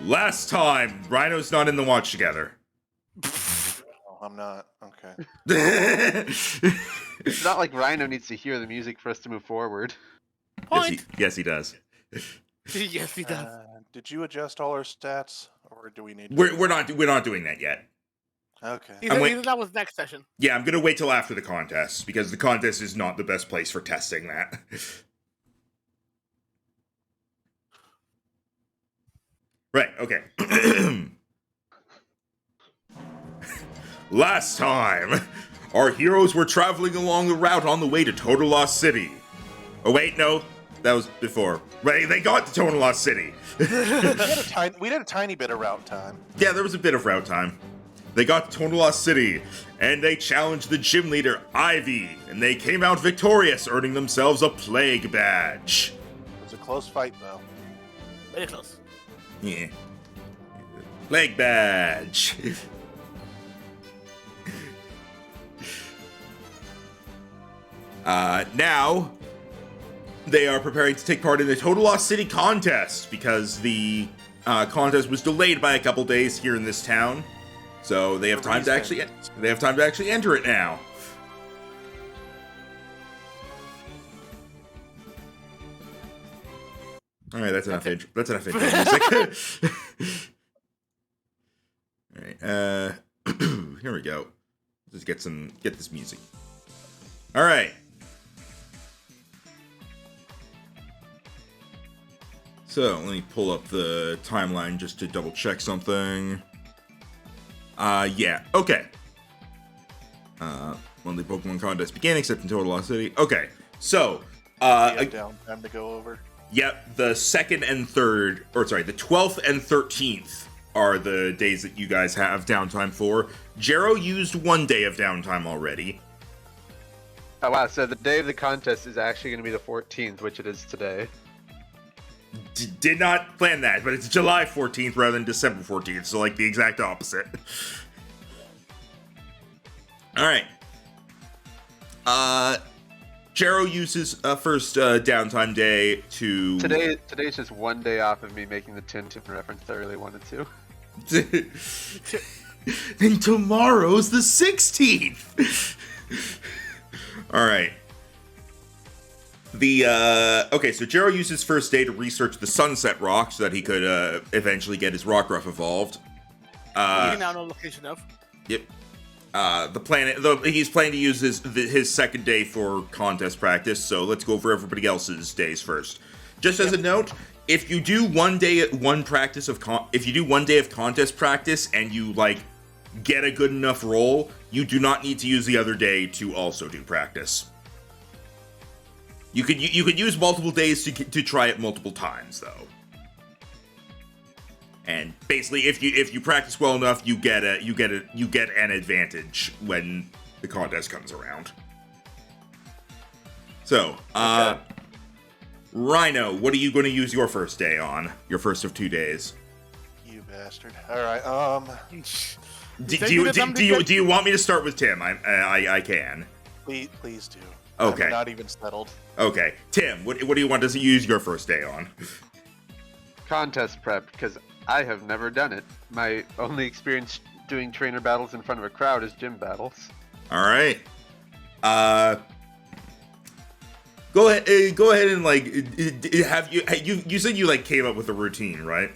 Last time, Rhino's not in the watch together. Oh, I'm not. Okay. It's not like Rhino needs to hear the music for us to move forward. Point. Yes, he does. Yes, he does. Did you adjust all our stats, or do we need? To We're not doing that yet. Okay. He said that was next session. Yeah, I'm gonna wait till after the contest because the contest is not the best place for testing that. Right. Okay. Last time, our heroes were traveling along the route on the way to Tonolas City. Oh wait, no, that was before. Right, they got to Tonolas City. We did a tiny bit of route time. Yeah, there was a bit of route time. They got to Tonolas City, and they challenged the gym leader, Ivy, and they came out victorious, earning themselves a plague badge. It was a close fight, though. Very close. Yeah. Plague badge. Now, they are preparing to take part in the Tonolas City Contest, because the contest was delayed by a couple days here in this town. So they have time to actually enter it now. All right, that's enough intro music. All right, here we go. Just get this music. All right. So let me pull up the timeline just to double check something. Yeah, okay. Monthly Pokemon Contest began, except in Tonolas City. Okay, so, downtime to go over. Yep, the 2nd and 3rd, or sorry, the 12th and 13th are the days that you guys have downtime for. Jero used 1 day of downtime already. Oh wow, so the day of the contest is actually going to be the 14th, which it is today. Did not plan that, but it's July 14th rather than December 14th, so like the exact opposite. Alright. Jero uses first downtime day to... Today's just 1 day off of me making the Tintin reference that I really wanted to. And tomorrow's the 16th! Alright. Okay, so Jero used his first day to research the Sunset Rock so that he could eventually get his Rockruff evolved. You now know the location of. Yep. He's planning to use his second day for contest practice, so let's go over everybody else's days first. Just as a note, if you do 1 day of contest practice and you like get a good enough roll, you do not need to use the other day to also do practice. You could use multiple days to try it multiple times though. And basically, if you practice well enough, you get an advantage when the contest comes around. So, Okay. Rhino, what are you going to use your first day on? Your first of 2 days. You bastard. All right. Do you want me to start with Tim? I can. Please do. Okay. I'm not even settled. Okay, Tim, what do you want to use your first day on? Contest prep, because I have never done it. My only experience doing trainer battles in front of a crowd is gym battles. All right. Go ahead and like you said you like came up with a routine, right?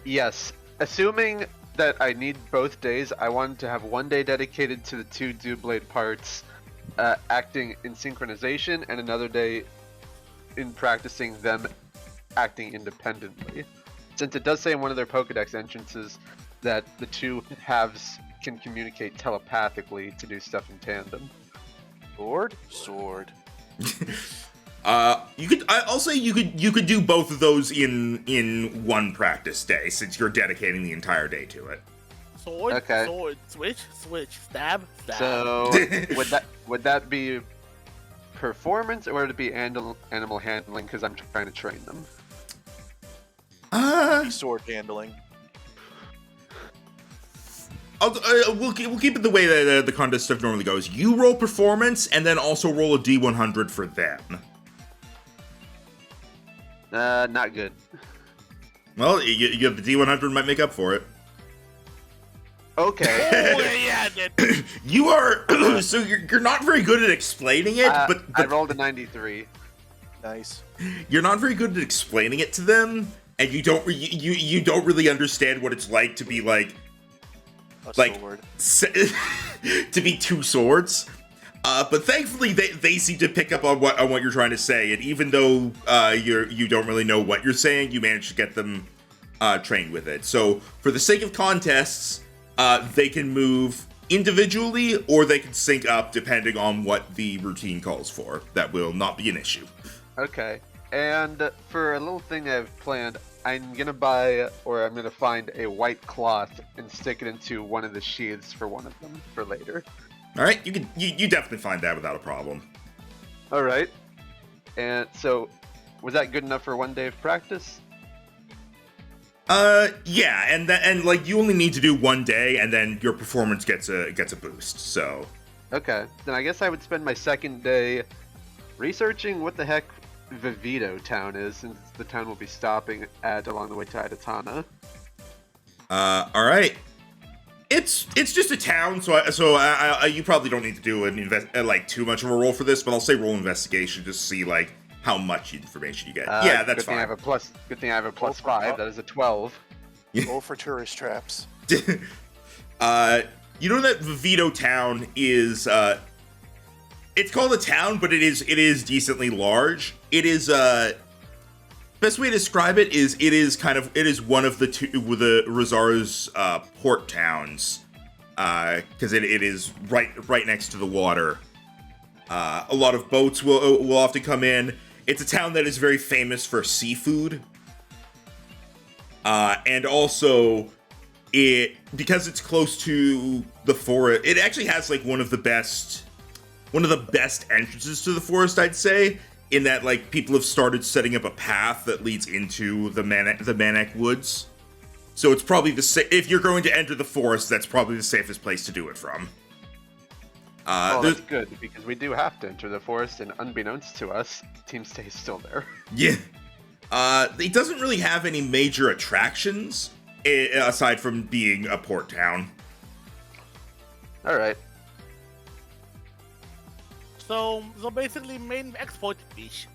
Yes, assuming that I need both days, I wanted to have 1 day dedicated to the 2 Doublade parts, acting in synchronization, and another day in practicing them acting independently. Since it does say in one of their Pokédex entrances that the 2 halves can communicate telepathically to do stuff in tandem. Sword. I'll say you could do both of those in one practice day since you're dedicating the entire day to it. Sword, Okay. sword, switch, stab. So would that be performance or would it be animal handling? Because I'm trying to train them. Sword handling. We'll keep it the way that the contest stuff normally goes. You roll performance and then also roll a D100 for them. Not good. Well, you have the D100 might make up for it. Okay. Oh, yeah, dude. You are so you're not very good at explaining it, but I rolled a 93. Nice. you're not very good at explaining it to them, and you don't you don't really understand what it's like to be like A sword. to be two swords. But thankfully, they seem to pick up on what you're trying to say, and even though you don't really know what you're saying, you manage to get them trained with it. So, for the sake of contests, they can move individually, or they can sync up depending on what the routine calls for. That will not be an issue. Okay. And for a little thing I've planned, I'm gonna buy, or I'm gonna find a white cloth and stick it into one of the sheaths for one of them for later. All right, you definitely find that without a problem. All right. And so, was that good enough for one day of practice? Yeah, and like you only need to do one day, and then your performance gets a boost. So, Okay. Then I guess I would spend my second day researching what the heck Vivito Town is, since the town we'll be stopping at along the way to Idatana. all right. It's just a town, so you probably don't need to do like too much of a roll for this, but I'll say roll investigation just to see like how much information you get. Yeah, that's good thing fine. I have a plus. Good thing I have a plus for 5. top. That is a 12. Roll for tourist traps. You know that Vivito Town is it's called a town, but it is decently large. It is best way to describe it is one of the Resara's port towns, because it is right next to the water. A lot of boats will often come in. It's a town that is very famous for seafood, and also because it's close to the forest. It actually has like one of the best entrances to the forest, I'd say. In that, like, people have started setting up a path that leads into the Manek Woods. So it's probably if you're going to enter the forest, that's probably the safest place to do it from. Oh, that's good, because we do have to enter the forest, and unbeknownst to us, Team Stay is still there. Yeah. It doesn't really have any major attractions, aside from being a port town. Alright. So basically, main export fish.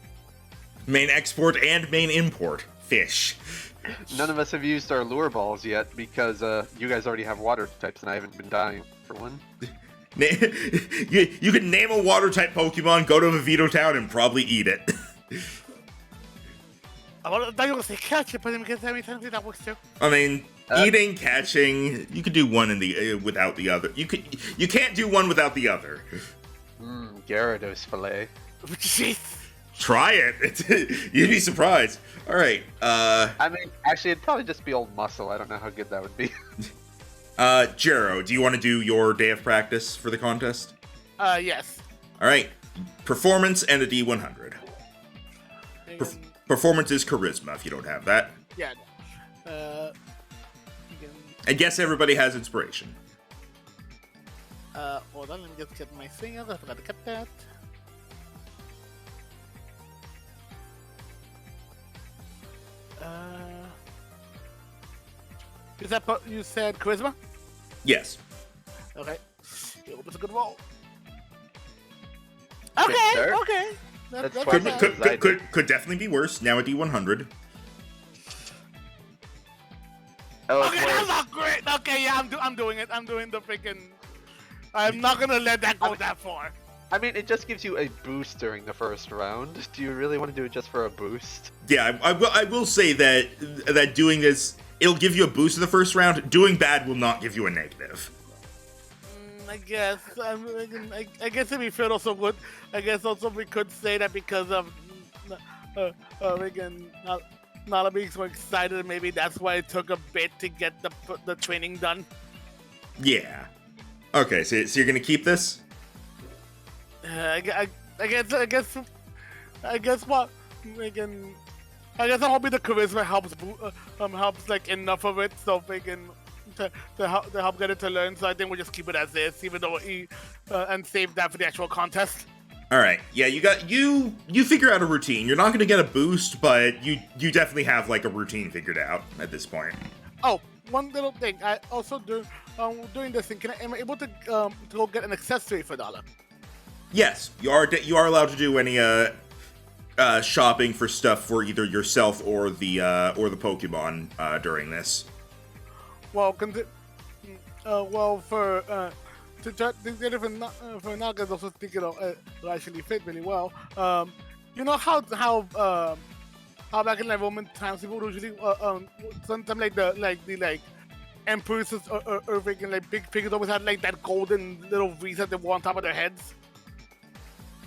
Main export and main import, fish. None of us have used our lure balls yet, because you guys already have water types, and I haven't been dying for one. You can name a water-type Pokemon, go to Vivito Town, and probably eat it. I thought you were going to say catch it, but then because anything that works too. I mean, eating, catching, you could do one without the other. You can't do one without the other. Gyarados fillet. Jeez. Try it. You'd be surprised. All right. I mean, actually, it'd probably just be old muscle. I don't know how good that would be. Jero, do you want to do your day of practice for the contest? Yes. All right. Performance and a D100. Performance is charisma, if you don't have that. Yeah. I guess everybody has inspiration. Hold on, let me just get my thing out. I forgot to cut that. You said charisma? Yes. Okay. It was a good roll. Good Okay, start. okay. That's That's twice not as bad. Could definitely be worse. Now a D100. Oh, Okay, that's not great. Okay, yeah, I'm doing it. I'm doing the freaking. I'm not gonna let that go that far. I mean, it just gives you a boost during the first round. Do you really want to do it just for a boost? Yeah, I will say that doing this, it'll give you a boost in the first round. Doing bad will not give you a negative. I guess. I guess if we feel also good, I guess also we could say that because of again, not being so excited, maybe that's why it took a bit to get the training done. Yeah. Okay, so you're gonna keep this? I guess what again. I guess I'm hoping the charisma helps like enough of it so they can to help get it to learn. So I think we'll just keep it as is, even though and save that for the actual contest. All right. Yeah, you figure out a routine. You're not going to get a boost, but you definitely have like a routine figured out at this point. Oh, one little thing. I also doing this thing. Am I able to go get an accessory for $1? Yes, you are allowed to do any shopping for stuff for either yourself or the Pokemon during this. Well, for to try to get it for Nagas, also think it'll actually fit really well. You know how back in like Roman times people would usually sometimes like the empresses or freaking like big figures always had like that golden little wreath that they wore on top of their heads.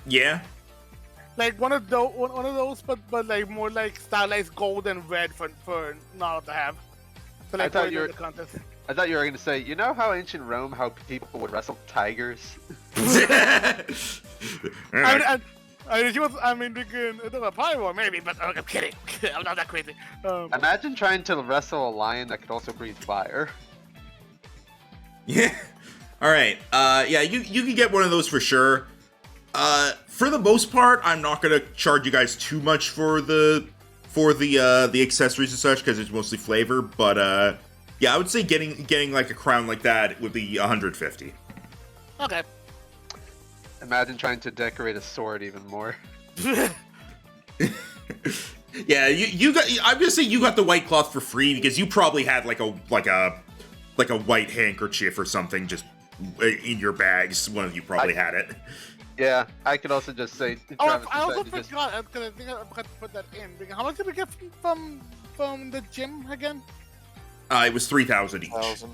Yeah. Like one of those, but like more like stylized gold and red for Nala to have. So like I thought you were. the contest. I thought you were going to say, you know how ancient Rome, how people would wrestle tigers? I mean, the pyro maybe, but I'm kidding. I'm not that crazy. Imagine trying to wrestle a lion that could also breathe fire. Yeah. All right. Yeah, you can get one of those for sure. For the most part, I'm not gonna charge you guys too much for the accessories and such because it's mostly flavor. But yeah, I would say getting like a crown like that would be 150. Okay. Imagine trying to decorate a sword even more. Yeah, you got. I'm gonna say you got the white cloth for free because you probably had like a white handkerchief or something just in your bags. One of you probably had it. Yeah, I could also just say. Oh, I also forgot because I think I forgot to put that in. How much did we get from the gym again? It was 3,000 each. 1,000.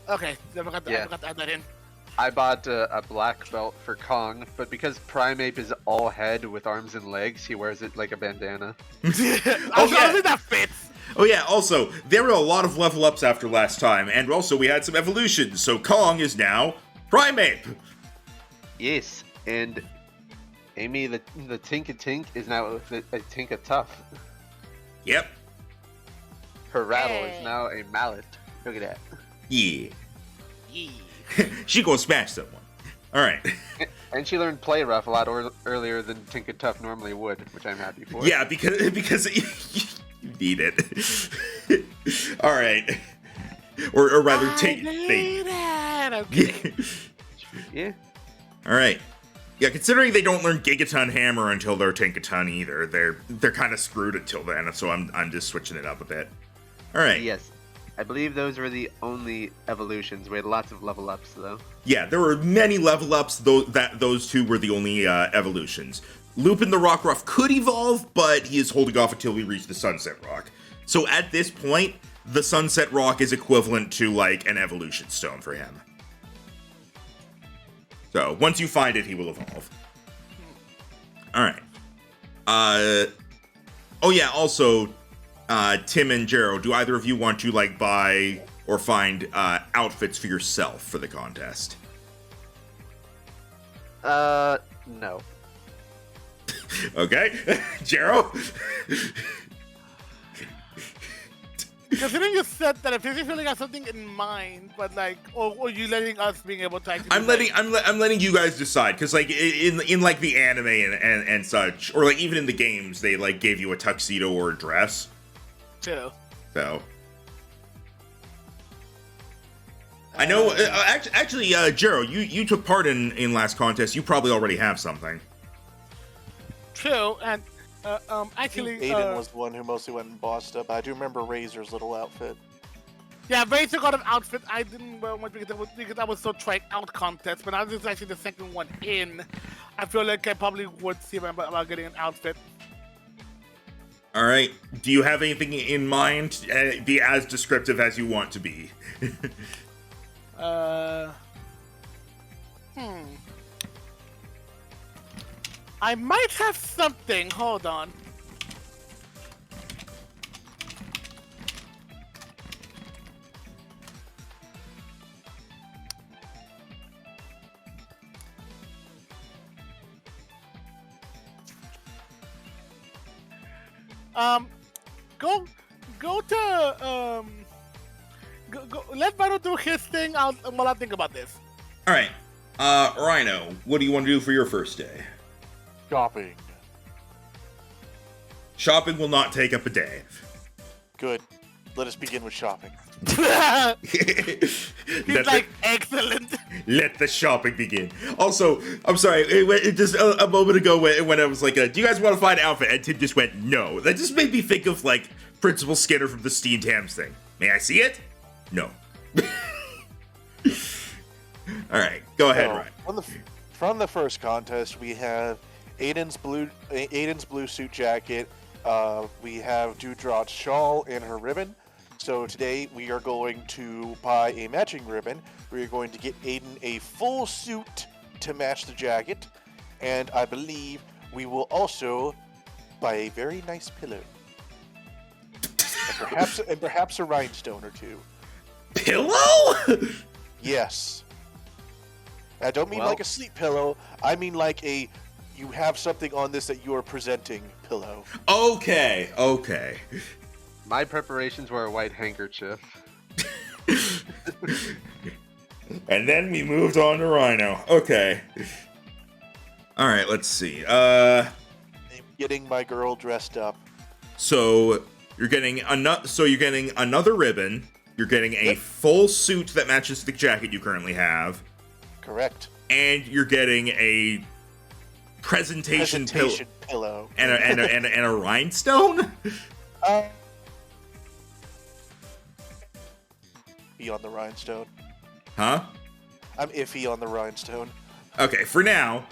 Okay, I forgot to add that in. I bought a black belt for Kong, but because Primeape is all head with arms and legs, he wears it like a bandana. Oh, I think that fits. Oh yeah, also, there were a lot of level ups after last time, and also we had some evolutions, so Kong is now Primeape! Yes, and Amy the Tink is now a Tinka Tough. Yep. Her rattle is now a mallet. Look at that. Yeah. She gonna smash someone. Alright. And she learned Play Rough a lot earlier than Tinka Tough normally would, which I'm happy for. Yeah, because you need it. Alright. Or rather, take Okay. Yeah. Alright. Yeah, considering they don't learn Gigaton Hammer until they're Tinkaton either, they're kind of screwed until then, so I'm just switching it up a bit. Alright. Yes. I believe those were the only evolutions. We had lots of level ups, though. Yeah, there were many level ups, though those two were the only evolutions. Lupin the Rockruff could evolve, but he is holding off until we reach the Sunset Rock. So at this point, the Sunset Rock is equivalent to, like, an evolution stone for him. So, once you find it, he will evolve. Alright. Oh yeah, also, Tim and Jero, do either of you want to, like, buy or find outfits for yourself for the contest? No. Okay. Jero? Considering you said that, if you really got something in mind, but like, or you letting us being able to actually. I'm letting you guys decide, because like in like the anime and such, or like even in the games, they like gave you a tuxedo or a dress. True. So. I know. Actually, Jero, you took part in last contest. You probably already have something. True, and actually, Aiden was the one who mostly went and bossed up. I do remember Razor's little outfit. Yeah, Razor got an outfit. I didn't wear much because I was so tried out contest, but now this is actually the second one in. I feel like I probably would see about getting an outfit. All right. Do you have anything in mind? Be as descriptive as you want to be. I might have something. Hold on. Go to go let Vito do his thing. While I think about this. All right. Rhino, what do you want to do for your first day? Shopping. Shopping will not take up a day. Good. Let us begin with shopping. He's Let like, excellent. Let the shopping begin. Also, I'm sorry, just a moment ago when I was like, do you guys want to find an outfit? And Tim just went, no. That just made me think of, like, Principal Skinner from the Steen Tams thing. May I see it? No. Alright, go ahead, Ryan. From the first contest, we have Aiden's blue suit jacket. We have Dewdrop's shawl and her ribbon. So today we are going to buy a matching ribbon. We are going to get Aiden a full suit to match the jacket, and I believe we will also buy a very nice pillow, and perhaps a rhinestone or two. Pillow? Yes. I don't mean like a sleep pillow. I mean like a you have something on this that you are presenting pillow. Okay. My preparations were a white handkerchief. And then we moved on to Rhino. Okay. Alright, let's see. I'm getting my girl dressed up. So you're getting another ribbon. You're getting a full suit that matches the jacket you currently have. Correct. And you're getting a presentation pillow. And a rhinestone? Iffy on the rhinestone. Huh? I'm iffy on the rhinestone. Okay, for now,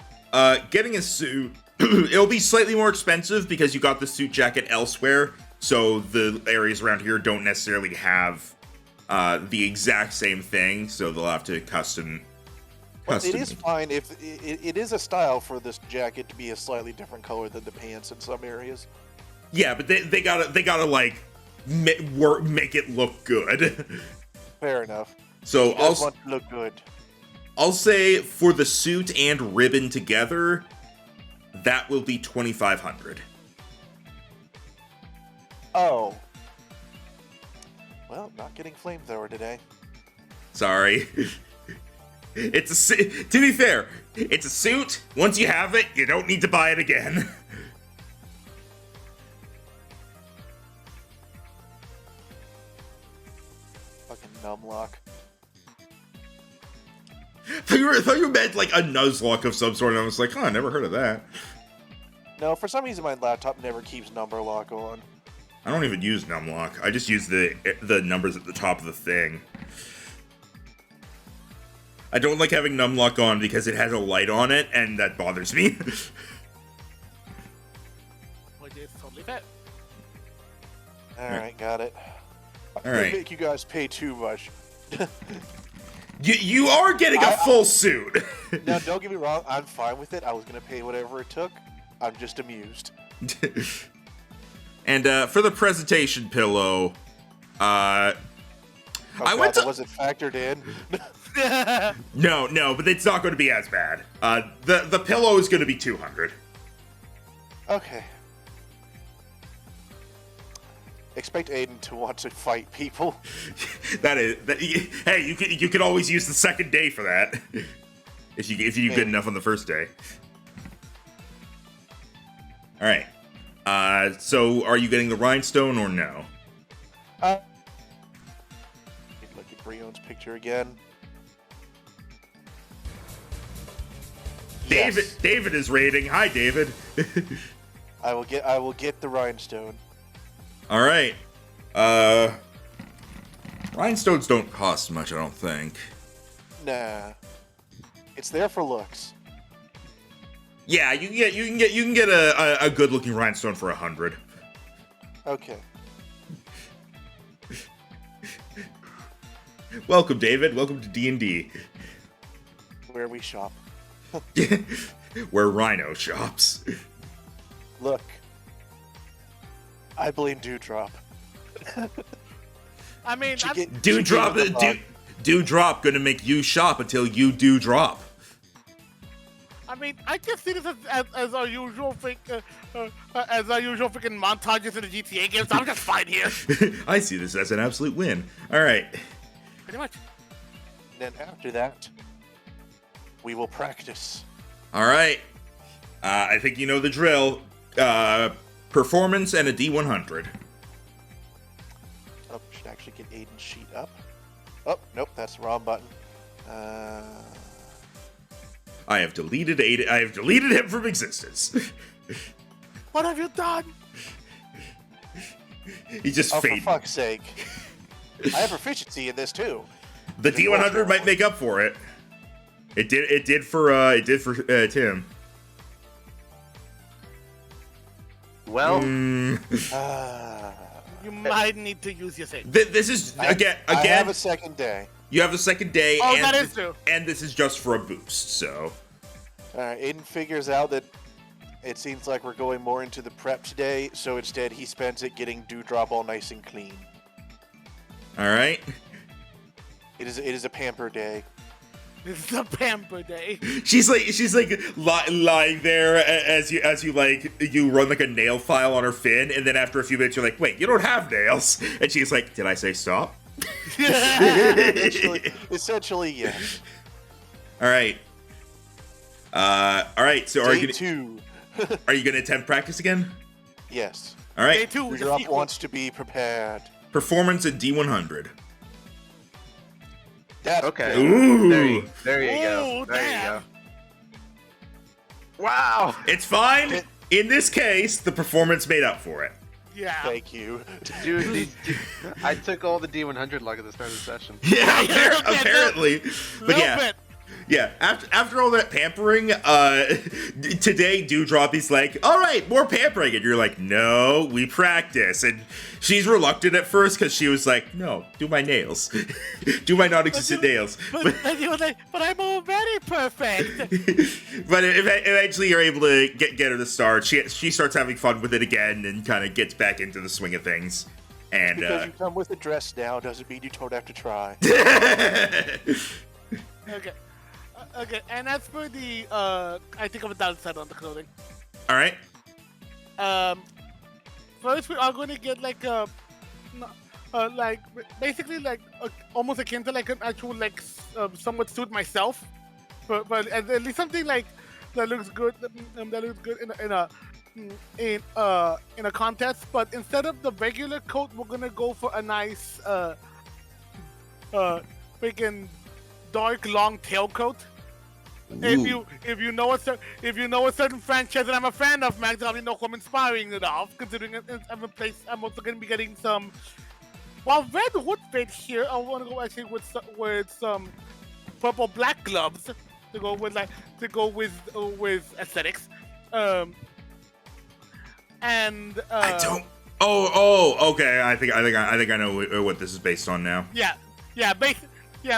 getting a suit, it'll be slightly more expensive because you got the suit jacket elsewhere, so the areas around here don't necessarily have the exact same thing, so they'll have to custom. It is fine if it is a style for this jacket to be a slightly different color than the pants in some areas. Yeah, but they gotta like make it look good. Fair enough. So I'll want to look good. I'll say for the suit and ribbon together, that will be 2,500. Oh. Well, not getting flamethrower today. Sorry. To be fair, it's a suit. Once you have it, you don't need to buy it again. Fucking numlock. I thought you meant like a Nuzlocke of some sort, and I was like, I never heard of that. No, for some reason my laptop never keeps number lock on. I don't even use Numlock. I just use the numbers at the top of the thing. I don't like having Numlock on because it has a light on it, and that bothers me. Which is totally fair. Alright, got it. Alright. Make you guys pay too much. You are getting a full suit. Now, don't get me wrong, I'm fine with it. I was gonna pay whatever it took. I'm just amused. And for the presentation pillow, I went to. Was it factored in? No, but it's not going to be as bad. The pillow is going to be 200. Okay. Expect Aiden to want to fight people. Hey, you can always use the second day for that. if you do good enough on the first day. All right. So are you getting the rhinestone or no? Look at Brion's picture again. David is raiding. Hi, David. I will get the rhinestone. All right. Rhinestones don't cost much, I don't think. Nah. It's there for looks. Yeah, you can get a good looking rhinestone for 100. Okay. Welcome, David. Welcome to D&D. Where we shop. Where Rhino shops. Look. I blame Dewdrop. I mean, Dewdrop gonna make you shop until you do drop. I mean, I just see this as our usual freaking montages in the GTA games. I'm just fine here. I see this as an absolute win. All right. Pretty much. And then after that, we will practice. All right. I think you know the drill. Performance and a D100. Oh, should actually get Aiden's sheet up. Oh, nope, that's the wrong button. I have deleted Aiden. I have deleted him from existence. What have you done? He just Oh, faded. for fuck's sake. I have proficiency in this too. The D100 might make up for it. It did. It did for Tim. Well, You might need to use your thing. This is again. I have a second day. You have the second day. Oh, and that is true. And this is just for a boost. So. Alright, Aiden figures out that it seems like we're going more into the prep today, so instead he spends it getting Dewdrop all nice and clean. All right. It is a pamper day. It's the pamper day. She's like lying there as you like you run like a nail file on her fin, and then after a few minutes you're like, wait, you don't have nails, and she's like, did I say stop? Essentially, yes. All right. All right. So Day 2. are you gonna attempt practice again? Yes. All right. Day 2 is a Dewdrop sequel. wants to be prepared. Performance at D100. That's okay. good. Ooh. There you go. Ooh, There you damn. go. Wow. It's fine. In this case, the performance made up for it. Yeah. Thank you. Dude, I took all the D100 luck at the start of the session. Yeah, little bit, apparently. But Little yeah. bit. Yeah, after all that pampering, today Dewdrop is like, all right, more pampering. And you're like, no, we practice. And she's reluctant at first because she was like, no, do my nails. Do my non-existent nails. But you were like, but I'm already perfect. But eventually you're able to get her to start. She starts having fun with it again and kind of gets back into the swing of things. And Because you come with a dress now doesn't mean you don't have to try. Okay. Okay, and as for the, I think of a downside on the clothing. all right. First we are going to get like a, like basically like almost akin to like an actual like somewhat suit myself, but at least something like that looks good. That looks good in a contest. But instead of the regular coat, we're gonna go for a nice freaking dark long tailcoat. If you know a certain franchise that I'm a fan of, Max, I already know who I'm inspiring it off. Considering I'm also going to be getting some. While red would fit here, I want to go actually with some purple black gloves to go with aesthetics. I don't. Oh, okay. I think I know what this is based on now.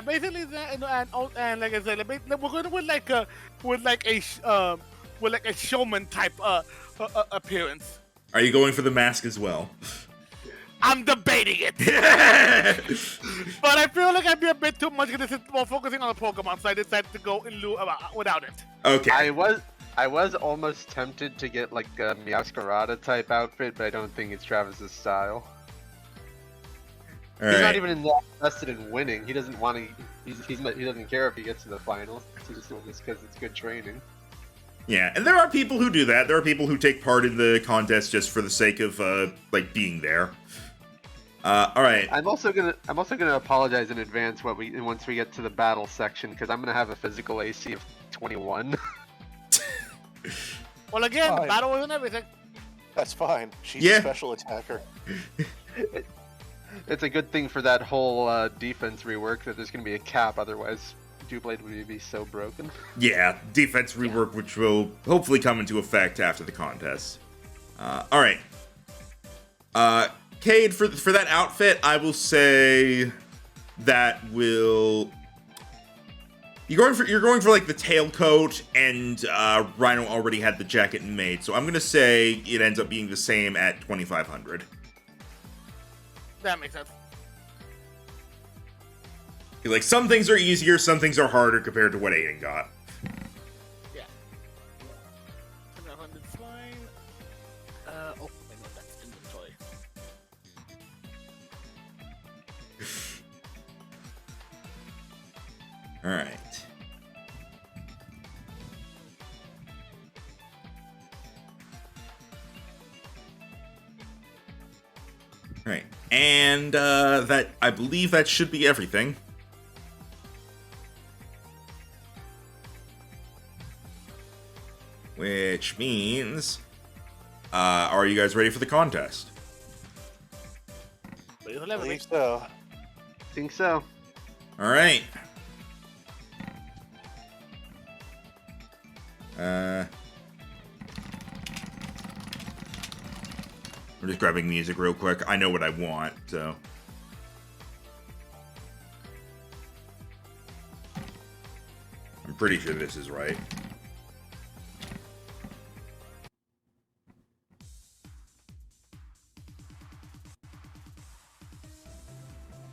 Basically that, and like I said, we're going with a showman type appearance. Are you going for the mask as well? I'm debating it, but I feel like I'd be a bit too much because it's more focusing on the Pokemon, so I decided to go in lieu without it. Okay. I was almost tempted to get like a Meowscarada type outfit, but I don't think it's Travis's style. All He's right. not even invested in winning. He doesn't want to. He doesn't care if he gets to the finals. He's just doing this because it's good training. Yeah, and there are people who do that. There are people who take part in the contest just for the sake of like being there. All right. I'm also gonna apologize in advance once we get to the battle section because I'm gonna have a physical AC of 21. Well, again, the Fine. battle isn't everything. That's fine. She's Yeah. a special attacker. It's a good thing for that whole defense rework that there's gonna be a cap. Otherwise, Dewblade would be so broken. Yeah, defense rework, which will hopefully come into effect after the contest. All right. Cade, for that outfit, I will say that will. You're going for like the tailcoat, and Rhino already had the jacket made, so I'm gonna say it ends up being the same at 2,500. That makes sense. Like some things are easier, some things are harder compared to what Aiden got. Yeah. 100's fine. Oh, wait, no, that's inventory. All right. Right. And that I believe that should be everything. Which means, are you guys ready for the contest? Please I let me. think so. Think so. All right. I'm just grabbing music real quick. I know what I want, so. I'm pretty sure this is right.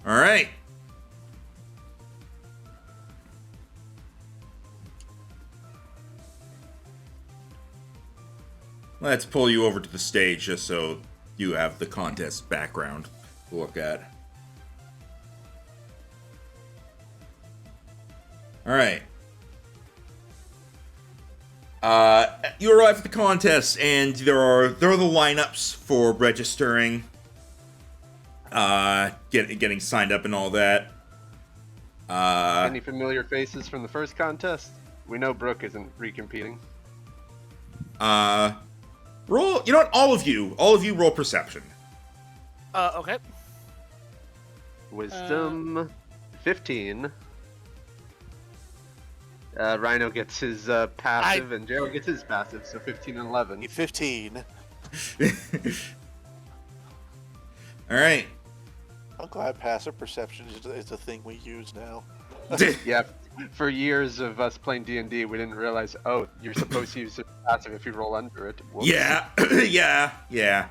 All right. Let's pull you over to the stage just so you have the contest background to look at. All right. You arrive at the contest, and there are the lineups for registering, getting signed up, and all that. Any familiar faces from the first contest? We know Brooke isn't recompeting. Roll. You know what? All of you roll perception. Okay. Wisdom 15. Rhino gets his passive, and Gerald gets his passive, so 15 and 11. 15. All right. I'm glad passive perception is a thing we use now. Yeah, for years of us playing D&D, we didn't realize, oh, you're supposed to use your passive if you roll under it. Whoops. Yeah, yeah.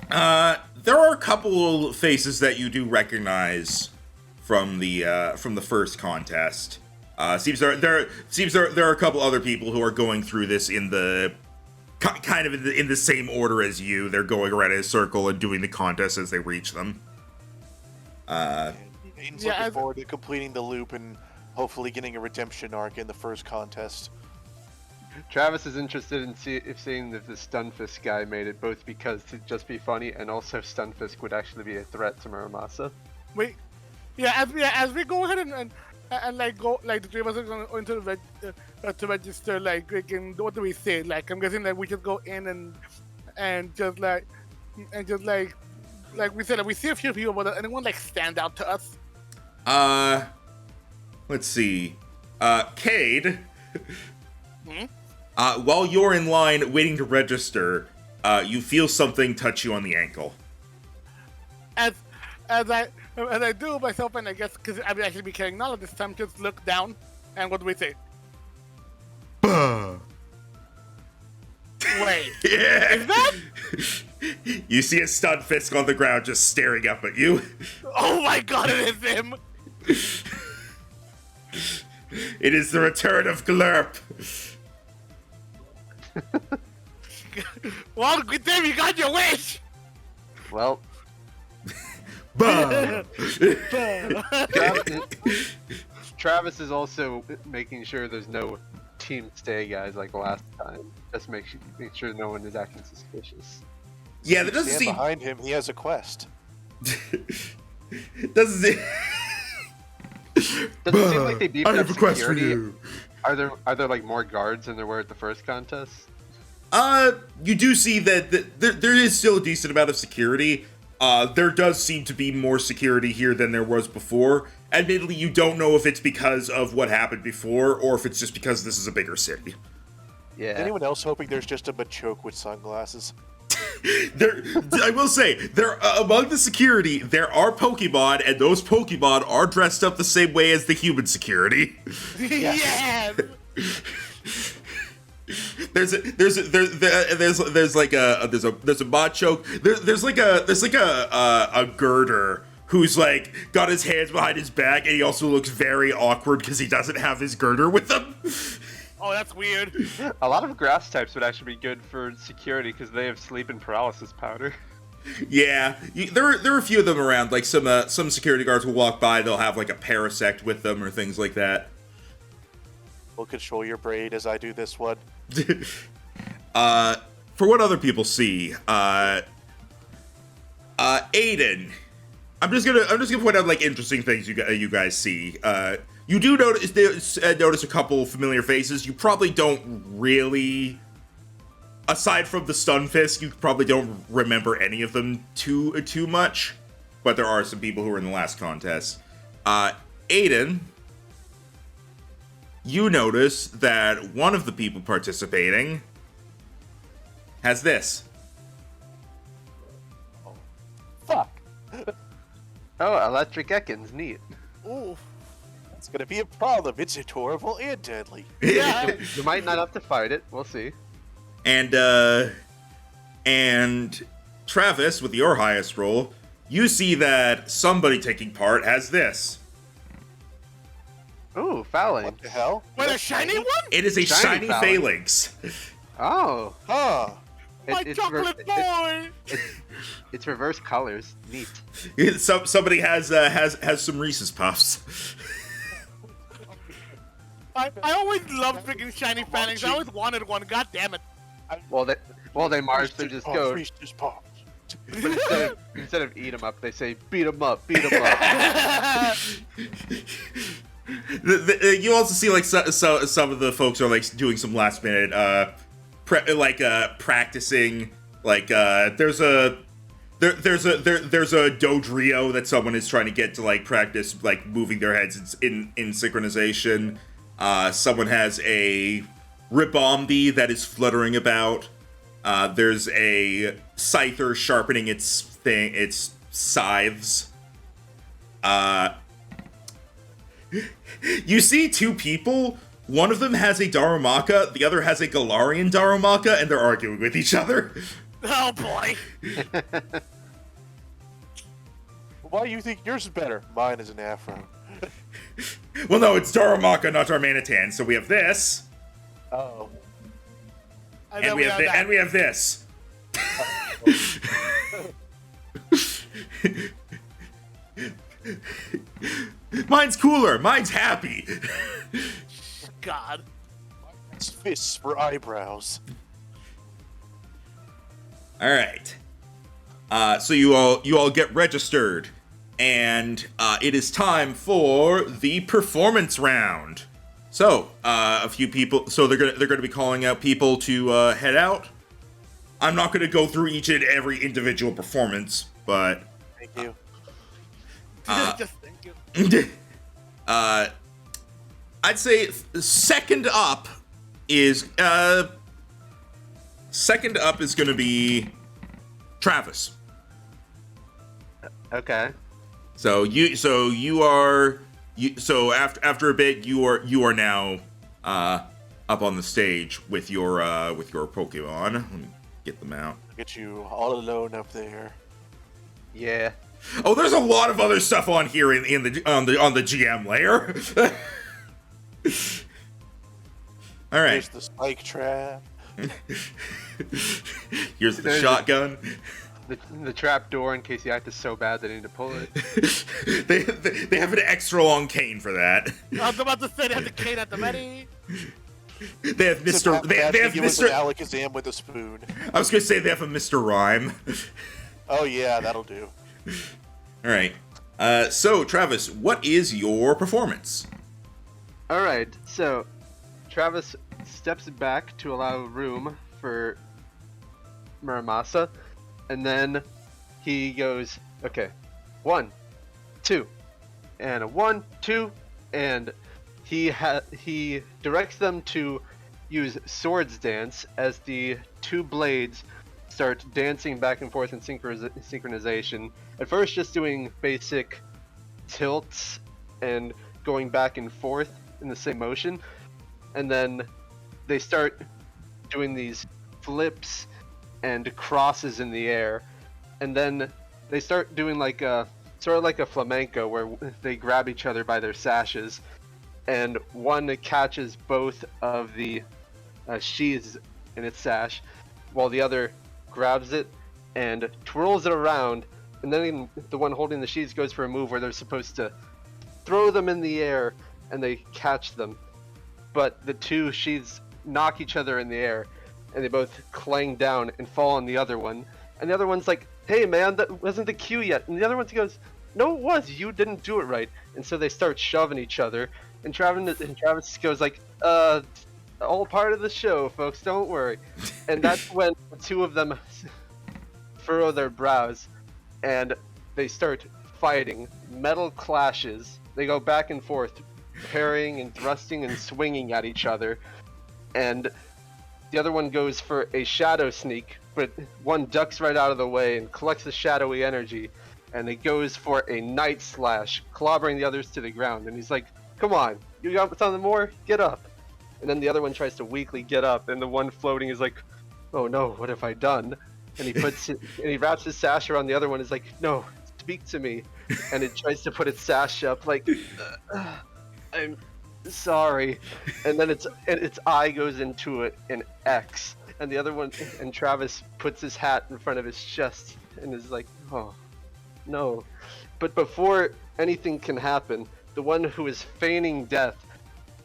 There are a couple faces that you do recognize from the first contest. Seems there are a couple other people who are going through this in the kind of in the same order as you. They're going around in a circle and doing the contest as they reach them. Aiden's looking forward to completing the loop and hopefully getting a redemption arc in the first contest. Travis is interested in seeing if the Stunfisk guy made it, both because to just be funny and also if Stunfisk would actually be a threat to Muramasa. Wait. Yeah, as we go ahead and like go like the three of us are going to register, like what do we say? Like I'm guessing that we just go in and just like we said, like, we see a few people, but anyone like stand out to us? Let's see. Cade. While you're in line waiting to register, you feel something touch you on the ankle. As I do myself, and I guess because I will actually be carrying knowledge this time, just look down, and what do we say? Wait, Yeah. is that? You see a Stunfisk on the ground just staring up at you. Oh my god, it is him! It is the return of Glurp. Well, good damn, you got your wish! Well, Bah! Travis is also making sure there's no team stay guys like last time. Just make sure no one is acting suspicious. Yeah, that doesn't Stand seem. behind him. He has a quest. Doesn't seem. Does it seem like they beefed I up have a quest for security? you. Are there like more guards than there were at the first contest? You do see that there is still a decent amount of security. There does seem to be more security here than there was before. Admittedly, you don't know if it's because of what happened before, or if it's just because this is a bigger city. Yeah. Anyone else hoping there's just a Machoke with sunglasses? I will say, among the security, there are Pokemon, and those Pokemon are dressed up the same way as the human security. Yes! There's a Machoke. There's like a girder who's like got his hands behind his back, and he also looks very awkward because he doesn't have his girder with him. Oh, that's weird. A lot of grass types would actually be good for security because they have sleep and paralysis powder. Yeah, there are a few of them around. Like some security guards will walk by, they'll have like a Parasect with them or things like that. We'll control your braid as I do this one. For what other people see, Aiden. I'm just gonna point out like interesting things you guys see. You do notice a couple familiar faces. You probably don't really, aside from the stun fist, you probably don't remember any of them too much. But there are some people who were in the last contest. Aiden, you notice that one of the people participating has this. Fuck. Oh, electric Ekans, neat. Ooh. It's gonna be a problem. It's adorable and deadly. Yeah. You might not have to fight it. We'll see. And Travis, with your highest roll, you see that somebody taking part has this. Ooh, fouling. What the hell? Wait, a shiny one? It is a shiny Shiny phalanx. Oh, Huh. My chocolate boy! it's reverse colors. Neat. Somebody has some Reese's Puffs. I always loved freaking shiny phalanx. I always wanted one. God damn it. Well, they march. They just go. Reese's Puffs. But instead of eat 'em up, they say beat 'em up, beat 'em up. You also see like some of the folks are like doing some last minute practicing. Like there's a Dodrio that someone is trying to get to like practice like moving their heads in synchronization. Someone has a Ribombi that is fluttering about. There's a Scyther sharpening its scythes. You see two people. One of them has a Darumaka, the other has a Galarian Darumaka, and they're arguing with each other. Oh boy. Why do you think yours is better? Mine is an afro. Well, no, it's Darumaka, not Darmanitan. So we have this, Oh. and we have this. Mine's cooler. Mine's happy. God. It's fists for eyebrows. All right. So you all get registered, and it is time for the performance round. So a few people. So they're gonna be calling out people to head out. I'm not gonna go through each and every individual performance, but Thank you. Just thank you. I'd say second up is gonna be Travis. Okay. So after a bit you are now up on the stage with your Pokemon. Let me get them out. Get you all alone up there. Yeah. Oh, there's a lot of other stuff on here on the GM layer. All right. There's the spike trap. Here's the There's shotgun. The trap door in case the act is so bad they need to pull it. they have an extra long cane for that. I was about to say they have the cane at the ready. They have Mr. They have Mr. Alakazam with a spoon. I was gonna say they have a Mr. Rhyme. Oh yeah, that'll do. All right. So Travis, what is your performance? All right. So, Travis steps back to allow room for Muramasa, and then he goes, okay, 1, 2, and a 1, 2, and he directs them to use Swords Dance as the two blades start dancing back and forth in synchronization. At first, just doing basic tilts and going back and forth in the same motion, and then they start doing these flips and crosses in the air, and then they start doing like a sort of like a flamenco where they grab each other by their sashes, and one catches both of the sheaths in its sash while the other grabs it and twirls it around, and then the one holding the sheaths goes for a move where they're supposed to throw them in the air and they catch them, but the two sheaths knock each other in the air and they both clang down and fall on the other one, And the other one's like, hey man, that wasn't the cue yet. And the other one goes, no it was, you didn't do it right. And so they start shoving each other. And Travis goes like, all part of the show, folks, don't worry. And that's when the two of them furrow their brows and they start fighting. Metal clashes. They go back and forth, parrying and thrusting and swinging at each other. And the other one goes for a shadow sneak, but one ducks right out of the way and collects the shadowy energy. And it goes for a night slash, clobbering the others to the ground. And he's like, come on, you got something more? Get up. And then the other one tries to weakly get up, and the one floating is like, oh no, what have I done? And he wraps his sash around the other one, is like, no, speak to me. And it tries to put its sash up like, I'm sorry. And then its eye goes into an X. And the other one, and Travis puts his hat in front of his chest and is like, oh, no. But before anything can happen, the one who is feigning death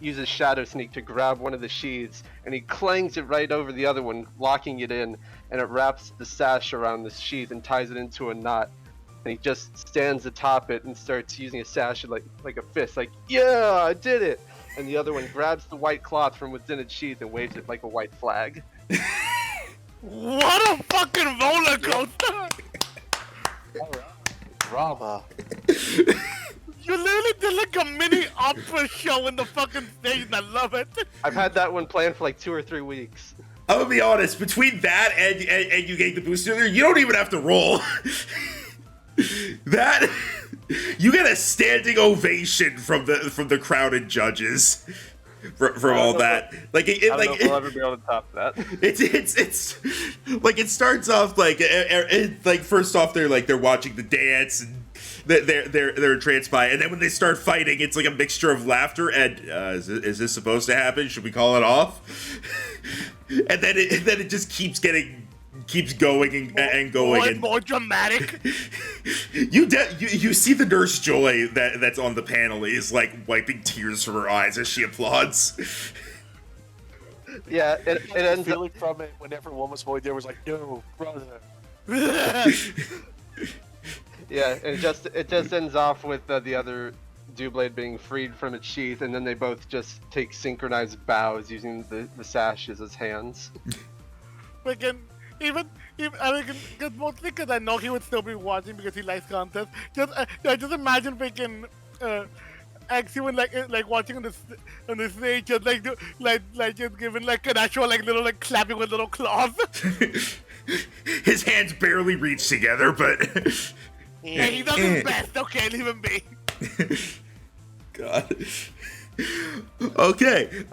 uses Shadow Sneak to grab one of the sheaths, and he clangs it right over the other one, locking it in, and it wraps the sash around the sheath and ties it into a knot. And he just stands atop it and starts using a sash like a fist, like, yeah, I did it! And the other one grabs the white cloth from within its sheath and waves it like a white flag. What a fucking roller coaster! Drama. You literally did like a mini opera show in the fucking stage, and I love it. I've had that one planned for like 2 or 3 weeks. I'm gonna be honest, between that and you getting the boost earlier, you don't even have to roll. That you get a standing ovation from the crowd and judges from all that. Like I don't know if we'll ever be able to top that. It's like it starts off like first off they're watching the dance and they're entranced by it, and then when they start fighting, it's like a mixture of laughter and is this supposed to happen? Should we call it off? And then it just keeps going and going and more dramatic. You see the Nurse Joy that's on the panel is like wiping tears from her eyes as she applauds. Yeah, it ends feeling from it whenever one was going there was like, no, brother. Yeah, it just ends off with the other Dewblade being freed from its sheath, and then they both just take synchronized bows using the sashes as hands. Freaking, even I mean, mostly because I know he would still be watching because he likes contests. I just imagine freaking X even like watching on the stage, just like just giving like an actual like little like clapping with little claws. His hands barely reach together, but. Yeah, he does his best. Okay, leave him be. God. Okay.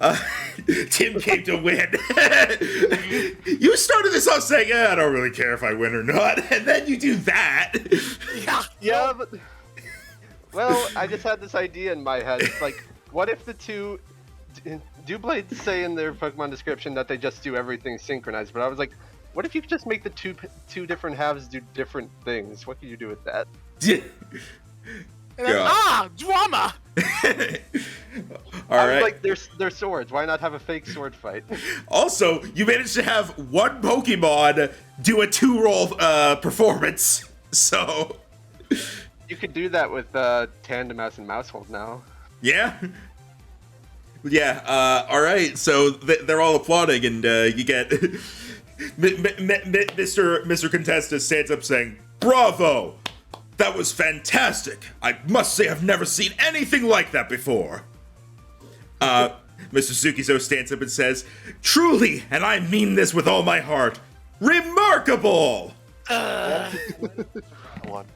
Tim came to win. You started this off saying, I don't really care if I win or not, and then you do that. Yeah, but... Well, I just had this idea in my head. It's like, what if the two... Dewblades say in their Pokemon description that they just do everything synchronized, but I was like, what if you could just make the two different halves do different things? What could you do with that? And then, drama! All right. Like, they're swords. Why not have a fake sword fight? Also, you managed to have one Pokemon do a 2-roll performance, so... You could do that with Tandem Mouse and Mousehold now. Yeah? Yeah, alright, so they're all applauding, and you get... Mr. Contestant stands up saying, "Bravo! That was fantastic! I must say I've never seen anything like that before." Mr. Sukizo stands up and says, "Truly, and I mean this with all my heart, remarkable!" One.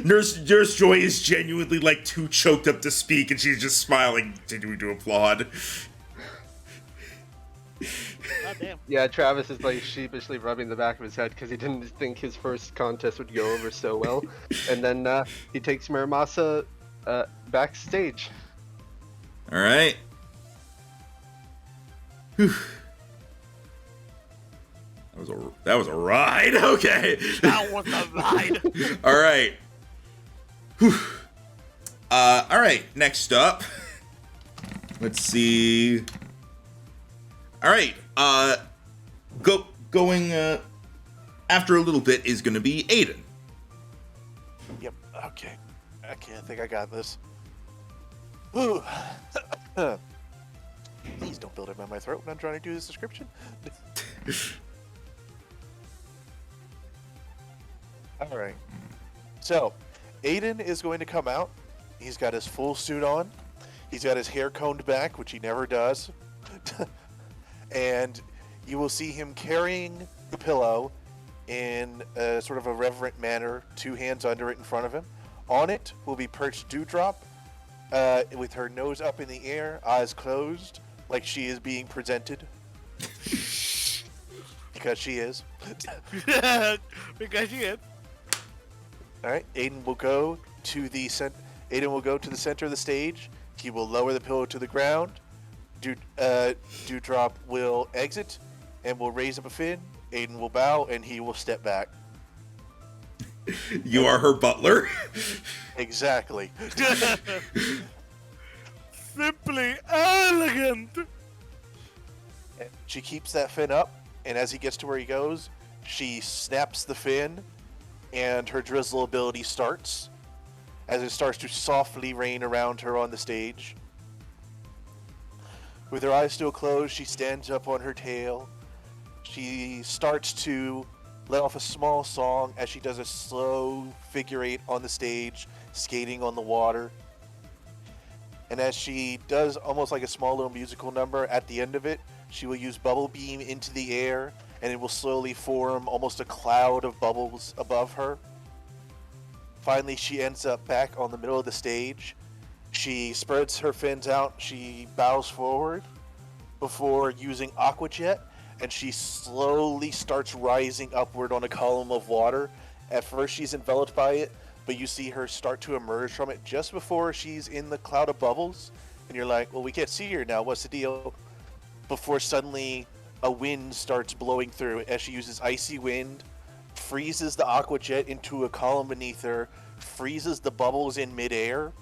Nurse Joy is genuinely like too choked up to speak, and she's just smiling, continuing to applaud. God damn. Yeah, Travis is like sheepishly rubbing the back of his head because he didn't think his first contest would go over so well. And then he takes Muramasa backstage. All right. Whew. That was a ride. Okay. That was a ride. All right. Whew. All right. Next up, let's see. All right. going after a little bit is going to be Aiden. Yep. Okay. I think I got this. Ooh. Please don't build it by my throat when I'm trying to do this description. All right. So, Aiden is going to come out. He's got his full suit on. He's got his hair combed back, which he never does. And you will see him carrying the pillow in a sort of a reverent manner, 2 hands under it in front of him. On it will be perched Dewdrop, with her nose up in the air, eyes closed, like she is being presented. Because she is. Because she is. All right, Aiden will go to the center of the stage. He will lower the pillow to the ground. Dewdrop will exit and will raise up a fin. Aiden will bow and he will step back. You are her butler? Exactly. Simply elegant. She keeps that fin up, and as he gets to where he goes, she snaps the fin, and her drizzle ability starts. As it starts to softly rain around her on the stage. With her eyes still closed, she stands up on her tail. She starts to let off a small song as she does a slow figure 8 on the stage, skating on the water. And as she does almost like a small little musical number, at the end of it, she will use Bubble Beam into the air, and it will slowly form almost a cloud of bubbles above her. Finally, she ends up back on the middle of the stage. She spreads her fins out, she bows forward before using Aqua Jet, and she slowly starts rising upward on a column of water. At first she's enveloped by it, but you see her start to emerge from it just before she's in the cloud of bubbles. And you're like, well, we can't see her now, what's the deal? Before suddenly a wind starts blowing through as she uses Icy Wind, freezes the Aqua Jet into a column beneath her, freezes the bubbles in midair,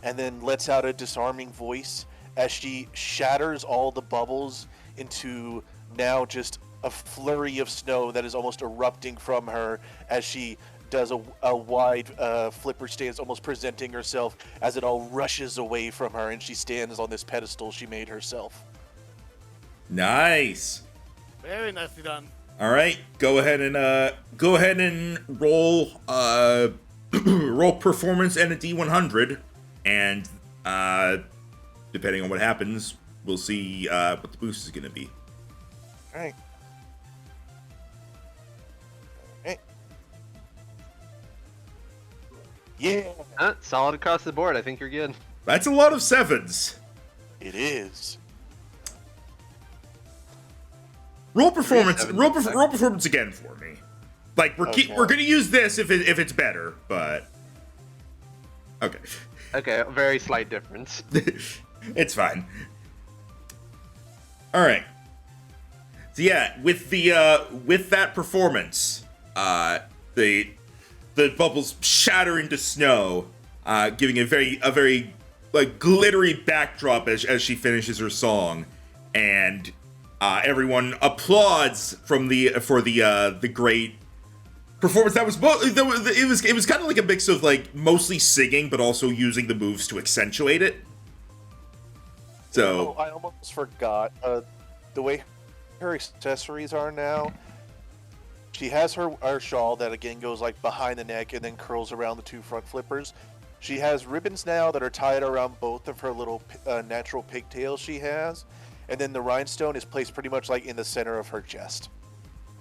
and then lets out a disarming voice as she shatters all the bubbles into now just a flurry of snow that is almost erupting from her as she does a wide flipper stance, almost presenting herself as it all rushes away from her, and she stands on this pedestal she made herself. Nice. Very nicely done. All right, go ahead and roll roll performance and a D100, and depending on what happens, we'll see what the boost is going to be. All right. Hey. Yeah, Solid across the board. I think you're good. That's a lot of 7s. it is. Roll performance. 7 Roll performance again for me. Like we're gonna use this if it's better, but okay. Okay, a very slight difference. It's fine. All right. So yeah, with that performance, the bubbles shatter into snow, giving a very like glittery backdrop as she finishes her song, and everyone applauds for the great performance. It was kind of like a mix of like mostly singing but also using the moves to accentuate it. So I almost forgot the way her accessories are now. She has her shawl that again goes like behind the neck and then curls around the 2 front flippers. She has ribbons now that are tied around both of her little natural pigtails she has, and then the rhinestone is placed pretty much like in the center of her chest.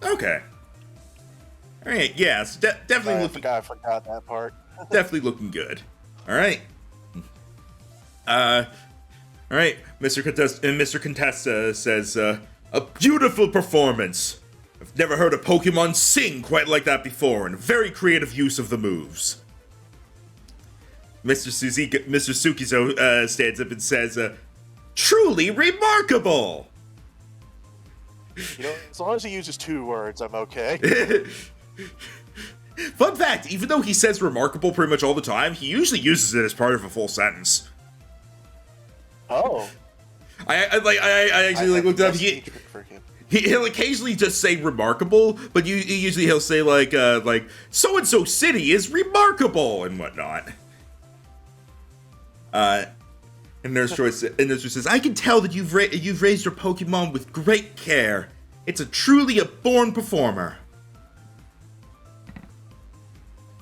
okay. All right. Yeah. So definitely I forgot that part. definitely looking good. All right. All right. Mr. Contesta says, a beautiful performance. I've never heard a Pokemon sing quite like that before, and a very creative use of the moves. Mr. Sukizo stands up and says, truly remarkable. You know, as long as he uses 2 words, I'm okay. Fun fact, even though he says remarkable pretty much all the time, he usually uses it as part of a full sentence. Oh. I actually looked up. He'll occasionally just say remarkable, but usually he'll say like so and so city is remarkable and whatnot. And Nurse Joy says, I can tell that you've raised your Pokemon with great care. It's truly a born performer.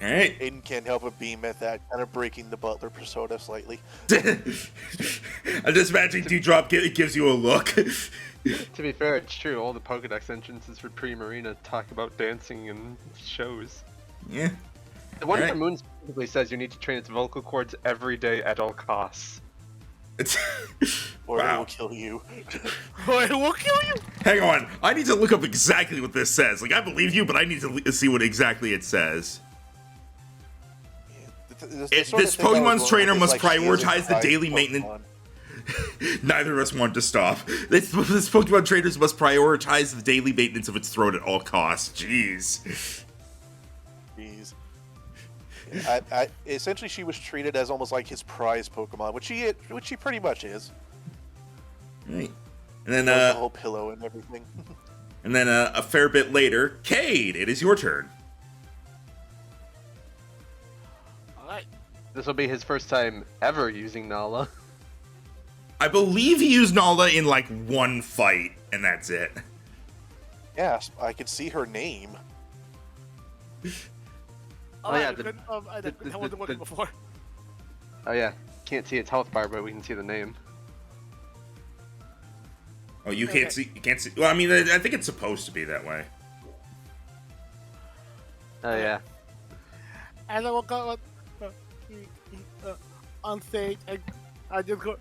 All right. Aiden can't help but beam at that, kind of breaking the butler persona slightly. I'm just imagining Dewdrop gives you a look. To be fair, it's true. All the Pokedex entrances for Pre-Marina talk about dancing and shows. Yeah. The one Alright. for Moon specifically says you need to train its vocal cords every day at all costs. Or it Wow. will kill you. Or it will kill you. Hang on. I need to look up exactly what this says. Like, I believe you, but I need to see what exactly it says. This Pokemon's trainer must prioritize the daily maintenance. Neither of us want to stop. This Pokemon trainers must prioritize the daily maintenance of its throat at all costs. Jeez. Jeez. Essentially, she was treated as almost like his prize Pokemon, which she pretty much is. Right. And then The whole pillow and everything. and then a fair bit later, Cade, it is your turn. All right. This will be his first time ever using Nala. I believe he used Nala in like one fight, and that's it. Yes, I could see her name. Oh, yeah, That wasn't working before. Oh yeah, can't see its health bar, but we can see the name. Oh, you can't see. You can't see. Well, I mean, I think it's supposed to be that way. Oh yeah. As I walk out on stage, I just go.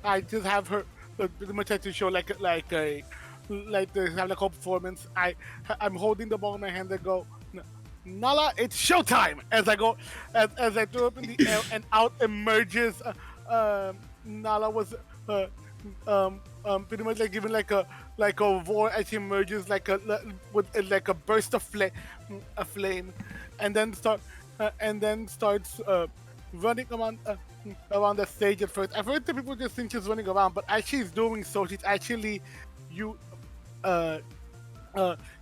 I just have her pretty much have to show like to have like a whole performance. I'm holding the ball in my hand and go, Nala, it's showtime! As I go, as I throw up in the air and out emerges. Nala was pretty much like given like a roar as she emerges with like a burst of flame, and then starts running around the stage at first. At first, the people just think she's running around, but as she's doing so, she's actually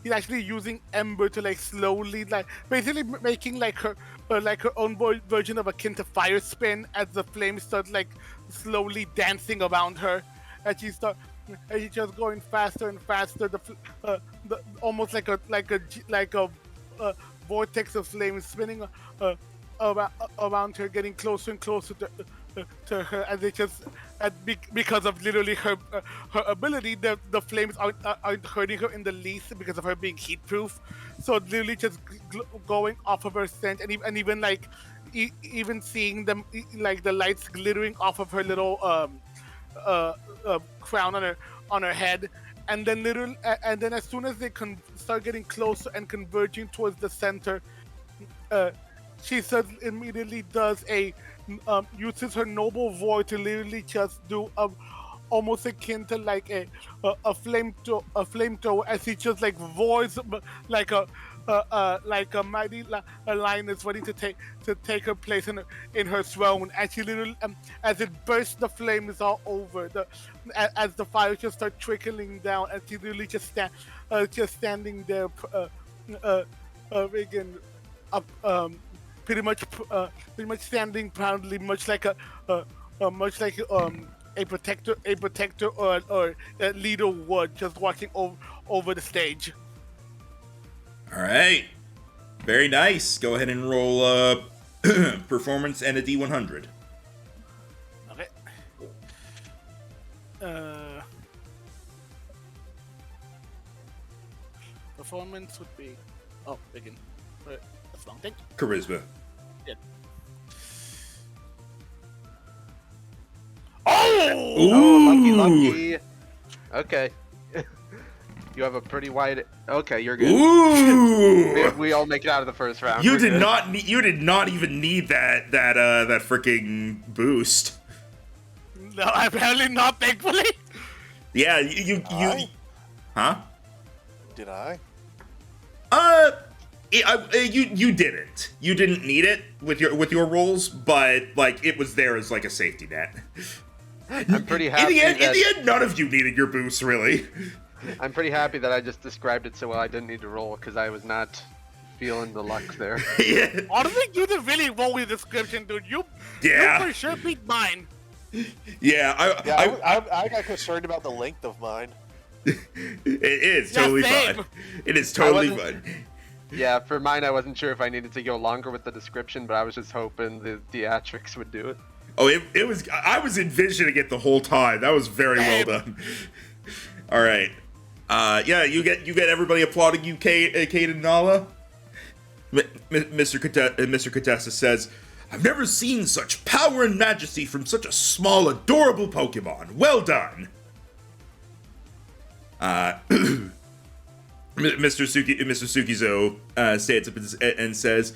he's actually using Ember to like slowly basically making like her own version of akin to fire spin as the flames start like slowly dancing around her as she's just going faster and faster. The almost like a vortex of flames spinning around her, getting closer and closer to her, as it just because of literally her ability, the flames aren't hurting her in the least because of her being heat proof. So literally just going off of her scent, and even like even seeing them like the lights glittering off of her little crown on her head, and then as soon as they start getting closer and converging towards the center, she immediately does uses her noble void to literally just do almost akin to like a flamethrower, as he just like voids like a mighty lion is ready to take her place in her throne, and she literally as it bursts the flames all over as the fire just start trickling down, and she literally just standing there again pretty much standing proudly, much like a protector or a leader would, just walking over the stage. All right. Very nice. Go ahead and roll performance and a D100. Okay. Performance would be begin. That's long thing. Charisma. Yeah. Oh, lucky. Okay. You have a pretty wide. Okay, you're good. Ooh! We all make it out of the first round. You We're did good. not. You did not even need that freaking boost. No, apparently not, thankfully. Yeah, you. Huh? Did I? You didn't. You didn't need it with your rolls, but like it was there as like a safety net. I'm pretty happy. In the end, none of you needed your boost, really. I'm pretty happy that I just described it so well I didn't need to roll because I was not feeling the luck there. Yeah. Honestly, you did really well with the description, dude. You for sure beat mine. Yeah, I got concerned about the length of mine. it is Yeah, totally same. fun. It is totally I fun. Yeah, for mine I wasn't sure if I needed to go longer with the description, but I was just hoping the theatrics would do it. Oh, it was. I was envisioning it the whole time. That was very well done. All right. Yeah, you get everybody applauding you, Kate and Nala. Mr. Contessa says, "I've never seen such power and majesty from such a small, adorable Pokemon. Well done." Mr. Sukizo stands up and says,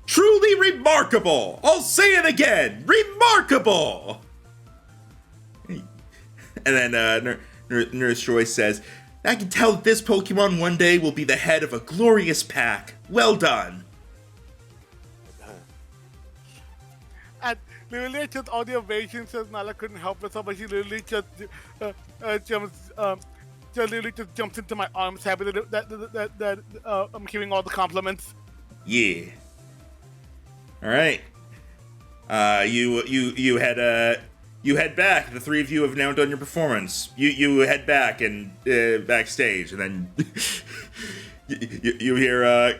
"Truly remarkable! I'll say it again, remarkable!" And then Nurse Joy says, "I can tell that this Pokemon one day will be the head of a glorious pack. Well done." And literally, just all the ovations says Nala couldn't help herself, but she literally just jumps into my arms, happy that I'm hearing all the compliments. Yeah. All right. You head back. The three of you have now done your performance. You head back and backstage, and then you hear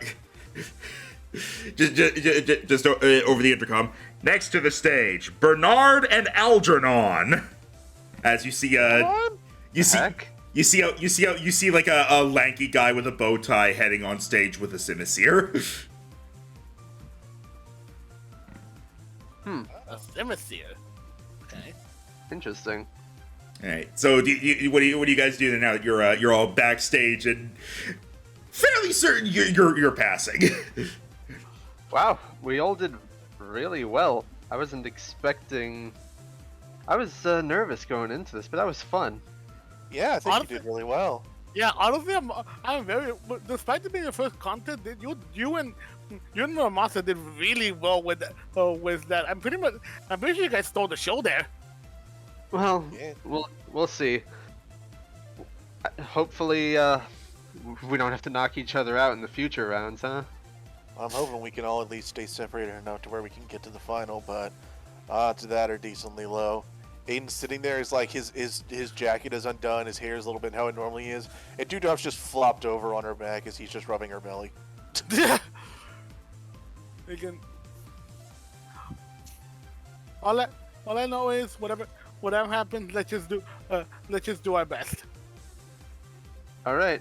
just over the intercom, next to the stage, Bernard and Algernon. As you see you see like a lanky guy with a bow tie heading on stage with a Simisear. A Simisear. Okay. Interesting. All right. So, what do you guys do now that you're all backstage and fairly certain you're passing? Wow, we all did really well. I wasn't expecting. I was nervous going into this, but that was fun. Yeah, I think Honestly- you did really well. Yeah, honestly, I'm very. Despite it being your first contest, you and Ramasa did really well with that. I'm pretty sure you guys stole the show there. Well, Yeah. we'll see. Hopefully, we don't have to knock each other out in the future rounds, huh? I'm hoping we can all at least stay separated enough to where we can get to the final, but odds of that are decently low. Aiden's sitting there, is like his jacket is undone, his hair is a little bit how it normally is, and Dewdrop's just flopped over on her back as he's just rubbing her belly. Again, all I know is whatever happens, let's just do our best. All right.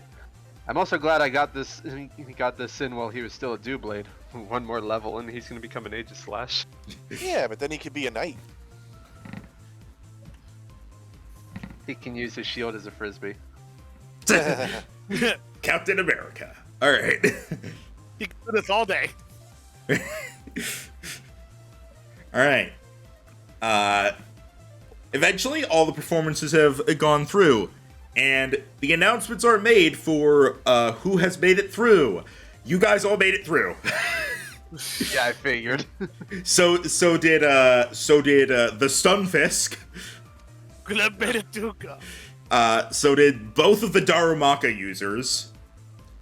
I'm also glad I got this. He got this in while he was still a Doublade. One more level, and he's gonna become an Aegislash. Yeah, but then he could be a knight. He can use his shield as a frisbee. Captain America. All right. He can do this all day. All right. Eventually, all the performances have gone through, and the announcements are made for who has made it through. You guys all made it through. Yeah, I figured. So did the Stunfisk. Glad made it too, God. So did both of the Darumaka users.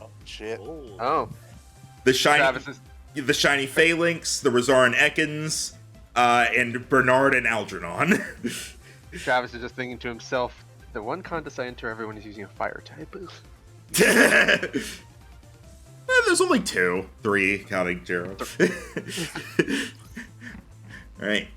Oh, shit. Oh, The shiny Travis is. Phalanx, the Resara and Ekans, and Bernard and Algernon. Travis is just thinking to himself, the one contest I enter, everyone is using a fire type. There's only 2, 3, counting Jero. All right.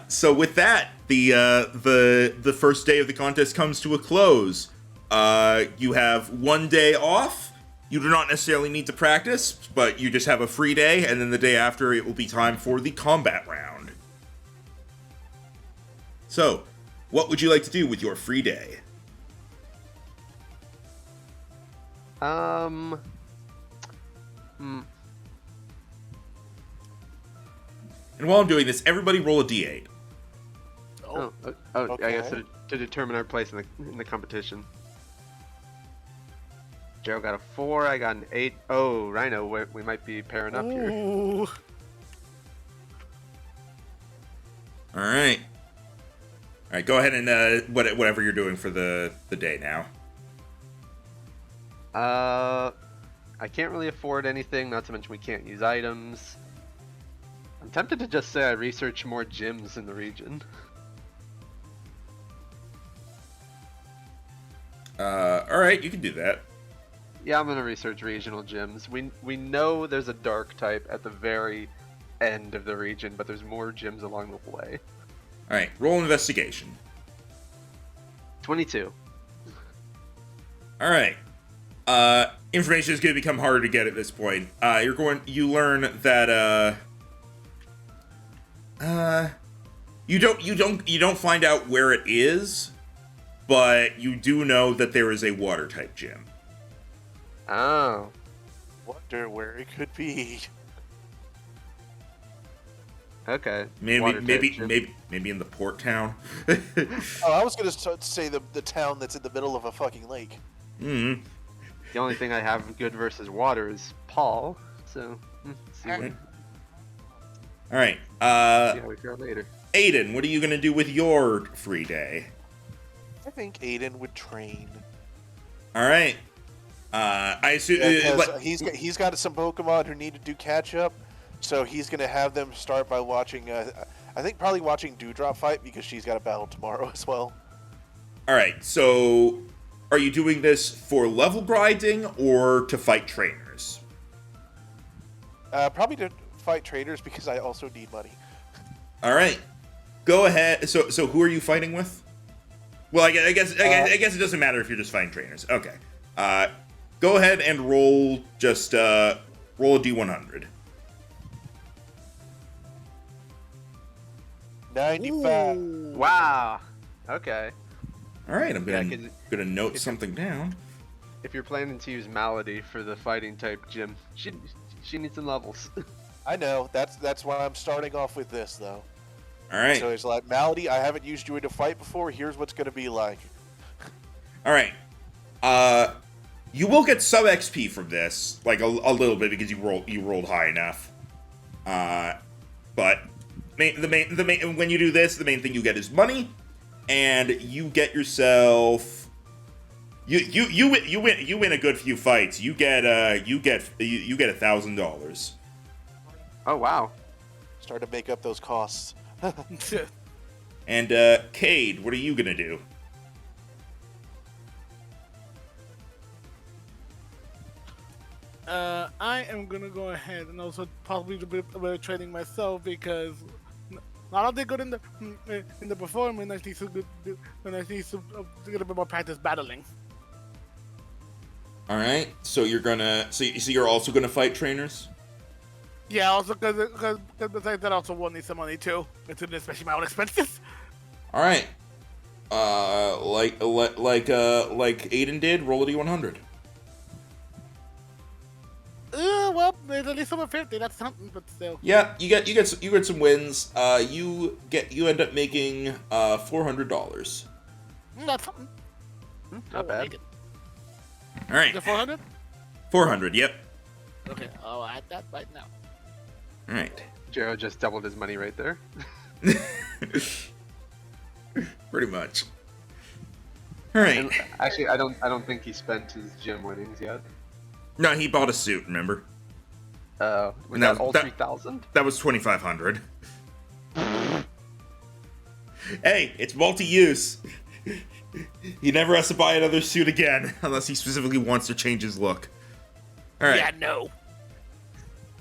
So with that, the first day of the contest comes to a close. You have 1 day off. You do not necessarily need to practice, but you just have a free day, and then the day after, it will be time for the combat round. So, what would you like to do with your free day? And while I'm doing this, everybody roll a d8. Oh, Okay. I guess to determine our place in the competition. Joe got a 4, I got an 8. Oh, Rhino, we might be pairing up here. Ooh. All right. right, go ahead and whatever you're doing for the day now. I can't really afford anything, not to mention we can't use items. I'm tempted to just say I research more gyms in the region. All right, you can do that. Yeah, I'm gonna research regional gyms. We know there's a dark type at the very end of the region, but there's more gyms along the way. All right, roll investigation. 22. All right. Information is going to become harder to get at this point. You learn that you don't find out where it is, but you do know that there is a water type gym. Oh. Wonder where it could be. Okay. Maybe in the port town. Oh, I was gonna say the town that's in the middle of a fucking lake. Mm-hmm. The only thing I have good versus water is Paul, so see All right. how we fare later. Aiden, what are you gonna do with your free day? I think Aiden would train. All right. I assume Because he's got some Pokemon who need to do catch up, so he's gonna have them start by watching. I think probably watching Dewdrop fight because she's got a battle tomorrow as well. All right. So, are you doing this for level grinding or to fight trainers? Probably to fight trainers because I also need money. All right. Go ahead. So who are you fighting with? Well, I guess it doesn't matter if you're just fighting trainers. Okay. Go ahead and roll roll a D100. 95. Ooh. Wow. Okay. All right, I'm Yeah, gonna note something down. If you're planning to use Malady for the fighting type gym, she needs some levels. I know. That's why I'm starting off with this though. All right. So it's like, Malady, I haven't used you in a fight before. Here's what's gonna be like. All right. You will get some XP from this, like a little bit because you rolled high enough. But when you do this, the main thing you get is money, and you get yourself. You win a good few fights. You get $1,000. Oh wow. Start to make up those costs. And Cade, what are you gonna do? I am gonna go ahead and also possibly do a bit of training myself because not only good in the performance, I need to get a bit more practice battling. All right. So you're also gonna fight trainers. Yeah, also because besides that, I also will need some money too, especially my own expenses. All right. Like Aiden did, roll a D100. Well, there's at least over 50. That's something, but still. Yeah, you get some wins. You end up making $400. That's something. Not bad. Make it. All right. Is it 400? 400. Yep. Okay, I'll add that right now. All right. Jero just doubled his money right there. Pretty much. All right. And actually, I don't think he spent his gym winnings yet. No, he bought a suit. Remember? Was And that all 3,000? That was 2,500. Hey, it's multi-use. He never has to buy another suit again unless he specifically wants to change his look. All right. Yeah, no.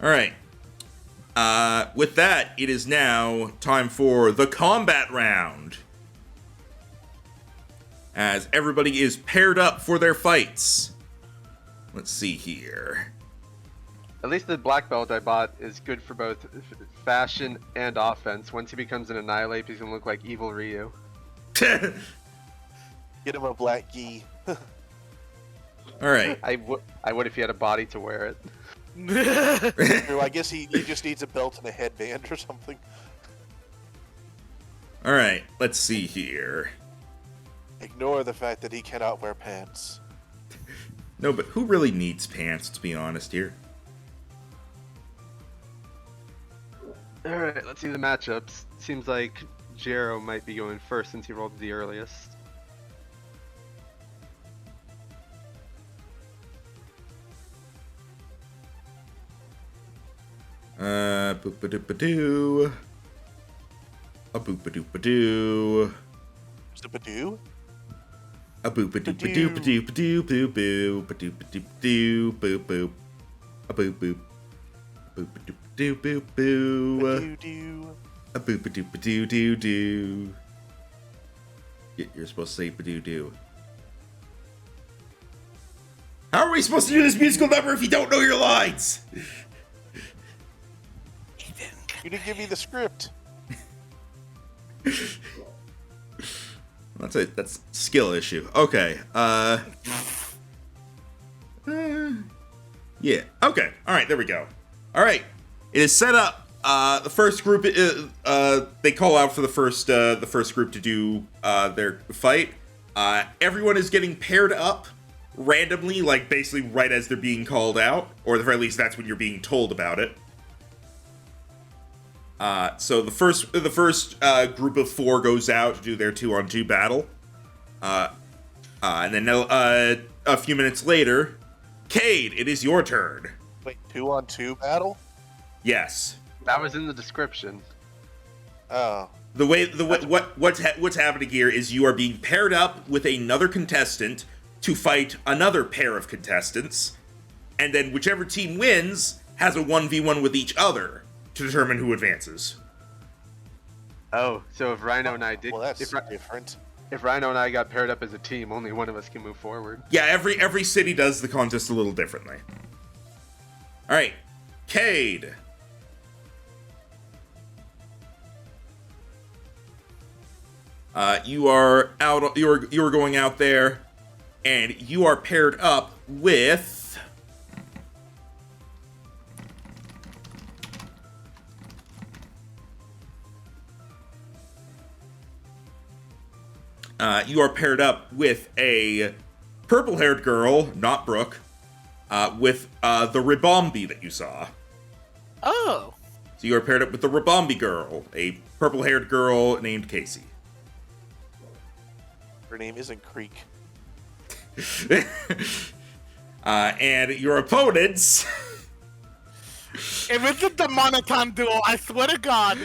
All right. With that, it is now time for the combat round. As everybody is paired up for their fights. Let's see here. At least the black belt I bought is good for both fashion and offense. Once he becomes an Annihilate, he's gonna look like evil Ryu. Get him a black gi. All right. I would if he had a body to wear it. True, I guess he just needs a belt and a headband or something. All right. Let's see here. Ignore the fact that he cannot wear pants. No, but who really needs pants, to be honest here? Alright, let's see the matchups. Seems like Jero might be going first since he rolled the earliest. Boop-a-doop-a-doo. A boop-a-doop-a-doo. Zip-a-doo? A boop-a-doop-a-doop-a-doop-a-doop-boo. Ba-doop-a-doop-a-doo, boop-boop. A boop-boop. Boop-a-doop-a-doop-boo. Ba-doo-doo. A boop-a-doop-a-doo-doo-doo. You're supposed to say ba-doo-doo. How are we supposed to do this musical number if you don't know your lines? You didn't give me the script. That's a skill issue. Okay. Yeah. Okay. All right. There we go. All right. It is set up. The first group. They call out for the first group to do their fight. Everyone is getting paired up randomly, like basically right as they're being called out, or at the very least, that's when you're being told about it. So the first group of 4 goes out to do their 2-on-2 battle. And then a few minutes later, Cade, it is your turn. Wait, 2-on-2 battle? Yes. That was in the description. Oh. What's happening here is you are being paired up with another contestant to fight another pair of contestants, and then whichever team wins has a 1v1 with each other to determine who advances. Oh, so if Rhino and I did, Well, that's if different. Rhino and I got paired up as a team, only one of us can move forward. Yeah, every city does the contest a little differently. All right, Cade. You are going out there, and you are paired up with. You are paired up with a purple-haired girl, not Brooke, with the Ribombi that you saw. Oh. So you are paired up with the Ribombi girl, a purple-haired girl named Casey. Her name isn't Creek. And your opponents... If it's a Demonicon duo, I swear to God.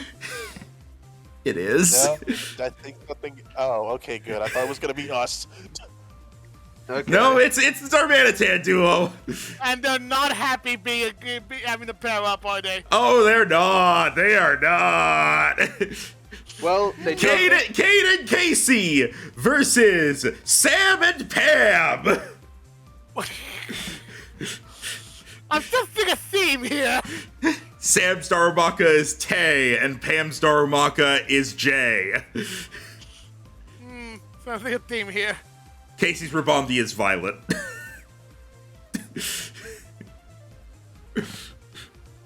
It is. No, I think something. Oh, okay, good. I thought it was gonna be us. Okay. No, it's the Darmanitan duo. And they're not happy having to pair up, are they? Oh, they're not. They are not. Well, they Cade and Casey versus Sam and Pam. I'm just seeing a theme here. Sam Starumaka is Tay, and Pam Starumaka is Jay. Sounds like a theme here. Casey's Ribombi is Violet.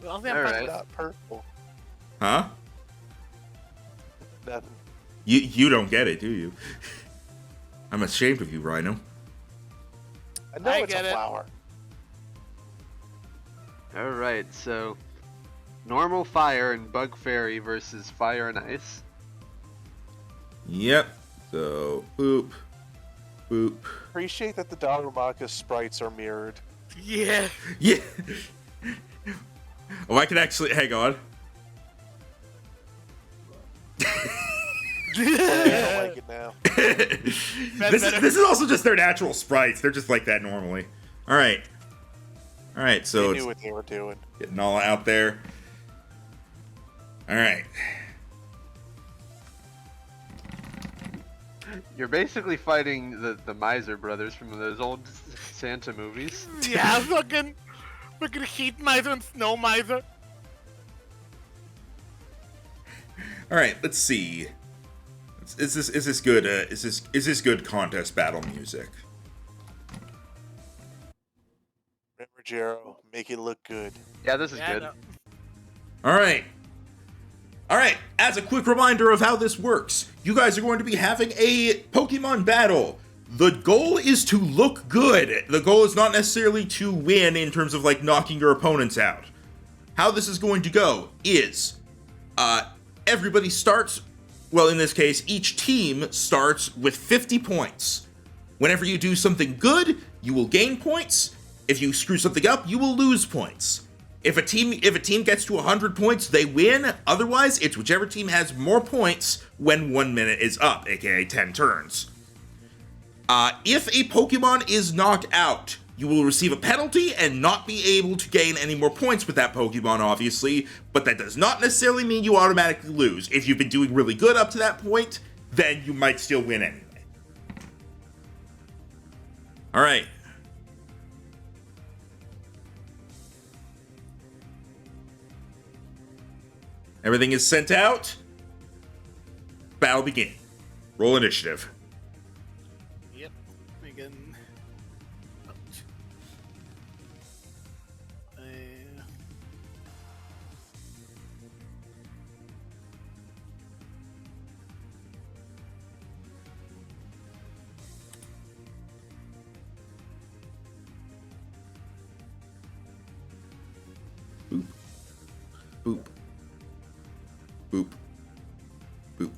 Well, All right. Not purple. Huh? Nothing. You don't get it, do you? I'm ashamed of you, Rhino. I know I it's a get it. flower. All right, so normal fire and bug fairy versus fire and ice. Yep. So, boop. Boop. Appreciate that the Darumaka sprites are mirrored. Yeah. Yeah. Oh, I can actually... Hang on. I don't like it now. This is also just their natural sprites. They're just like that normally. All right. All right, so They it's knew what they were doing. getting all out there. All right. You're basically fighting the Miser brothers from those old Santa movies. Yeah, fucking heat miser and snow miser. All right, let's see. Is this good? Is this good contest battle music? Remember, Jero, make it look good. Yeah, this is Yeah, good. no. All right. All right, as a quick reminder of how this works, you guys are going to be having a Pokemon battle. The goal is to look good. The goal is not necessarily to win in terms of like knocking your opponents out. How this is going to go is everybody starts well, in this case, each team starts with 50 points. Whenever you do something good, you will gain points. If you screw something up, you will lose points. If a team gets to 100 points, they win. Otherwise, it's whichever team has more points when 1 minute is up, aka 10 turns. If a Pokemon is knocked out, you will receive a penalty and not be able to gain any more points with that Pokemon, obviously, but that does not necessarily mean you automatically lose. If you've been doing really good up to that point, then you might still win anyway. Alright. Everything is sent out. Battle begin. Roll initiative. Yep. Again. Ouch. Boop. Boop. Boop. Boop.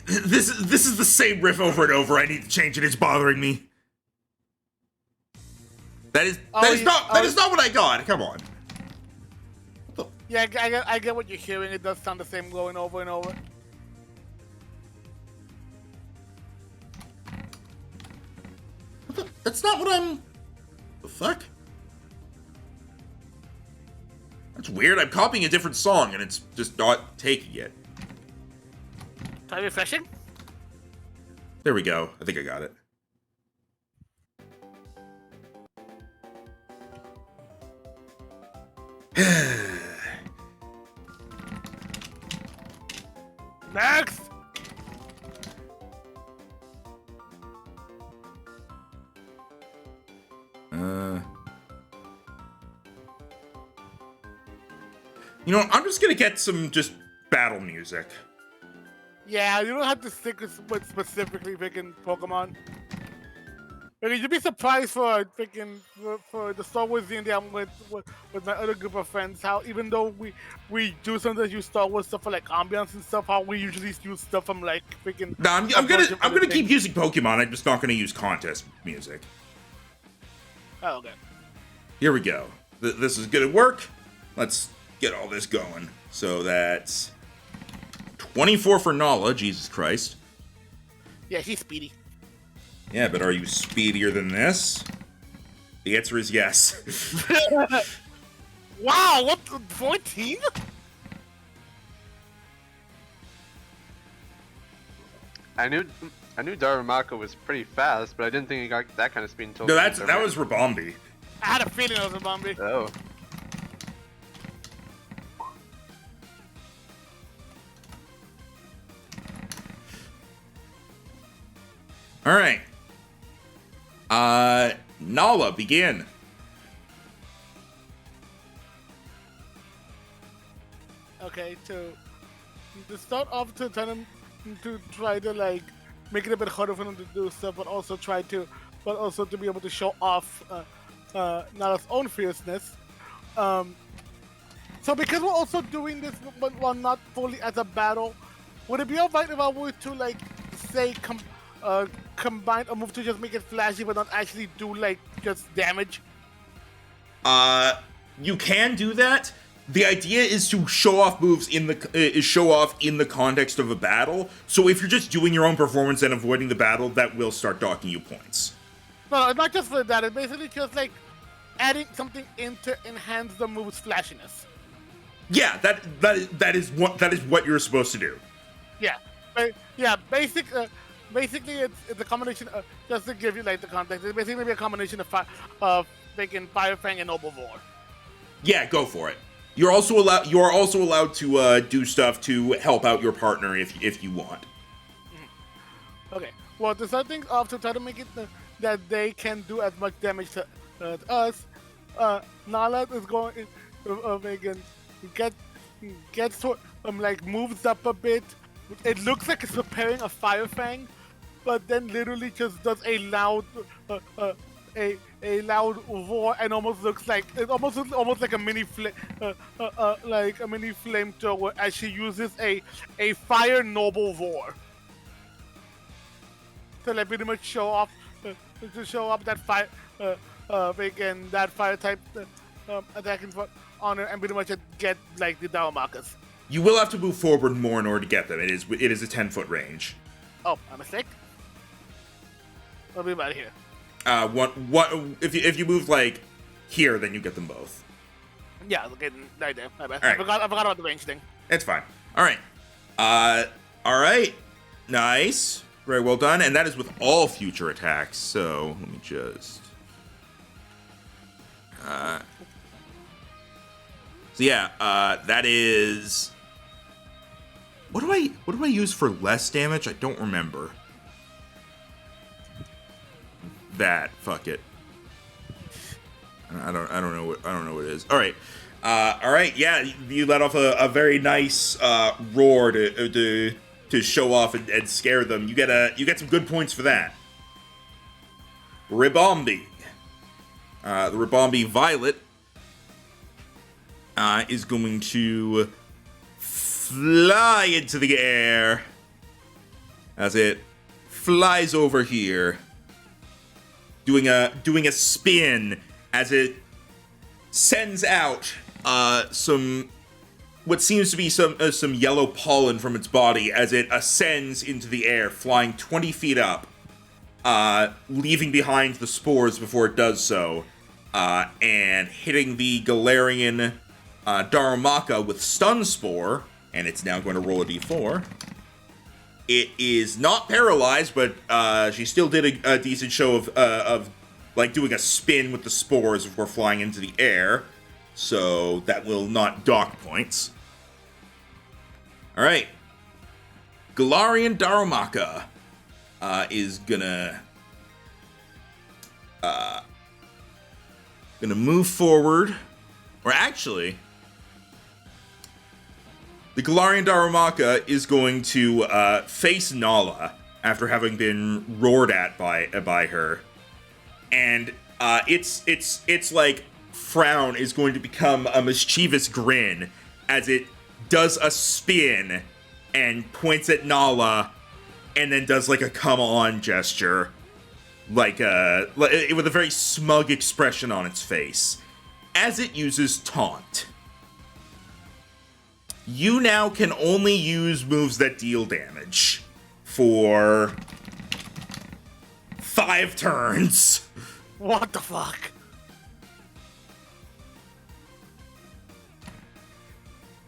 This is the same riff over and over. I need to change it. It's bothering me. That is not what I got. Come on. Yeah, I get what you're hearing. It does sound the same going over and over. That's not what I'm... The fuck? That's weird. I'm copying a different song and it's just not taking it. Try refreshing? There we go. I think I got it. Next! You know, I'm just gonna get some just battle music. Yeah, you don't have to stick with specifically picking Pokemon. Like, you'd be surprised for for the Star Wars D&D I'm with my other group of friends, how even though we do sometimes use Star Wars stuff for like ambiance and stuff, how we usually use stuff from like freaking. No, I'm gonna keep using Pokemon. I'm just not gonna use contest music. Oh, okay. Here we go. This is gonna work. Let's get all this going. So that's 24 for Nala. Jesus Christ. Yeah, he's speedy. Yeah, but are you speedier than this? The answer is yes. Wow, what, 14? I knew Darumaka was pretty fast, but I didn't think he got that kind of speed until. No, that was Rabombi. I had a feeling it was a Bombi. Oh. All right. Nala, begin. Okay, to start off to try to like make it a bit harder for them to do stuff, but also to be able to show off Nala's own fierceness. So because we're also doing this while not fully as a battle, would it be alright if I were to like say combine a move to just make it flashy but not actually do like just damage? You can do that. The idea is to show off moves in the context of a battle. So if you're just doing your own performance and avoiding the battle, that will start docking you points. No, it's not just for that. It's basically just like adding something in to enhance the move's flashiness. Yeah, that is what you're supposed to do. Yeah, basically it's a combination of, just to give you like the context, it's basically a combination of making Fire Fang and Noblevore. Yeah, go for it. You are also allowed to do stuff to help out your partner if you want. Mm-hmm. Okay. Well, to start things off, to try to make it that they can do as much damage to us, Nala is going gets to like moves up a bit. It looks like it's preparing a Fire Fang, but then literally just does a loud, a loud roar, and almost looks like it almost looks almost like a like a mini flamethrower as she uses a fire noble roar to like pretty much show off that fire again that fire type attacking on her and pretty much get like the Darumaka's. You will have to move forward more in order to get them. It is a 10-foot range. Oh, my mistake. I'll be out of here. What if you move like here, then you get them both. Yeah, okay, right there. My bad. All right. I forgot about the range thing. It's fine. All right. All right. Nice. Very well done. And that is with all future attacks. So let me just. So yeah, that is. What do I use for less damage? I don't remember. That fuck it. I don't know what it is. All right. Yeah, you let off a very nice roar to show off and scare them. You get some good points for that. Ribombee. The Ribombee Violet is going to fly into the air as it flies over here, doing a spin as it sends out some what seems to be some yellow pollen from its body as it ascends into the air, flying 20 feet up, leaving behind the spores before it does so, and hitting the Galarian Darumaka with Stun Spore, and it's now going to roll a d4. It is not paralyzed, but she still did a decent show of like doing a spin with the spores before flying into the air, so that will not dock points. All right, Galarian Darumaka is gonna move forward, or actually, the Galarian Darumaka is going to face Nala after having been roared at by her, and its like frown is going to become a mischievous grin as it does a spin and points at Nala, and then does like a come on gesture, with a very smug expression on its face, as it uses Taunt. You now can only use moves that deal damage for 5 turns. What the fuck?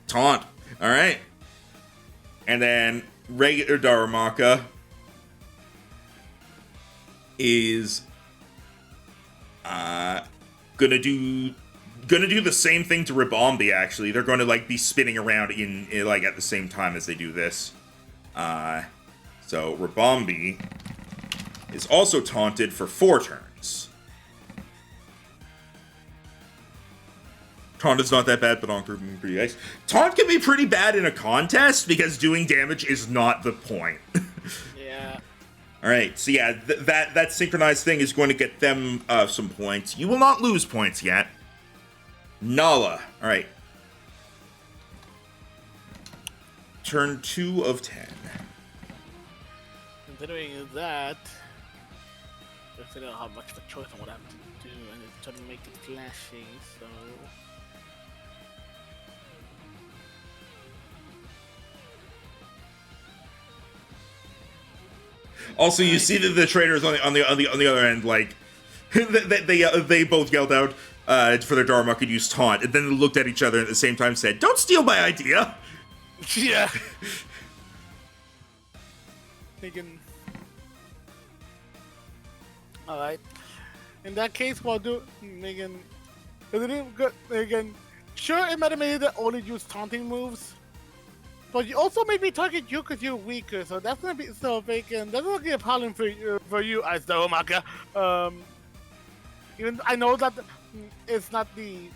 Taunt. All right. And then regular Darumaka is gonna do the same thing to Ribombee. Actually, they're going to like be spinning around in like at the same time as they do this. So Ribombee is also taunted for 4 turns. Taunt is not that bad, but on group pretty nice. Taunt can be pretty bad in a contest because doing damage is not the point. Yeah. All right, so yeah, that synchronized thing is going to get them some points. You will not lose points yet. Nala. All right. Turn 2 of 10. Considering that, I figure out how much of a choice I would have to do, and it's trying to make it flashy, so. Also, you see that the traders on the other end, like they both yelled out for their Darumaka to use taunt, and then they looked at each other and at the same time said, "Don't steal my idea." Yeah. Thinking. All right. In that case, we'll do Megan. Megan. Sure, it might have made it only use taunting moves, but you also maybe target you because you're weaker. So that's gonna be Megan. That's gonna be a problem for you as Darumaka. Even I know that it's not the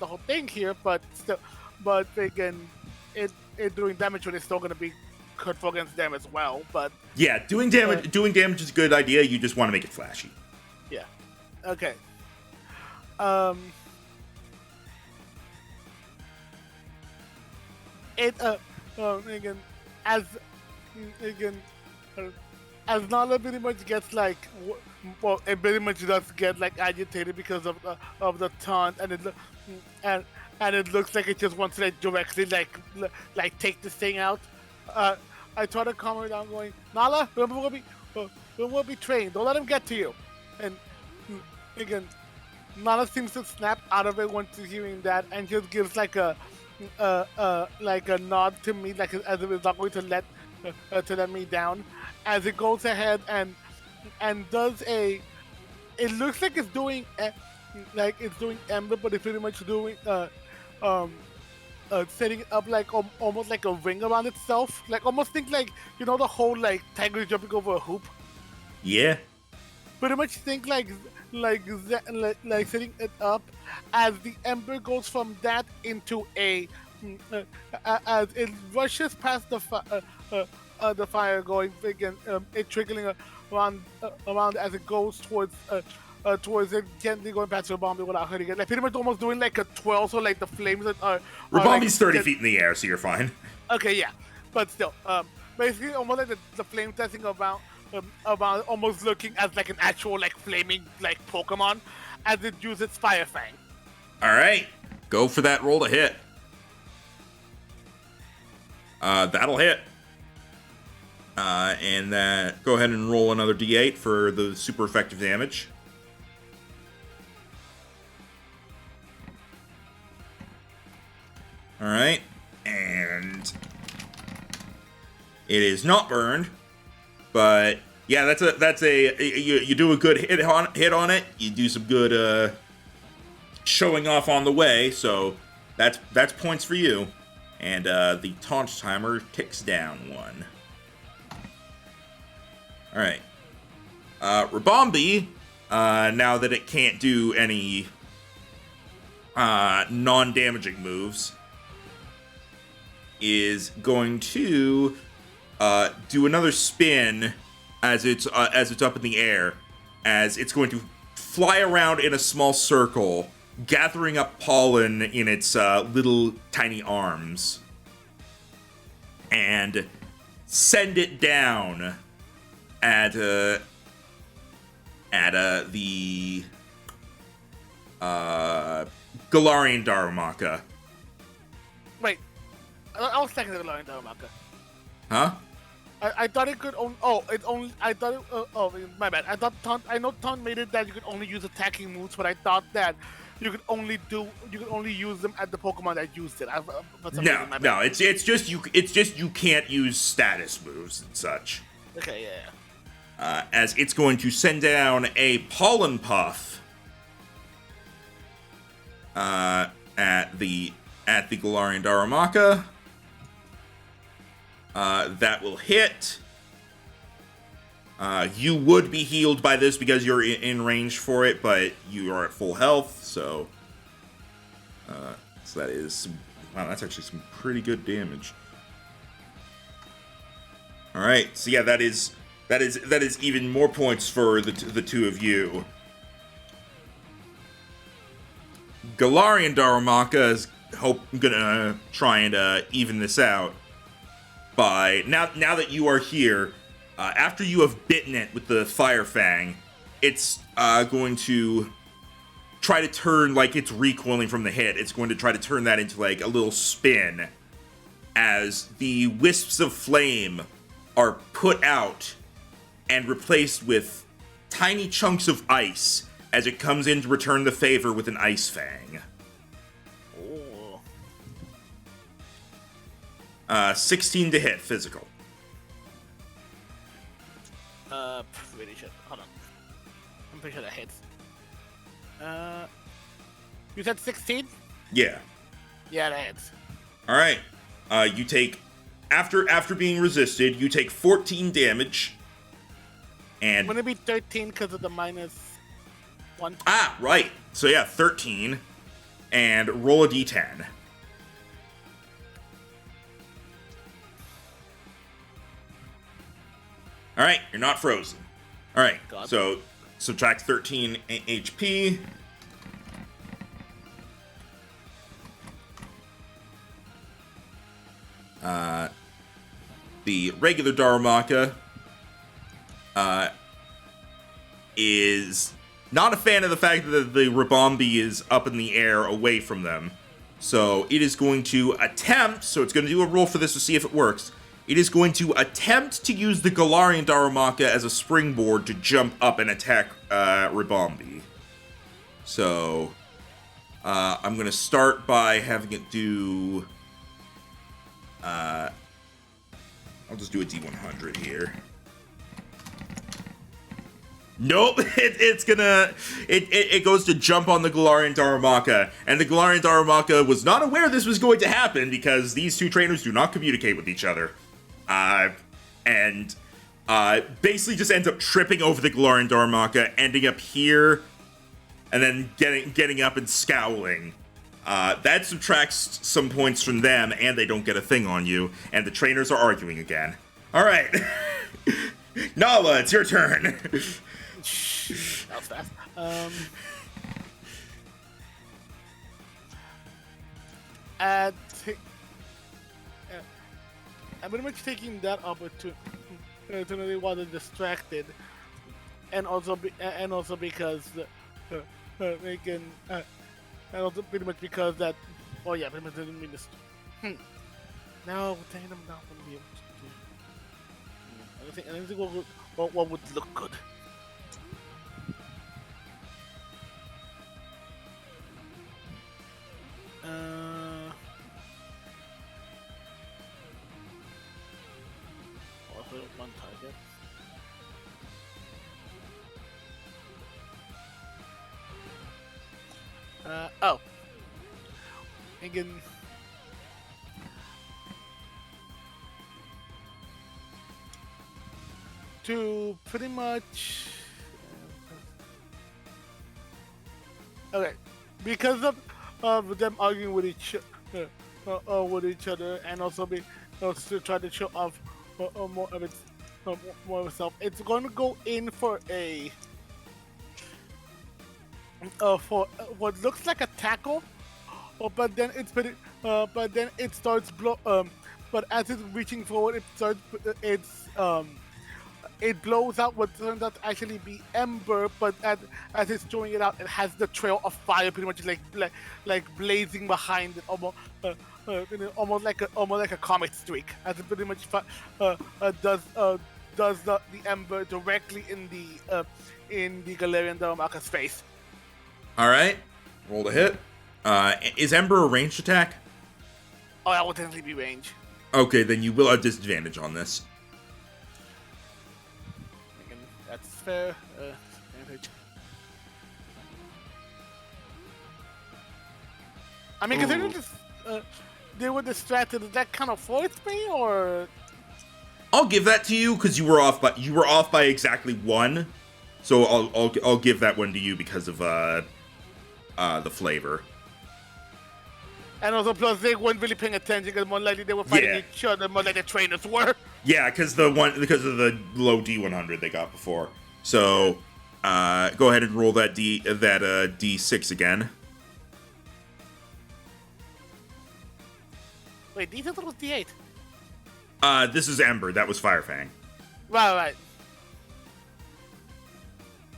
whole thing here, but still, but again, it doing damage when it's still gonna be hurtful against them as well. But Yeah, doing damage is a good idea. You just want to make it flashy. yeah, okay. It again as again as Nala pretty much gets like well, it pretty much does get like agitated because of the taunt, and and it looks like it just wants to like directly like take this thing out. I try to calm her down, going, Nala, remember we'll be trained. Don't let him get to you. And again, Nala seems to snap out of it once hearing that, and just gives like a nod to me, like as if it's not going to let me down. As it goes ahead and does a, it looks like it's doing Ember, but it's pretty much doing setting up like almost like a ring around itself, like almost think like the whole like tiger jumping over a hoop. Yeah. Pretty much think like setting it up as the ember goes from that into a as it rushes past the fire going again, it trickling around as it goes towards it, gently going past Rabambi without hurting it. Like pretty much almost doing like a twirl, so like the flames are Rabambi's like, 30 feet in the air, so you're fine. Okay, yeah, but still, basically almost like the flame testing around, almost looking as like an actual like flaming like Pokemon as it uses Fire Fang. All right, go for that roll to hit. That'll hit. And that, go ahead and roll another d8 for the super effective damage. All right, and it is not burned, but yeah, that's a you do a good hit on it. You do some good showing off on the way, so that's points for you. And the taunt timer ticks down 1. All right, Rabambi, now that it can't do any non-damaging moves, is going to do another spin as it's up in the air, as it's going to fly around in a small circle, gathering up pollen in its little tiny arms, and send it down at the Galarian Darumaka. Wait, I was second to Galarian Darumaka. Huh? I thought it could only. Oh, it only. I thought it. Oh, my bad. I thought Taunt. I know Taunt made it that you could only use attacking moves, but I thought that you could only use them at the Pokemon that used it. No. It's just you can't use status moves and such. Okay, yeah. As it's going to send down a Pollen Puff at the Galarian Darumaka. That will hit. You would be healed by this because you're in range for it, but you are at full health, so that is wow. That's actually some pretty good damage. All right, so yeah, that is even more points for the two of you. Galarian Darumaka is gonna try and even this out by now that you are here. After you have bitten it with the Fire Fang, it's going to try to turn, like it's recoiling from the hit. It's going to try to turn that into like a little spin as the wisps of flame are put out and replaced with tiny chunks of ice as it comes in to return the favor with an Ice Fang. Oh. 16 to hit, physical. Really shit. Hold on. I'm pretty sure that hits. You said 16? Yeah. Yeah, that hits. All right. You take after being resisted, you take 14 damage. And Wouldn't it be 13 because of the -1? ah, right. So yeah, 13, and roll a d10. All right, you're not frozen. All right, God. so subtract 13 HP. The regular Darumaka is not a fan of the fact that the Ribombee is up in the air away from them. So it is going to attempt, so it's going to do a roll for this to see if it works. It is going to attempt to use the Galarian Darumaka as a springboard to jump up and attack Ribombee. So I'm going to start by having it do... I'll just do a D100 here. Nope, it goes to jump on the Galarian Darumaka, and the Galarian Darumaka was not aware this was going to happen because these two trainers do not communicate with each other. And basically just ends up tripping over the Galarian Darumaka, ending up here, and then getting up and scowling. That subtracts some points from them, and they don't get a thing on you, and the trainers are arguing again. Alright. Nala, it's your turn. That was fast. I'm pretty much taking that opportunity while they're distracted, and also because they can, and also pretty much because that. Oh yeah, pretty much didn't mean this. No, taking them down wouldn't be able to do. I don't think what would look good. Also one target. Oh. Again. To pretty much. Okay, because of them arguing with each other, and also to try to show off more of itself, it's going to go in for a for what looks like a tackle, but then it starts but as it's reaching forward, it blows out what turns out to actually be ember, but as it's throwing it out, it has the trail of fire, pretty much like blazing behind it, almost like a comet streak, as it pretty much does the ember directly in the Galarian Darumaka's face. All right, roll to hit. Is Ember a ranged attack? Oh, that will technically be range. Okay, then you will have disadvantage on this. That's fair. Advantage. I mean, considering they were distracted, did that kind of force me, or? I'll give that to you because you were off by exactly one, so I'll give that one to you because of the flavor. And also, plus they weren't really paying attention because more likely they were fighting each other more like the trainers were. Yeah, because of the low D100 they got before. So, go ahead and roll that D6 again. Wait, D6 was D8. This is Ember. That was Firefang. Right.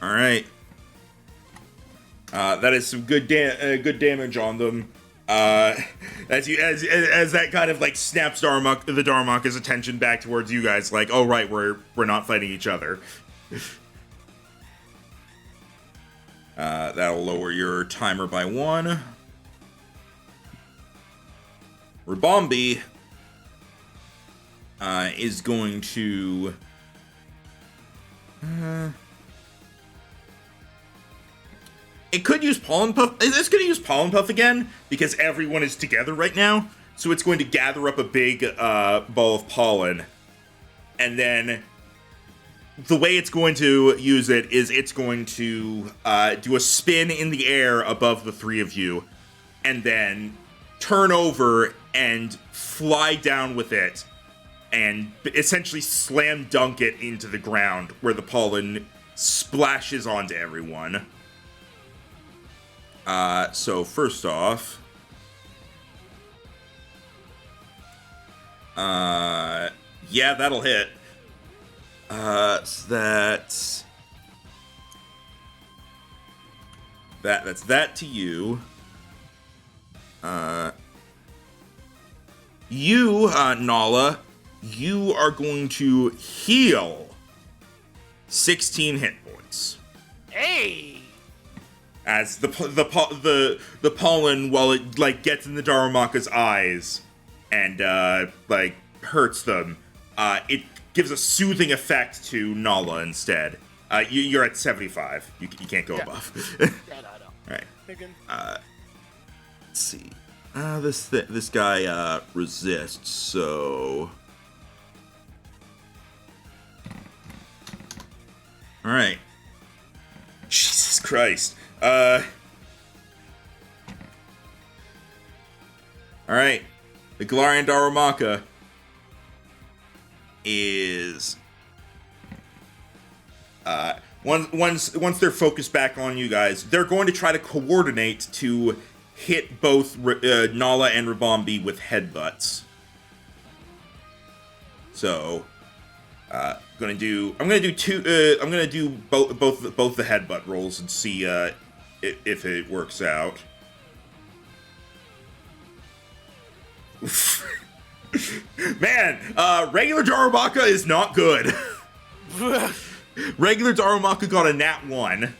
All right. That is some good damage on them. As that kind of like snaps the Darumaka's attention back towards you guys, like, oh right, we're not fighting each other. That'll lower your timer by 1. Ribombee is going to it could use Pollen Puff. It's going to use Pollen Puff again because everyone is together right now. So it's going to gather up a big ball of pollen. And then the way it's going to use it is it's going to do a spin in the air above the three of you. And then turn over and fly down with it. and essentially slam dunk it into the ground where the pollen splashes onto everyone. So first off, yeah, that'll hit. So that's that to you. You, Nala, you are going to heal 16 hit points. Hey! As the pollen, while it like gets in the Darumaka's eyes and like hurts them, it gives a soothing effect to Nala instead. You're at 75. You can't go above. Yeah, no. Right. Again. Let's see. This guy resists, so. All right. Jesus Christ. All right. The Galarian Darumaka is once they're focused back on you guys, they're going to try to coordinate to hit both Nala and Rabombi with headbutts. So, I'm gonna do both the headbutt rolls and see if it works out. Man, regular Darumaka is not good. Regular Darumaka got a nat 1.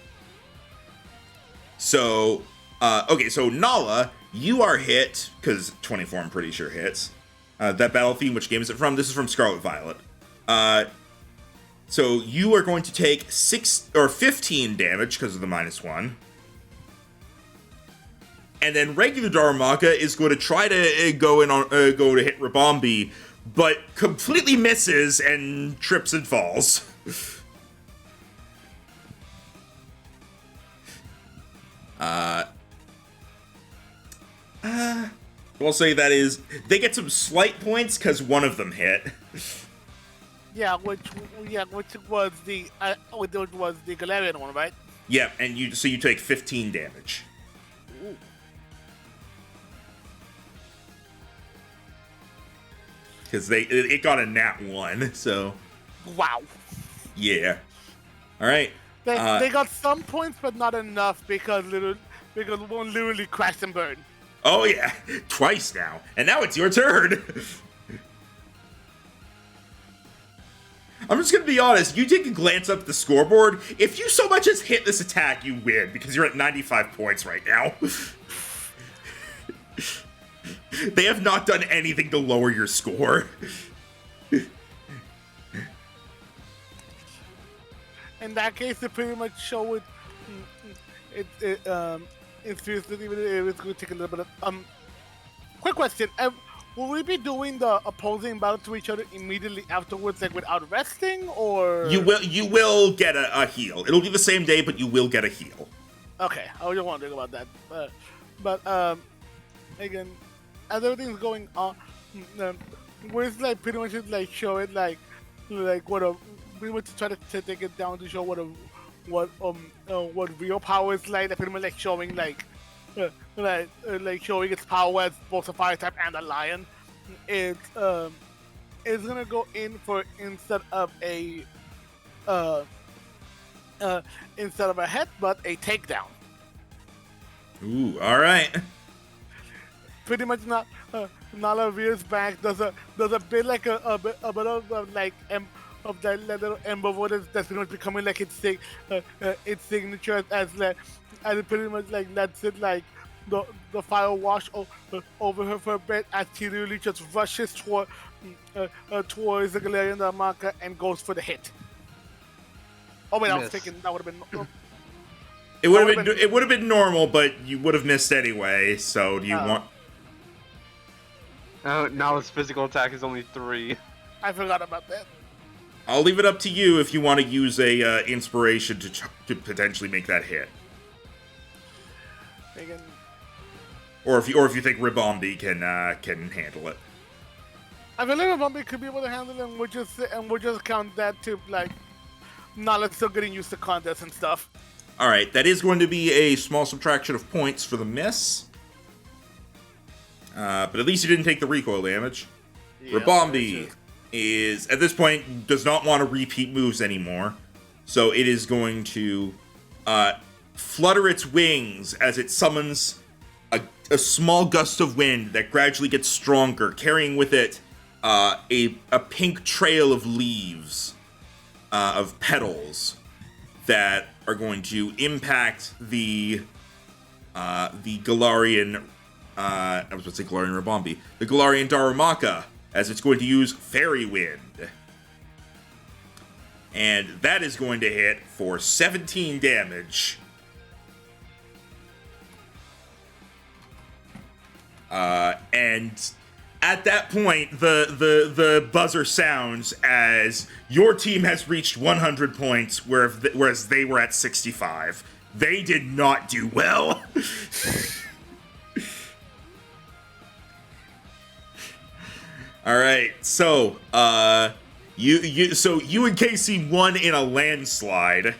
So, okay, so Nala, you are hit, because 24 I'm pretty sure hits. That battle theme, which game is it from? This is from Scarlet Violet. So you are going to take 15 damage because of the -1. And then regular Darumaka is going to try to go to hit Rabombi, but completely misses and trips and falls. We'll say that is, they get some slight points because one of them hit. Yeah, which was the Galarian one, right? Yeah, and you take 15 damage. Ooh. Because it got a nat 1, so Wow. yeah. All right. They got some points, but not enough because one literally crashed and burned. Oh yeah, twice now, and now it's your turn. I'm just gonna be honest. You take a glance up the scoreboard. If you so much as hit this attack, you win because you're at 95 points right now. They have not done anything to lower your score. In that case, they pretty much show it. It's seriously, even if it's going to take a little bit of. Quick question: will we be doing the opposing battle to each other immediately afterwards, like without resting, or You will get a heal. It'll be the same day, but you will get a heal. Okay, I was just wondering about that. But again, as everything's going on, we're just like pretty much just like show it like what a pretty much try to take it down to show what real power is like. They're pretty much like showing like showing its power as both a fire type and a lion. It's gonna go in for instead of a headbutt, a takedown. Ooh, all right. Pretty much Nala rears back, does a bit like a bit of like of that little ember water that's pretty much becoming like its signature as it pretty much like lets it like the fire wash over her for a bit as she really just rushes towards the Galarian Darumaka and goes for the hit. Oh wait, I was thinking that would have been. It would have been normal, but you would have missed anyway. So do you want? Nala's physical attack is only 3. I forgot about that. I'll leave it up to you if you want to use a inspiration to potentially make that hit, Again, or if you think Rabombi can handle it. I feel like Rabombi could be able to handle it, and we'll just count that to like Nala's still getting used to contests and stuff. All right, that is going to be a small subtraction of points for the miss. But at least you didn't take the recoil damage. Yeah, Rabombi is, at this point, does not want to repeat moves anymore. So it is going to flutter its wings as it summons a small gust of wind that gradually gets stronger, carrying with it a pink trail of leaves, of petals, that are going to impact the Galarian, I was about to say Galarian Rabombi, the Galarian Darumaka, as it's going to use Fairy Wind. And that is going to hit for 17 damage. And at that point, the buzzer sounds as your team has reached 100 points, whereas they were at 65. They did not do well. All right, so you and Casey won in a landslide.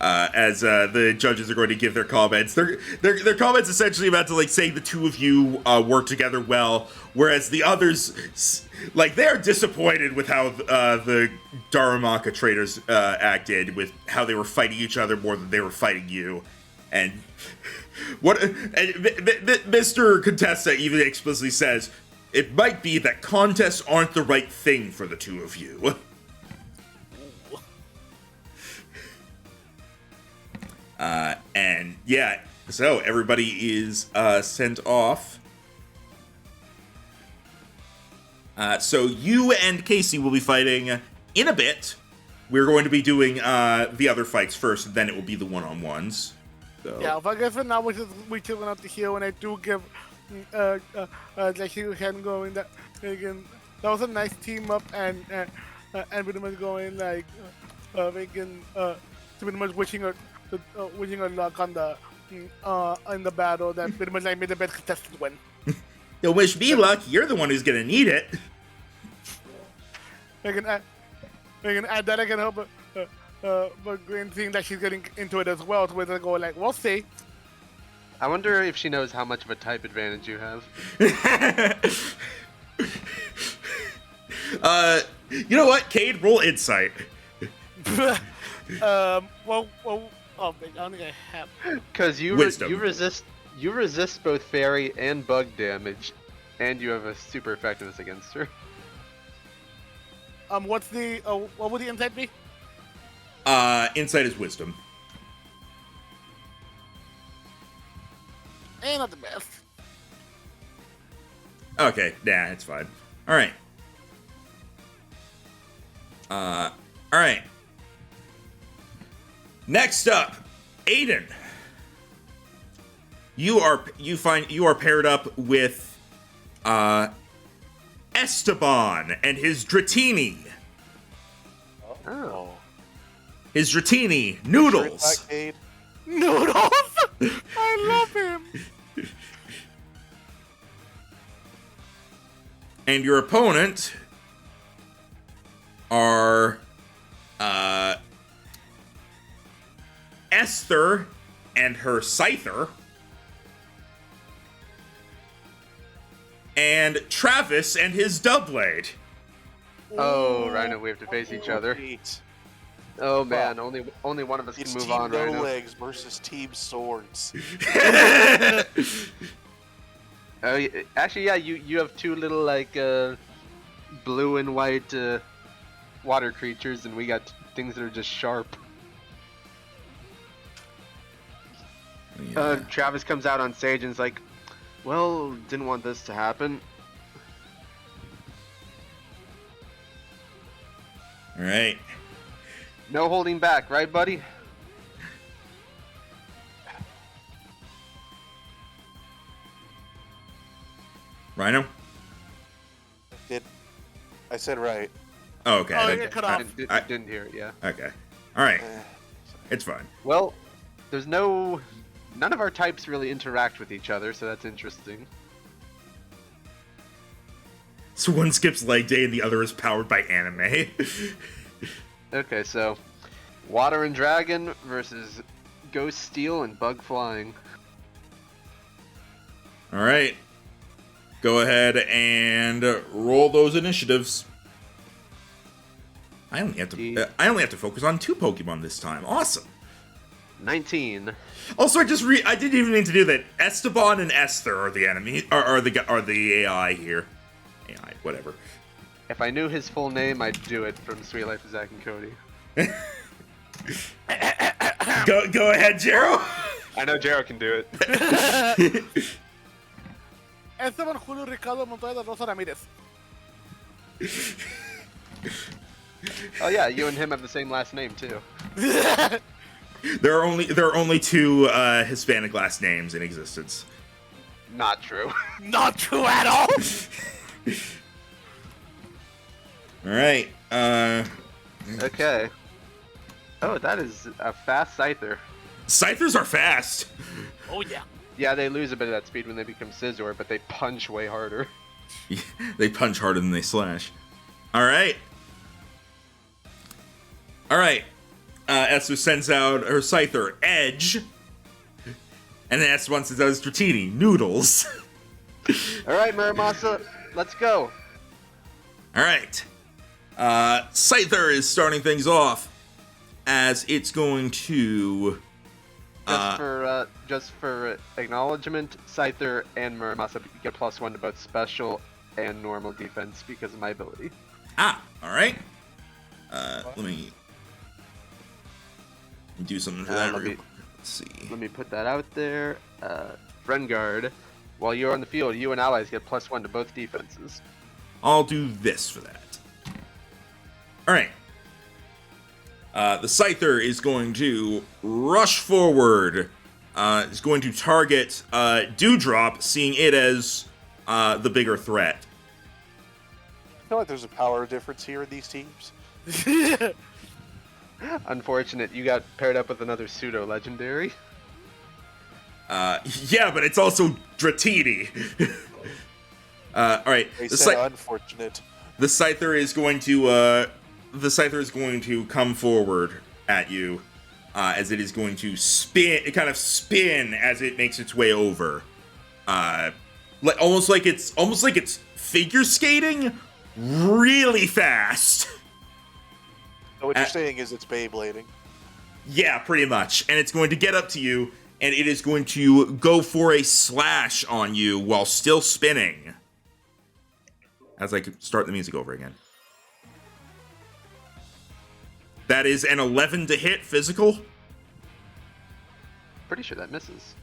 As the judges are going to give their comments. Their comments essentially about to like say the two of you work together well, whereas the others, like, they're disappointed with how the Darumaka traders acted, with how they were fighting each other more than they were fighting you. And Mr. Contessa even explicitly says, it might be that contests aren't the right thing for the two of you. And yeah, so everybody is sent off. So you and Casey will be fighting in a bit. We're going to be doing the other fights first, and then it will be the one-on-ones. So. Yeah, but I guess for now we just went out to heal, and I do give the heal hand going that again. That was a nice team up, and pretty much going like making pretty much wishing her luck on the in the battle that pretty much like made the best contestant win. You'll wish me luck. You're the one who's gonna need it. I can add that. I can help but Green seeing that she's getting into it as well, so we're gonna go like, we'll see. I wonder if she knows how much of a type advantage you have. You know what, Cade, roll insight. Oh, I don't think I have. Because you resist both fairy and bug damage, and you have a super effectiveness against her. What would the insight be? Insight is wisdom. Not the best. Okay, nah, it's fine. All right. All right. Next up, Aiden. You are paired up with Esteban and his Dratini. Oh. His Dratini, Noodles. Noodles! I love him! And your opponent are Esther and her Scyther, and Travis and his Doublade. Oh, Rhino, we have to face each other. Oh man, only one of us It's can move Team on, No Rhino. Legs versus Team Swords. Actually, yeah, you have two little like blue and white water creatures, and we got things that are just sharp. Travis comes out on stage and is like, "Well, didn't want this to happen." All right. No holding back, right, buddy? Rhino? I said right. Oh, okay. Oh, yeah, cut off. Didn't hear it, yeah. Okay. All right. It's fine. Well, there's none of our types really interact with each other, so that's interesting. So one skips leg day and the other is powered by anime. Okay, so Water and Dragon versus Ghost Steel and Bug Flying. All right. Go ahead and roll those initiatives. I only have to focus on 2 Pokemon this time. Awesome. 19. Also, I didn't even mean to do that. Esteban and Esther are the enemy, are the AI here. AI, whatever. If I knew his full name, I'd do it from Sweet Life of Zack and Cody. Go ahead, Jero. I know Jero can do it. Esteban Julio Ricardo Montoya de Rosa Ramírez. Oh yeah, you and him have the same last name too. There are only 2 Hispanic last names in existence. Not true. Not true at all. All right. Okay. Oh, that is a fast Scyther. Scythers are fast. Oh yeah. Yeah, they lose a bit of that speed when they become Scizor, but they punch way harder. They punch harder than they slash. All right. Esther sends out her Scyther, Edge. And then Esteban sends out his Dratini, Noodles. Alright, Muramasa, let's go. All right. Scyther is starting things off as it's going to... Just for acknowledgement, Scyther and Muramasa get +1 to both special and normal defense because of my ability. all right. Let me do something for that. Let's see. Let me put that out there. Friend Guard. While you're on the field, you and allies get +1 to both defenses. I'll do this for that. All right. The Scyther is going to rush forward. Is going to target Dewdrop, seeing it as the bigger threat. I feel like there's a power difference here in these teams. Unfortunate, you got paired up with another pseudo legendary. Yeah, but it's also Dratini. All right. They say unfortunate. The Scyther is going to come forward at you, as it is going to spin as it makes its way over, almost like it's figure skating really fast. So what you're saying is it's Beyblading. Yeah, pretty much. And it's going to get up to you, and it is going to go for a slash on you while still spinning. As I start the music over again. That is an 11 to hit physical. Pretty sure that misses.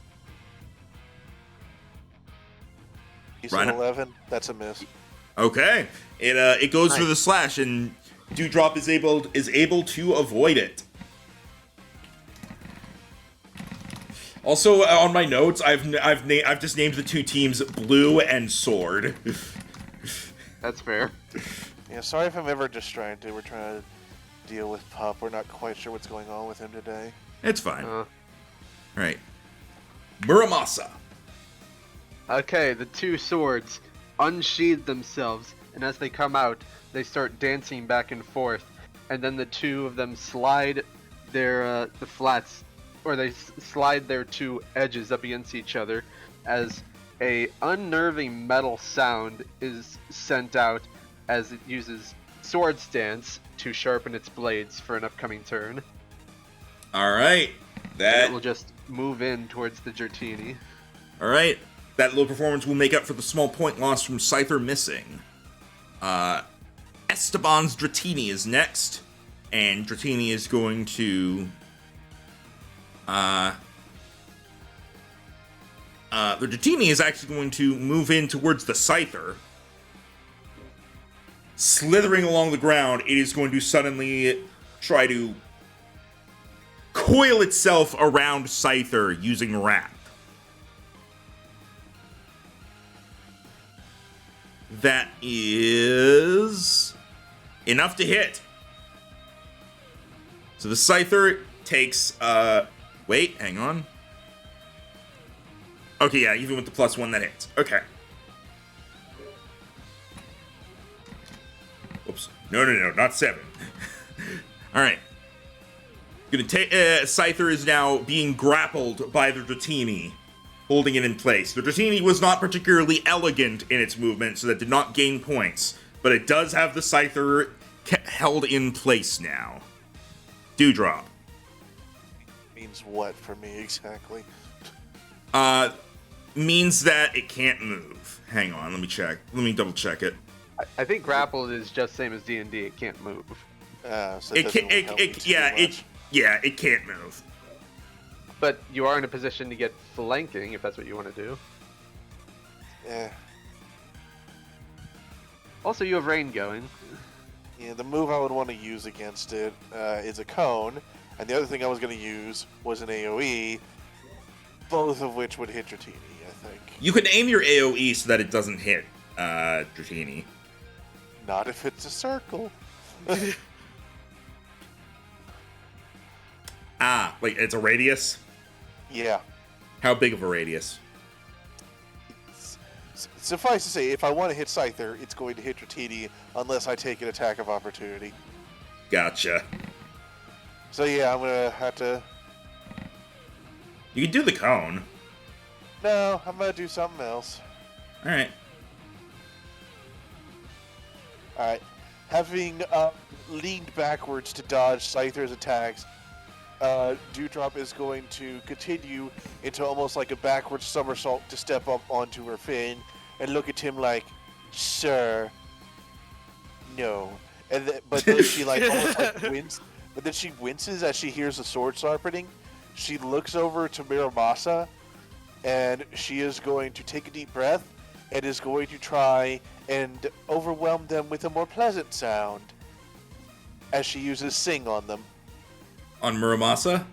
You said 11? That's a miss. Okay. It goes for the slash, and Dewdrop is able to avoid it. Also, on my notes, I've just named the 2 teams Blue and Sword. That's fair. Yeah, sorry if I'm ever distracted. We're trying to deal with Pup. We're not quite sure what's going on with him today. It's fine. All right. Muramasa. Okay, the 2 swords unsheathe themselves, and as they come out, they start dancing back and forth, and then the 2 of them slide their the flats, or they slide their 2 edges up against each other, as a unnerving metal sound is sent out as it uses sword stance to sharpen its blades for an upcoming turn. All right. It will just move in towards the Dratini. All right. That little performance will make up for the small point loss from Scyther missing. Esteban's Dratini is next, and Dratini is going to... the Dratini is actually going to move in towards the Scyther. Slithering along the ground, it is going to suddenly try to coil itself around Scyther using Wrap. That is enough to hit. So the Scyther takes, wait, hang on. Okay, yeah, even with the +1 that hits. Okay. Oops. No, not 7. All right. Gonna take. Scyther is now being grappled by the Dratini, holding it in place. The Dratini was not particularly elegant in its movement, so that did not gain points, but it does have the Scyther held in place now. Dewdrop. Means what for me exactly? Means that it can't move. Hang on, let me check. Let me double check it. I think grappled is just same as D&D. It can't move. So it doesn't really help me too much. It can't move. But you are in a position to get flanking if that's what you want to do. Yeah. Also, you have rain going. Yeah, the move I would want to use against it is a cone, and the other thing I was going to use was an AoE, both of which would hit Dratini, I think. You can aim your AoE so that it doesn't hit Dratini. Not if it's a circle. Like it's a radius? Yeah. How big of a radius? Suffice to say, if I want to hit Scyther, it's going to hit Dratini unless I take an attack of opportunity. Gotcha. So yeah, I'm going to have to... You can do the cone. No, I'm going to do something else. Alright. Alright. Having leaned backwards to dodge Scyther's attacks, Dewdrop is going to continue into almost like a backwards somersault to step up onto her fin and look at him like, "Sir, no." But then she like almost like winces. But then she winces as she hears the sword sharpening. She looks over to Miramasa, and she is going to take a deep breath and is going to try and overwhelm them with a more pleasant sound as she uses Sing on them. On Muramasa?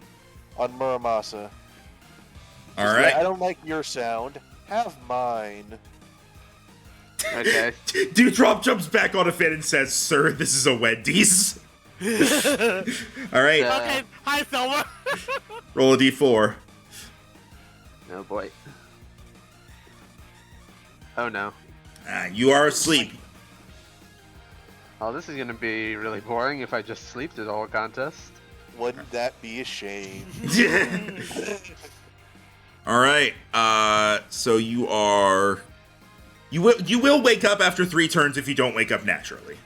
On Muramasa. Alright. I don't like your sound. Have mine. Okay. Dewdrop jumps back on a fin and says, "Sir, this is a Wendy's." Alright. Okay, hi, Silver. Roll a d4. Oh boy. Oh no. You are asleep. Oh, this is gonna be really boring if I just sleep through the whole contest. Wouldn't that be a shame? Alright. So you are... You will wake up after 3 turns if you don't wake up naturally.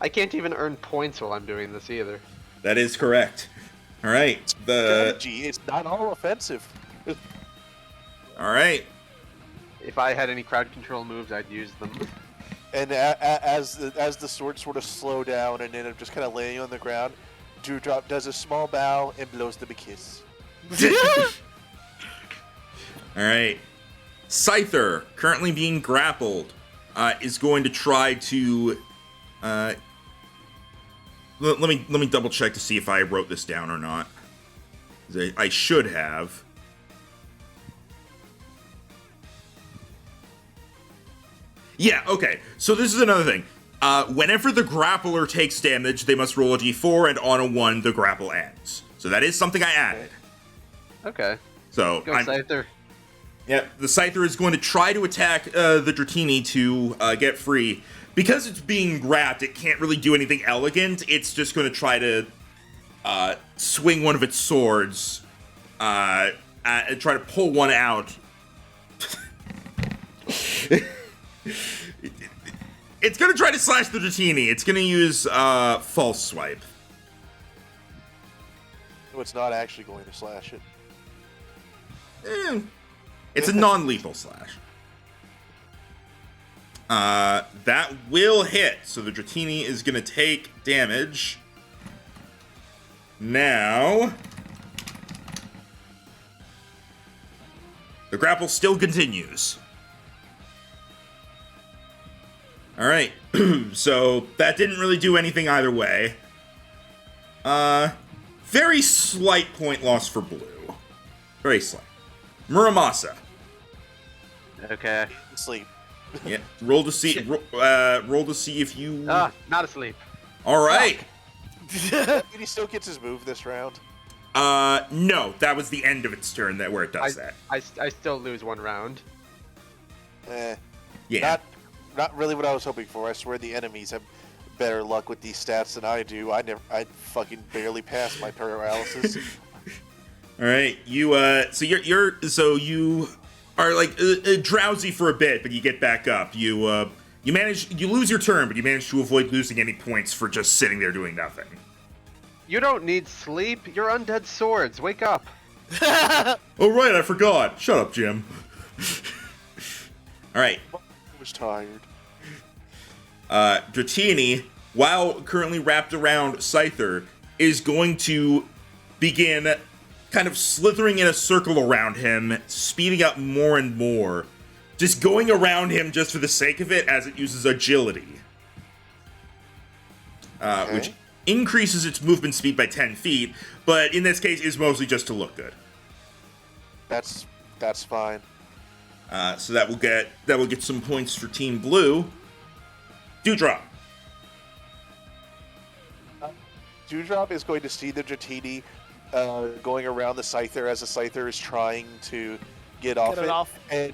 I can't even earn points while I'm doing this either. That is correct. Alright. Strategy, it's not all offensive. Alright. If I had any crowd control moves, I'd use them. And as the swords sort of slow down and end up just kind of laying on the ground, Dewdrop does a small bow and blows them a kiss. Alright. Scyther, currently being grappled, is going to try to... let me double check to see if I wrote this down or not. I should have. Yeah, okay. So this is another thing. Whenever the grappler takes damage, they must roll a d4, and on a 1, the grapple ends. So that is something I added. Okay. So Go Scyther. Yeah, the Scyther is going to try to attack the Dratini to get free. Because it's being grabbed, it can't really do anything elegant. It's just going to try to swing one of its swords and try to pull one out. It's going to try to slash the Dratini. It's going to use False Swipe. No, it's not actually going to slash it. It's a non-lethal slash. That will hit. So the Dratini is going to take damage. Now, the grapple still continues. Alright, so that didn't really do anything either way. Very slight point loss for blue. Very slight. Muramasa. Okay. Sleep. Yeah, roll to see. Roll to see if you. Ah, not asleep. All right. He still gets his move this round. No, that was the end of its turn. Where it does that. I still lose 1 round. Eh. Yeah. Not really what I was hoping for. I swear the enemies have better luck with these stats than I do. I fucking barely pass my paralysis. All right, you you are like drowsy for a bit, but you get back up. You lose your turn, but you manage to avoid losing any points for just sitting there doing nothing. You don't need sleep. You're undead swords. Wake up. Oh right, I forgot. Shut up, Jim. All right. I was tired. Dratini, while currently wrapped around Scyther, is going to begin kind of slithering in a circle around him, speeding up more and more. Just going around him just for the sake of it, as it uses agility. Okay. Which increases its movement speed by 10 feet, but in this case is mostly just to look good. That's fine. So that will get some points for Team Blue. Dewdrop. Dewdrop is going to see the Dratini going around the Scyther as the Scyther is trying to get off it it. off. And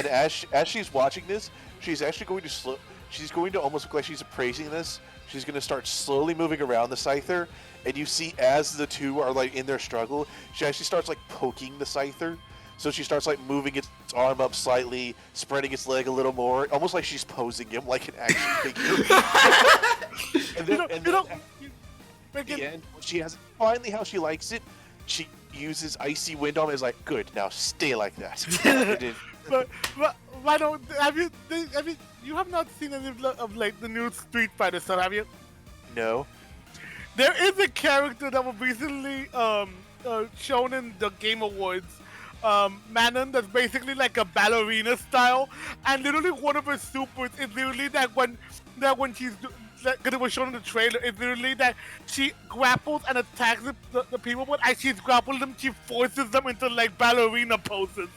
as she's watching this, she's actually going to she's going to almost look like she's appraising this. She's going to start slowly moving around the Scyther, and you see as the two are like in their struggle, she actually starts like poking the Scyther. So she starts like moving its arm up slightly, spreading its leg a little more, almost like she's posing him like an action figure. and then at the end, she has finally how she likes it. She uses icy wind on him. Is like, good, now stay like that. But why don't you have not seen any of like the new Street Fighter stuff, have you? No. There is a character that was recently shown in the Game Awards, Manon, that's basically like a ballerina style, and literally one of her supers is literally that when she's because it was shown in the trailer, it's literally that she grapples and attacks the people, but as she's grappling them, she forces them into like ballerina poses.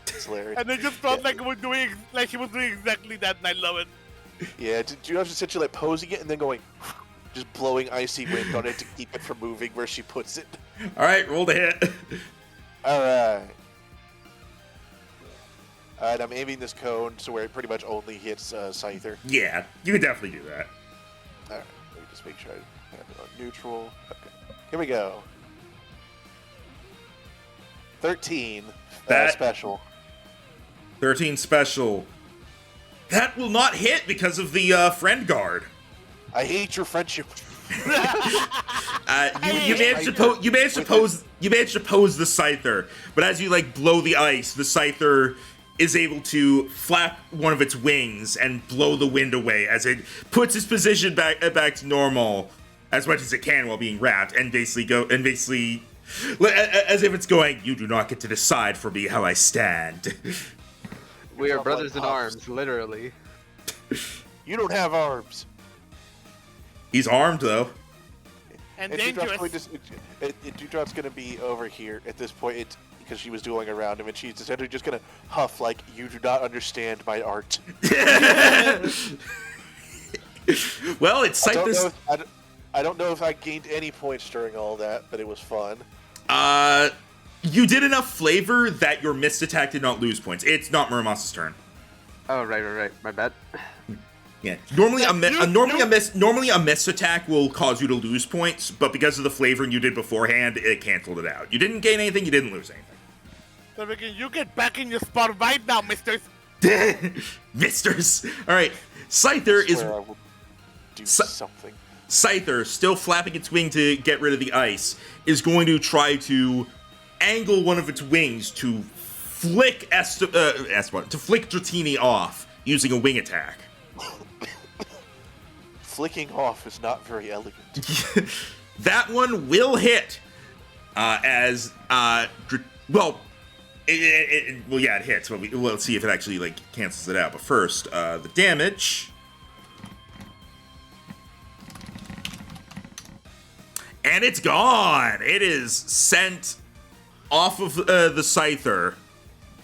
It's hilarious. And it just felt like she was doing exactly that, and I love it. Yeah, do you have to essentially like posing it and then going, just blowing icy wind on it to keep it from moving where she puts it? All right, roll to hit. All right. And I'm aiming this cone so where it pretty much only hits Scyther. Yeah, you can definitely do that. All right, let me just make sure I have it on neutral. Okay, here we go. 13. That- Special. 13 special. That will not hit because of the friend guard. I hate your friendship. You managed to pose the Scyther, but as you like blow the ice, the Scyther is able to flap one of its wings and blow the wind away as it puts its position back to normal as much as it can while being wrapped, and basically as if it's going, you do not get to decide for me how I stand. We are brothers in arms, literally. You don't have arms. He's armed though. And Dewdrop's dangerous. Dewdrop's going to be over here at this point because she was dueling around him, and she's essentially just going to huff like, you do not understand my art. Well, it's I don't know if I gained any points during all that, but it was fun. You did enough flavor that your missed attack did not lose points. It's not Muramas's turn. Oh, right. My bad. Yeah. Normally a missed attack will cause you to lose points, but because of the flavoring you did beforehand, it canceled it out. You didn't gain anything, you didn't lose anything. So you get back in your spot right now, misters. Misters. All right. Scyther is I will do something. Scyther, still flapping its wing to get rid of the ice, is going to try to angle one of its wings to flick Dratini off using a wing attack. Flicking off is not very elegant. That one will hit. It hits. But we'll see if it actually like cancels it out. But first, the damage. And it's gone. It is sent off of the Scyther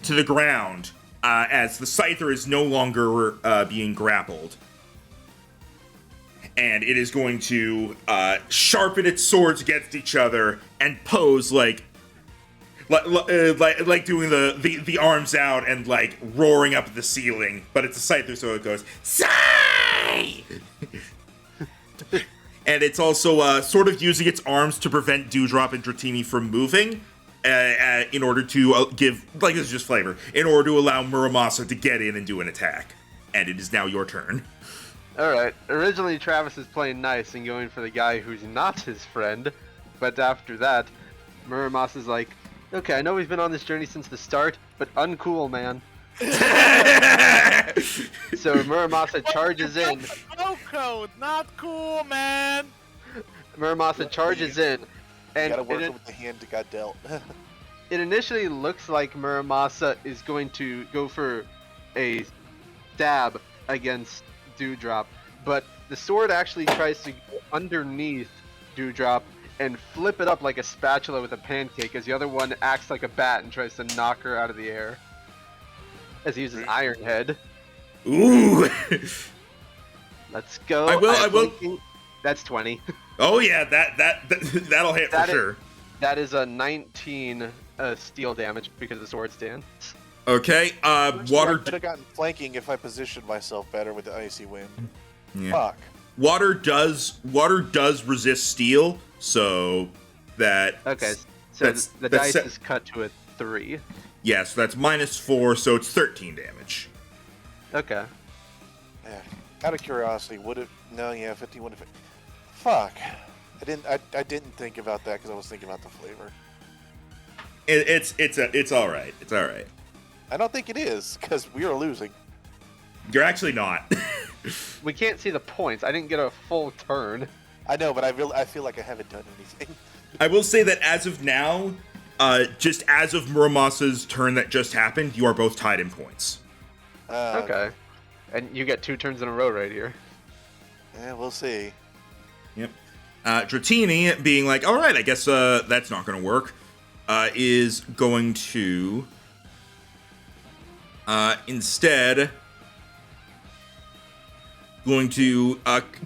to the ground as the Scyther is no longer being grappled. And it is going to sharpen its swords against each other and pose like doing the arms out and like roaring up at the ceiling. But it's a Scyther, so it goes Scythe! away! And it's also sort of using its arms to prevent Dewdrop and Dratini from moving in order to give, like, this is just flavor, in order to allow Muramasa to get in and do an attack. And it is now your turn. Alright, originally Travis is playing nice and going for the guy who's not his friend, but after that, Muramasa's like, okay, I know we've been on this journey since the start, but uncool, man. So Muramasa charges in. No code, not cool, man. Muramasa charges in, You and gotta work with the hand that got dealt. it initially looks like Muramasa is going to go for a stab against Dewdrop, but the sword actually tries to go underneath Dewdrop and flip it up like a spatula with a pancake, as the other one acts like a bat and tries to knock her out of the air. As he uses Iron Head. Ooh! Let's go. I will. That's 20. Oh yeah, that'll hit for sure. That is a 19 steel damage because of the sword stance. Okay, water... Could have gotten flanking if I positioned myself better with the icy wind. Yeah. Fuck. Water does resist steel, so that... Okay, so the dice set- is cut to a 3. Yeah, so that's -4, so it's 13 damage. Okay. Yeah. Out of curiosity, would it? No, yeah, 50 would have. Fuck. I didn't think about that because I was thinking about the flavor. It's all right. It's all right. I don't think it is because we are losing. You're actually not. We can't see the points. I didn't get a full turn. I know, but I feel like I haven't done anything. I will say that as of now, just as of Muramasa's turn that just happened, you are both tied in points. Okay. And you get 2 turns in a row right here. Yeah, we'll see. Yep. Dratini, being like, all right, I guess that's not going to work, is going to instead going to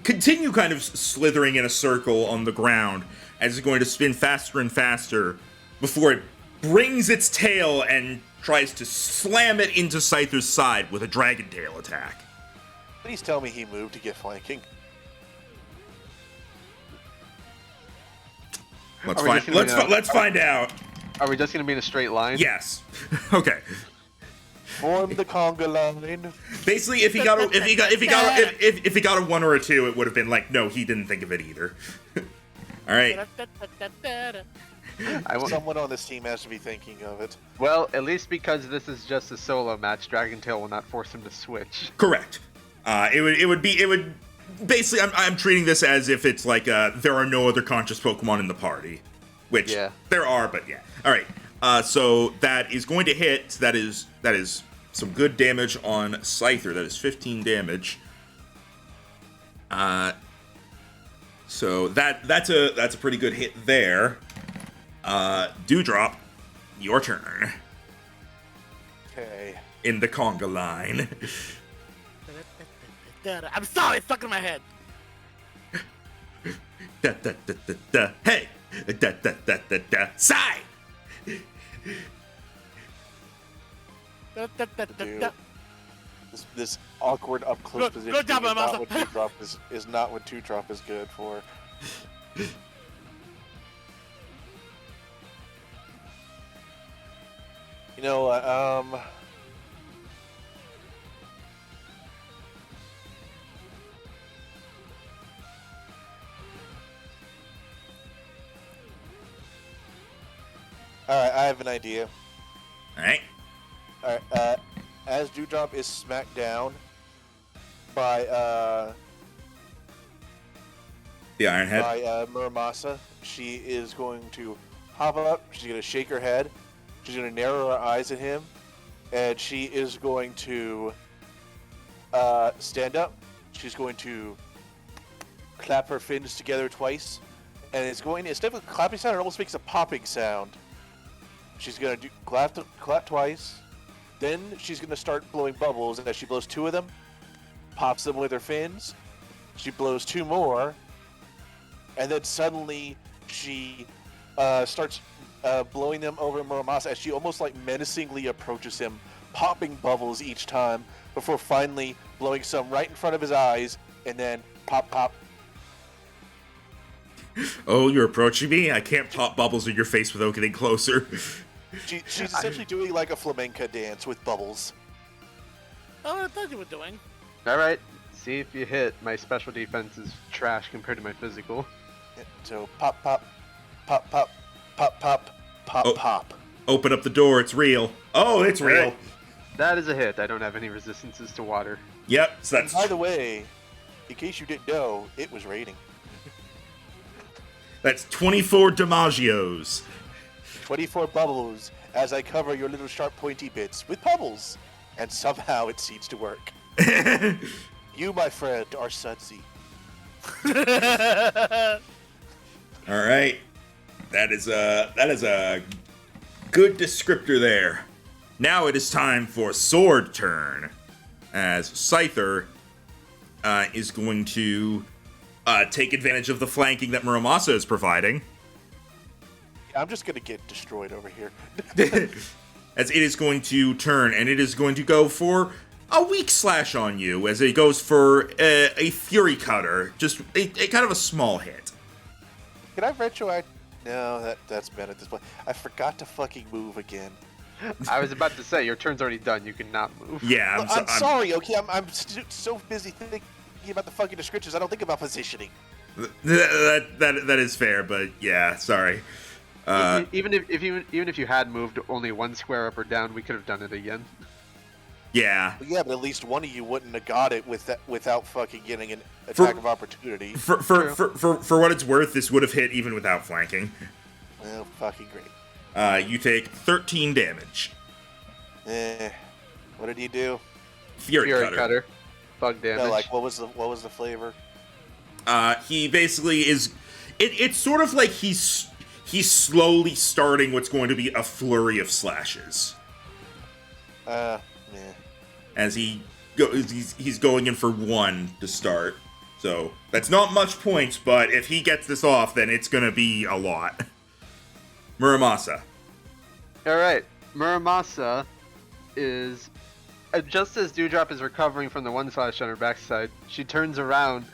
continue kind of slithering in a circle on the ground as it's going to spin faster and faster before it brings its tail and tries to slam it into Scyther's side with a Dragon Tail attack. Please tell me he moved to get flanking. Let's find out. Are we just going to be in a straight line? Yes. Okay. Form the conga line. Basically, if he got a 1 or a 2, it would have been like, no, he didn't think of it either. All right. Someone on this team has to be thinking of it. Well, at least because this is just a solo match, Dragon Tail will not force him to switch. Correct. It would basically. I'm treating this as if it's like there are no other conscious Pokemon in the party, which there are, but yeah. All right. So that is going to hit. That is some good damage on Scyther. That is 15 damage. So that's a pretty good hit there. Dewdrop, your turn. Okay. In the conga line. I'm sorry, it's stuck in my head. Hey! Sigh! This awkward up close Good- position good job, is not what Dewdrop is good for. You know what? Alright, I have an idea. Alright. Alright, as Dewdrop is smacked down by The Iron Head. by Muramasa, she is going to hop up, she's going to shake her head, she's going to narrow her eyes at him, and she is going to stand up, she's going to clap her fins together twice, and instead of a clapping sound, it almost makes a popping sound. She's going to do clap twice, then she's going to start blowing bubbles, and as she blows 2 of them, pops them with her fins, she blows 2 more, and then suddenly she starts blowing them over Muramasa as she almost like menacingly approaches him, popping bubbles each time before finally blowing some right in front of his eyes and then pop, pop. Oh, you're approaching me? I can't pop bubbles in your face without getting closer. She's essentially doing like a flamenco dance with bubbles. Oh, I thought you were doing. All right, see if you hit. My special defense is trash compared to my physical. So pop, pop, pop, pop, pop, pop, pop, Oh. pop. Open up the door, it's real. Oh, it's real. Right. That is a hit. I don't have any resistances to water. Yep, so that's By the way, in case you didn't know, it was raining. 24 Damagios. 24 bubbles as I cover your little sharp pointy bits with pebbles. And somehow it seems to work. You, my friend, are sudsy. All right, that is a good descriptor there. Now it is time for sword turn, as Scyther is going to take advantage of the flanking that Muramasa is providing. I'm just gonna get destroyed over here. As it is going to turn, and it is going to go for a weak slash on you, as it goes for a Fury Cutter, just a kind of a small hit. Can I retroact? No, that's been at this point. I forgot to fucking move again. I was about to say, your turn's already done. You cannot move. Yeah, Look, I'm sorry, okay? I'm so busy thinking about the fucking descriptors, I don't think about positioning. That is fair, but yeah, sorry. Even if you had moved only one square up or down, we could have done it again. Yeah. But yeah, but at least one of you wouldn't have got it without fucking getting an attack of opportunity. For what it's worth, this would have hit even without flanking. Well, fucking great. You take 13 damage. What did you do? Fury Cutter. Bug damage. No, like what was the flavor? He basically is. It's sort of like he's slowly starting what's going to be a flurry of slashes. Yeah. As he's going in for one to start. So that's not much points, but if he gets this off, then it's gonna be a lot. Muramasa. All right, Muramasa is just as Dewdrop is recovering from the one slash on her backside, she turns around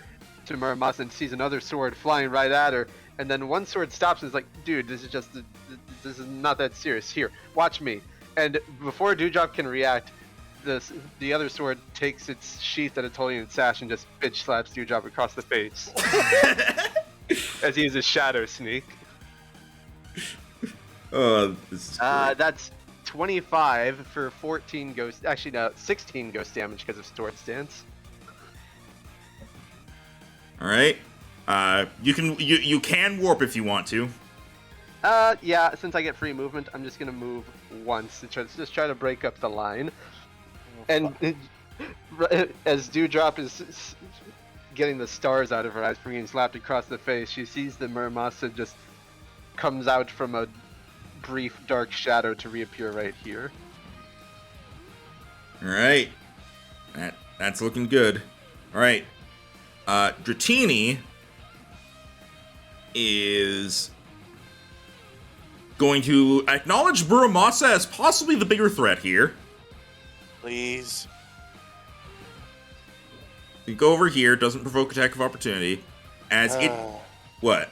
to Muramasa and sees another sword flying right at her, and then one sword stops and is like, "Dude, this is not that serious. Here, watch me." And before Dewdrop can react, the other sword takes its sheath that it's holding in its sash and just bitch slaps Dewdrop across the face as he uses Shadow Sneak. This is great. That's 25 for 14 ghost. Actually, no, 16 ghost damage because of Sword Stance. All right. You can warp if you want to. Yeah. Since I get free movement, I'm just gonna move once to try to break up the line. And as Dewdrop is getting the stars out of her eyes from getting slapped across the face, she sees that Muramasa just comes out from a brief dark shadow to reappear right here. All right. That's looking good. All right. Dratini is going to acknowledge Muramasa as possibly the bigger threat here. Please. You go over here, doesn't provoke attack of opportunity. As it... What?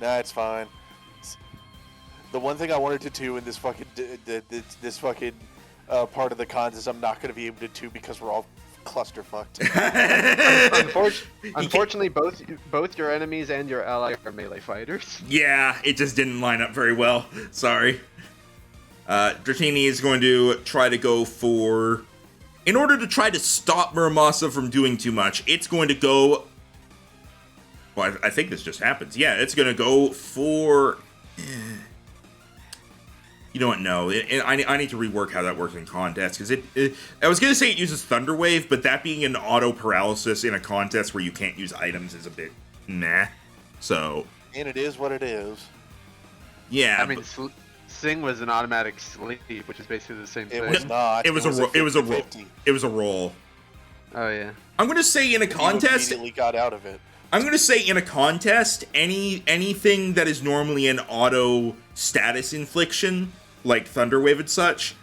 Nah, it's fine. The one thing I wanted to do in this fucking this fucking part of the contest, I'm not going to be able to do because we're all clusterfucked. Unfortunately, both your enemies and your ally are melee fighters. Yeah, it just didn't line up very well. Sorry. Dratini is going to try to go for... In order to try to stop Muramasa from doing too much, it's going to go... Well, I think this just happens. Yeah, it's going to go for... You don't know. I need to rework how that works in contest, because I was going to say it uses Thunder Wave, but that being an auto paralysis in a contest where you can't use items is a bit meh. So... And it is what it is. Yeah, I mean, Sing was an automatic sleep, which is basically the same thing. It was not. It was a roll. It was a roll. 50-50. It was a roll. Oh yeah. I'm gonna say in a You contest. immediately got out of it. I'm gonna say in a contest, anything that is normally an auto status infliction, like Thunderwave and such,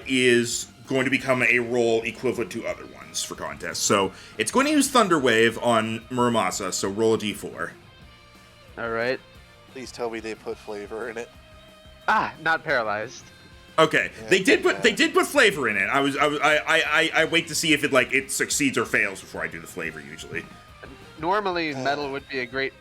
is going to become a roll equivalent to other ones for contests. So it's going to use Thunder Wave on Muramasa, so roll a d4. All right. Please tell me they put flavor in it. Ah, not paralyzed. Okay, Yeah, they did yeah. put flavor in it. I wait to see if it succeeds or fails before I do the flavor usually. Normally, metal would be a great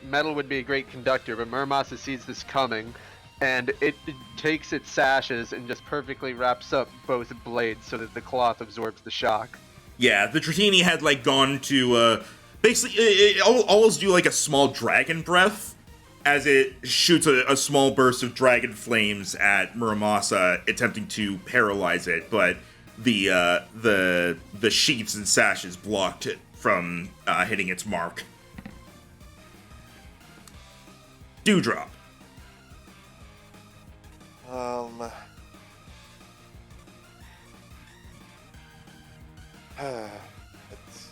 conductor, but Muramasa sees this coming, and it takes its sashes and just perfectly wraps up both blades so that the cloth absorbs the shock. Yeah, the Dratini had gone to basically it always do a small dragon breath as it shoots a small burst of dragon flames at Muramasa, attempting to paralyze it, but the sheaths and sashes blocked it from hitting its mark. Dewdrop. It's,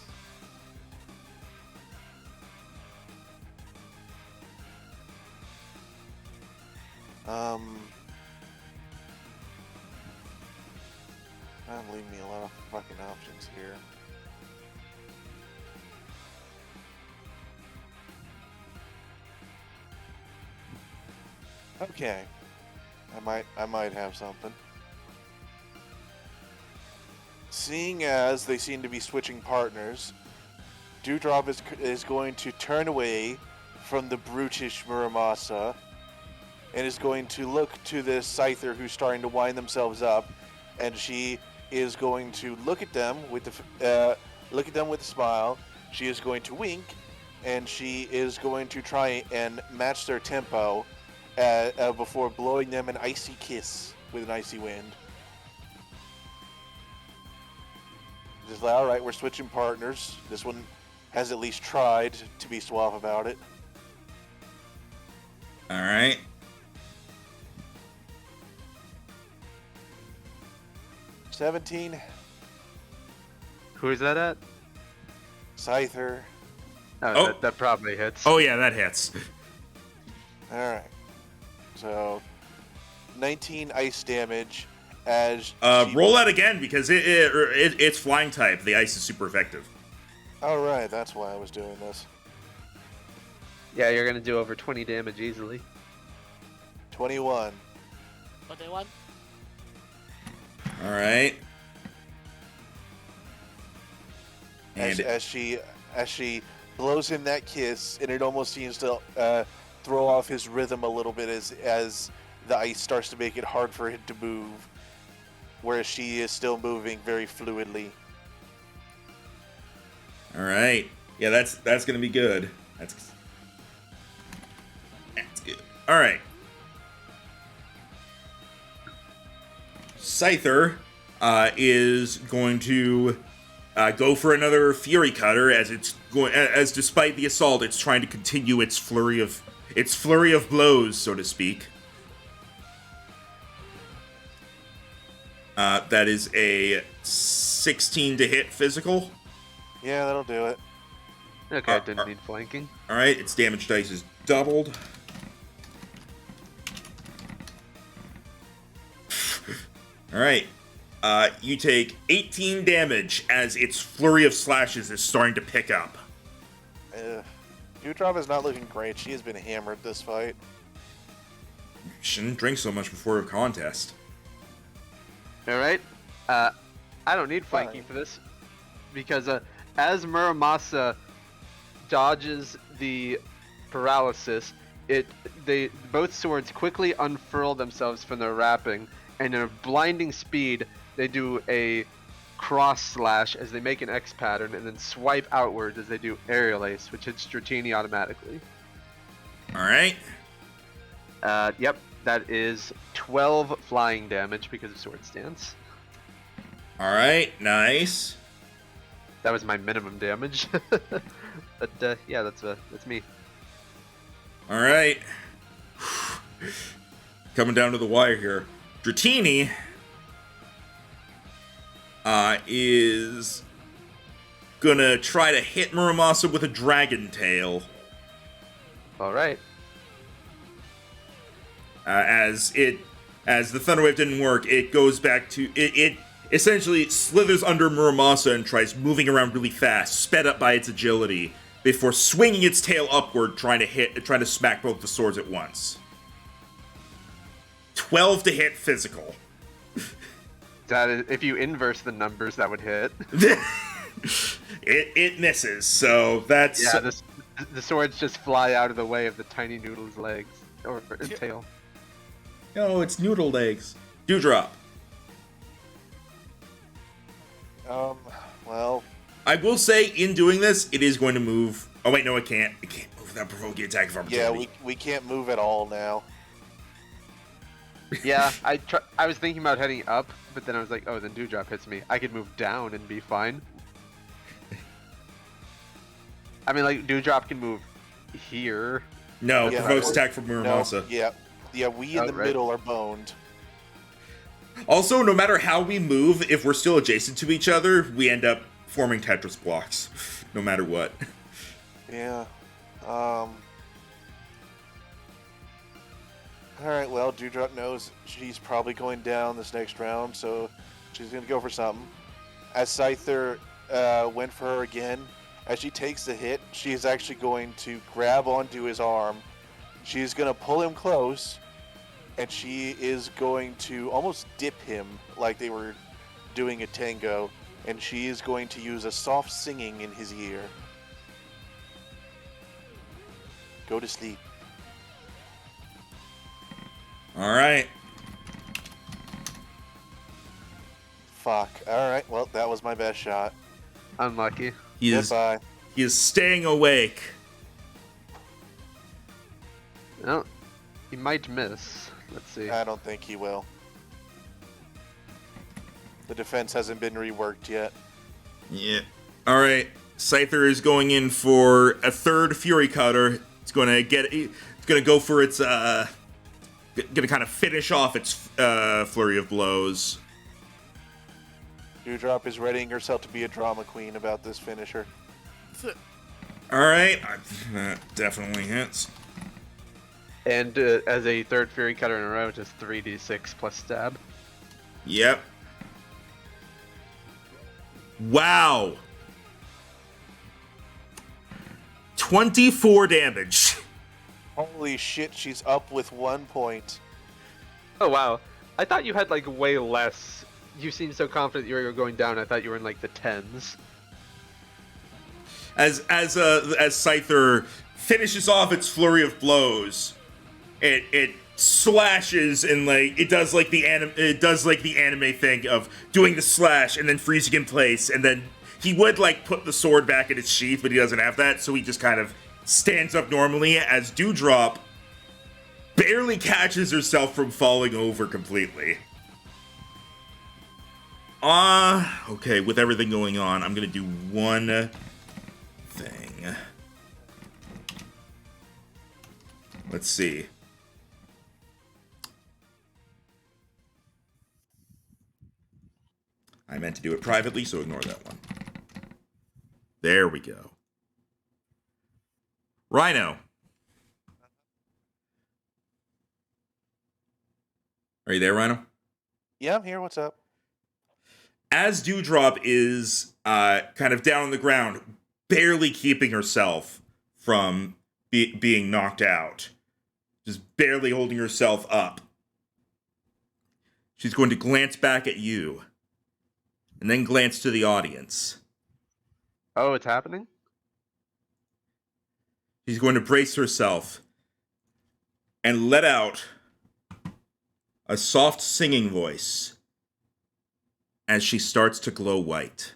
leave me a lot of fucking options here. Okay, I might have something. Seeing as they seem to be switching partners, Dewdrop is going to turn away from the brutish Muramasa and is going to look to this Scyther who's starting to wind themselves up, and she is going to look at them with a smile. She is going to wink, and she is going to try and match their tempo before blowing them an icy kiss with an icy wind. Just like, all right, we're switching partners. This one has at least tried to be suave about it. All right. $17. Who is that at? Scyther. Oh. That probably hits. Oh yeah, that hits. All right. So, 19 ice damage as roll that again because it's flying type. The ice is super effective. All right, that's why I was doing this. Yeah, you're gonna do over 20 damage easily. 21. 21. All right. And As she blows him that kiss, and it almost seems to throw off his rhythm a little bit as the ice starts to make it hard for him to move, whereas she is still moving very fluidly. all right. Yeah, that's gonna be good. That's good. All right. Scyther is going to go for another Fury Cutter as despite the assault, it's trying to continue its flurry of blows, so to speak. That is a 16 to hit physical. Yeah, that'll do it. Okay, didn't need flanking. All right, its damage dice is doubled. All right. You take 18 damage as its flurry of slashes is starting to pick up. Dewdrop is not looking great. She has been hammered this fight. You shouldn't drink so much before a contest. All right. I don't need flanking for this because as Muramasa dodges the paralysis, both swords quickly unfurl themselves from their wrapping, and in a blinding speed, they do a cross slash as they make an X pattern, and then swipe outwards as they do aerial ace, which hits Dratini automatically. All right. Yep, that is 12 flying damage because of sword stance. All right. Nice. That was my minimum damage. But yeah, that's me. All right. Coming down to the wire here. Dratini is gonna try to hit Muramasa with a dragon tail. All right. As the thunder wave didn't work, it goes back to it essentially slithers under Muramasa and tries moving around really fast, sped up by its agility, before swinging its tail upward, trying to smack both the swords at once. 12 to hit physical. That is, if you inverse the numbers, that would hit. It misses, so that's... Yeah, the swords just fly out of the way of the tiny noodle's legs, or tail. No, it's noodle legs. Dewdrop. Well, I will say, in doing this, it is going to move... Oh, wait, no, it can't. It can't move without provoking attack of opportunity. yeah, we can't move at all now. Yeah, I was thinking about heading up, but then I was like, oh, then Dewdrop hits me. I could move down and be fine. I mean, like, Dewdrop can move here. No, Yeah, provokes or- attack from Muramasa. Yeah, we in the right. middle are boned. Also, no matter how we move, if we're still adjacent to each other, we end up forming Tetris blocks. No matter what. Yeah. Alright, well, Dewdrop knows she's probably going down this next round, so she's going to go for something. As Scyther went for her again, as she takes the hit, she's actually going to grab onto his arm. She's going to pull him close, and she is going to almost dip him like they were doing a tango, and she is going to use a soft singing in his ear. Go to sleep. Alright. Fuck. Alright, well, that was my best shot. Unlucky. He is Goodbye. staying awake. Well, he might miss. Let's see. I don't think he will. The defense hasn't been reworked yet. Yeah. Alright. Scyther is going in for a third Fury Cutter. It's gonna go for its gonna kind of finish off its flurry of blows. Dewdrop is readying herself to be a drama queen about this finisher. Alright. That definitely hits. And as a third Fury Cutter in a row, just 3d6 plus stab. Yep. Wow. 24 damage. Holy shit, she's up with 1 point. Oh wow. I thought you had like way less. You seemed so confident you were going down. I thought you were in like the tens. As Scyther finishes off its flurry of blows, it slashes and like it does like the anime thing of doing the slash and then freezing in place, and then he would like put the sword back in its sheath, but he doesn't have that, so he just kind of stands up normally as Dewdrop barely catches herself from falling over completely. Okay, with everything going on, I'm gonna do one thing. Let's see. I meant to do it privately, so ignore that one. There we go. Rhino. Are you there, Rhino? Yeah, I'm here. What's up? As Dewdrop is kind of down on the ground, barely keeping herself from being knocked out, just barely holding herself up, she's going to glance back at you, and then glance to the audience. Oh, it's happening? She's going to brace herself and let out a soft singing voice as she starts to glow white.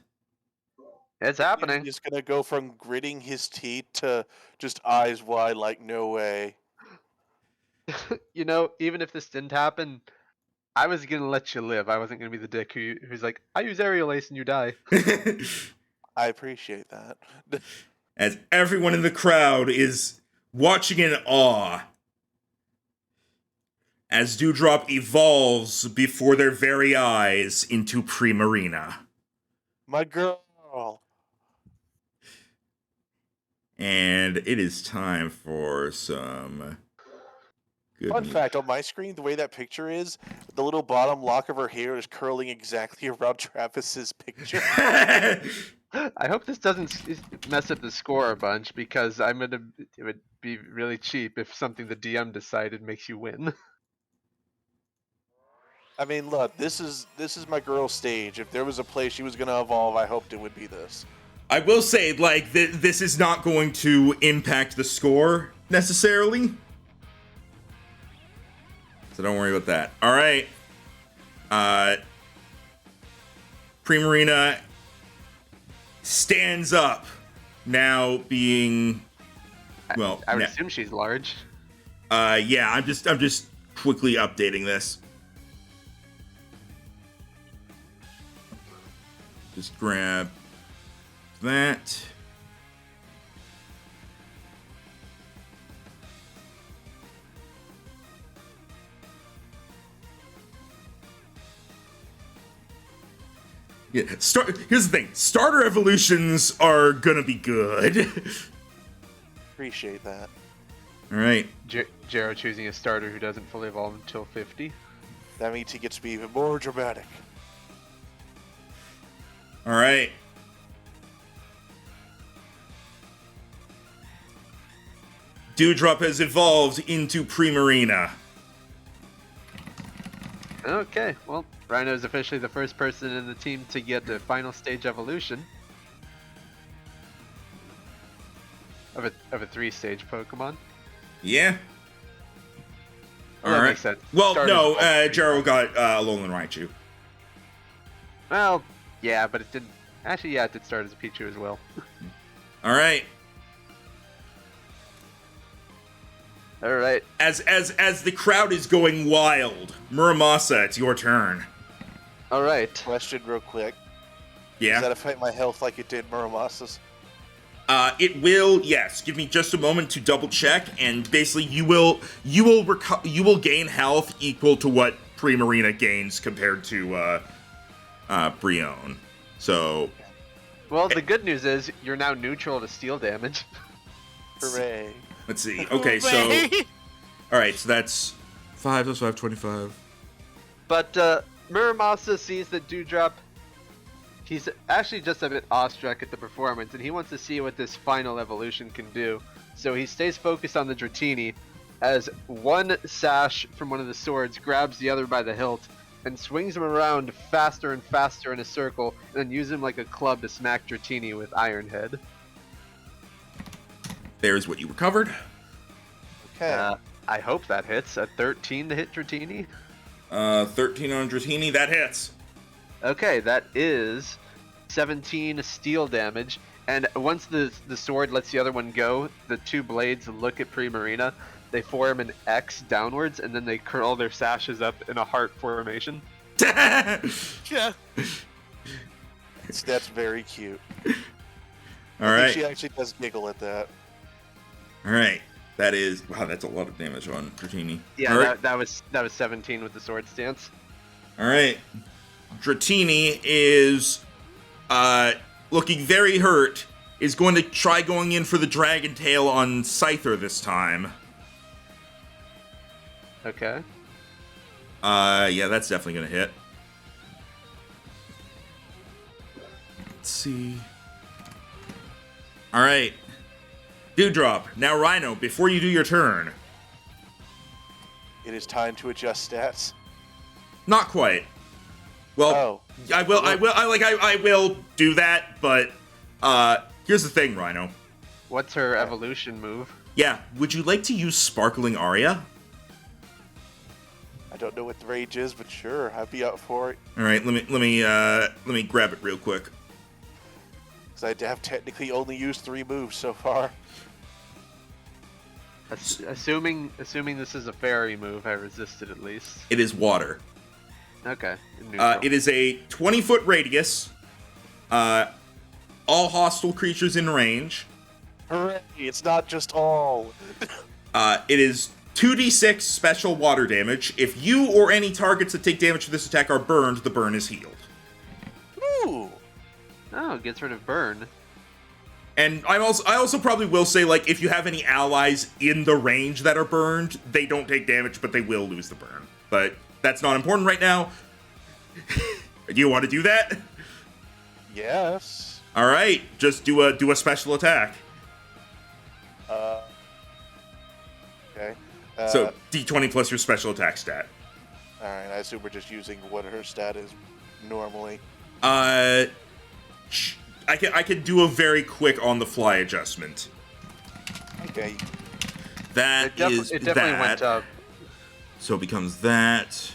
It's happening. He's gonna go from gritting his teeth to just eyes wide like no way. You know, even if this didn't happen, I was gonna let you live. I wasn't gonna be the dick who's like, I use aerial ace and you die. I appreciate that. As everyone in the crowd is watching in awe as Dewdrop evolves before their very eyes into Primarina. My girl. And it is time for some Good Fun move. fact, on my screen, the way that picture is, the little bottom lock of her hair is curling exactly around Travis's picture. I hope this doesn't mess up the score a bunch because it would be really cheap if something the DM decided makes you win. I mean, look, this is my girl stage. If there was a place she was gonna evolve, I hoped it would be this. I will say, like, this is not going to impact the score necessarily. So don't worry about that. All right. Primarina stands up, now being, well, I would assume she's large. yeah, I'm just quickly updating this. Just grab that. Yeah, here's the thing. Starter evolutions are gonna be good. Appreciate that. All right. Jero choosing a starter who doesn't fully evolve until 50. That means he gets to be even more dramatic. All right. Dewdrop has evolved into Primarina. Okay, well, Rhino is officially the first person in the team to get the final stage evolution of a 3-stage Pokemon. Yeah. Well, that makes sense. Well, Starters no, evolve. Jaro got Alolan Raichu. Well, yeah, but it didn't. Actually, yeah, it did start as a Pichu as well. All right. All right. As the crowd is going wild, Muramasa, it's your turn. All right. Question real quick. Does Yeah. that affect my health like it did Muramasa's? It will. Yes. Give me just a moment to double check, and basically you will gain health equal to what Primarina gains compared to Brion. So. Well, the good news is you're now neutral to steel damage. Hooray. Let's see. Okay, so. All right, so that's 5 plus 5, 25. But Muramasa sees that Dewdrop. He's actually just a bit awestruck at the performance, and he wants to see what this final evolution can do. So he stays focused on the Dratini, as one sash from one of the swords grabs the other by the hilt and swings him around faster and faster in a circle, and then uses him like a club to smack Dratini with Iron Head. There's what you recovered. Okay. I hope that hits. A 13 to hit Dratini. 13 on Dratini, that hits. Okay, that is 17 steel damage. And once the sword lets the other one go, the two blades look at Primarina. They form an X downwards, and then they curl their sashes up in a heart formation. Yeah. That's very cute. All I right. think she actually does giggle at that. All right. That is, wow, that's a lot of damage on Dratini. Yeah, All right. that was 17 with the sword stance. All right. Dratini is looking very hurt. Is going to try going in for the Dragon Tail on Scyther this time. Okay. Yeah, that's definitely going to hit. Let's see. All right. Dewdrop. Now, Rhino, before you do your turn. It is time to adjust stats. Not quite. Well, Oh. I will do that, but here's the thing, Rhino. What's her evolution move? Yeah, would you like to use Sparkling Aria? I don't know what the rage is, but sure, I'd be up for it. All right, let me grab it real quick. Because I have technically only used 3 moves so far. Assuming this is a fairy move, I resisted at least. It is water. Okay. Neutral. It is a 20-foot radius. All hostile creatures in range. Hooray! It's not just all. It is 2d6 special water damage. If you or any targets that take damage from this attack are burned, the burn is healed. Ooh. Oh, it gets rid of burn. And I also probably will say, like, if you have any allies in the range that are burned, they don't take damage, but they will lose the burn. But that's not important right now. Do you want to do that? Yes. All right, just do a special attack. Okay. So D20 plus your special attack stat. All right. I assume we're just using what her stat is normally. I can do a very quick on the fly adjustment. Okay. That is It definitely that. went up. So it becomes that.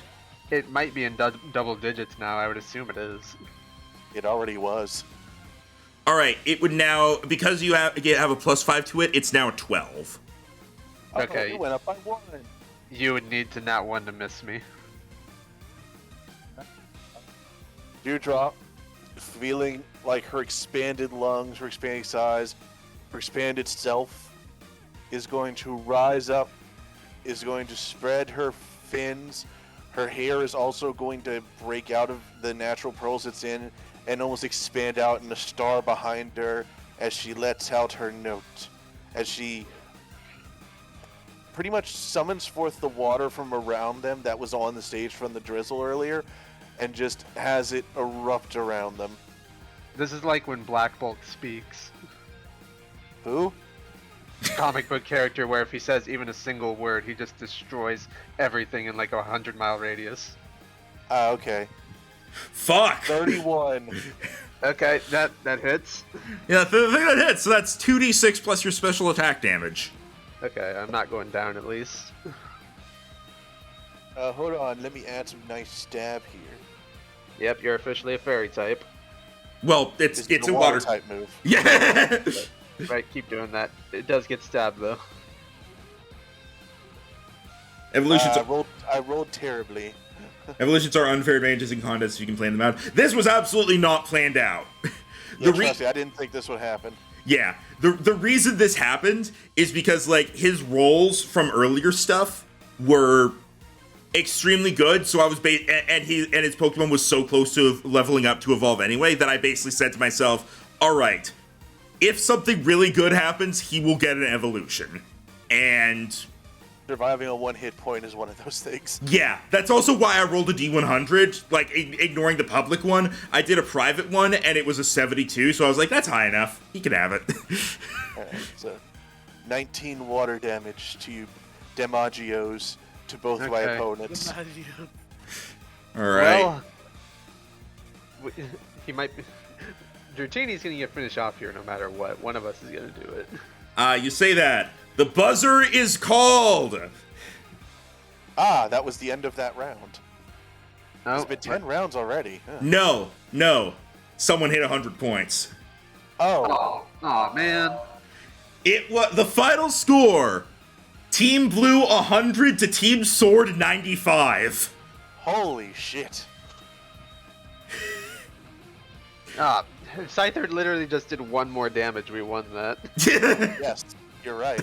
It might be in double digits now. I would assume it is. It already was. All right, it would now, because you have a +5 to it. It's now 12. Okay. Oh, it went up by 1. You would need to not one to miss me. Dewdrop, feeling like her expanded lungs, her expanding size, her expanded self, is going to rise up, is going to spread her fins. Her hair is also going to break out of the natural pearls it's in and almost expand out in a star behind her as she lets out her note. As she pretty much summons forth the water from around them that was on the stage from the drizzle earlier and just has it erupt around them. This is like when Black Bolt speaks. Who? Comic book character where if he says even a single word, he just destroys everything in like a 100-mile radius. Okay. Fuck. 31. Okay, that hits. Yeah, the thing that hits. So that's 2d6 plus your special attack damage. Okay, I'm not going down at least. Hold on, let me add some nice stab here. Yep, you're officially a fairy type. Well, it's a water type move. Yeah. Right, keep doing that. It does get stabbed though. Evolutions. I rolled terribly. Evolutions are unfair advantages in contests. You can plan them out. This was absolutely not planned out. Yeah, trust me, I didn't think this would happen. Yeah, the reason this happened is because like his rolls from earlier stuff were extremely good. So I was and his Pokemon was so close to leveling up to evolve anyway that I basically said to myself, all right, if something really good happens, he will get an evolution. And surviving on 1 hit point is one of those things. yeah, that's also why I rolled a D100, like ignoring the public one. I did a private one and it was a 72, so I was like, that's high enough. He can have it. Alright, so 19 water damage to you, Demagios, to both my Okay. opponents. All right. Well, he might be... Dratini's gonna get finished off here no matter what. One of us is gonna do it. You say that. The buzzer is called. Ah, that was the end of that round. Oh, It's been 10 rounds already. Huh. No. Someone hit 100 points. Oh, oh man. It was the final score. Team Blue 100 to Team Sword 95. holy shit. Ah, Scyther literally just did 1 more damage. We won that. Yes, you're right.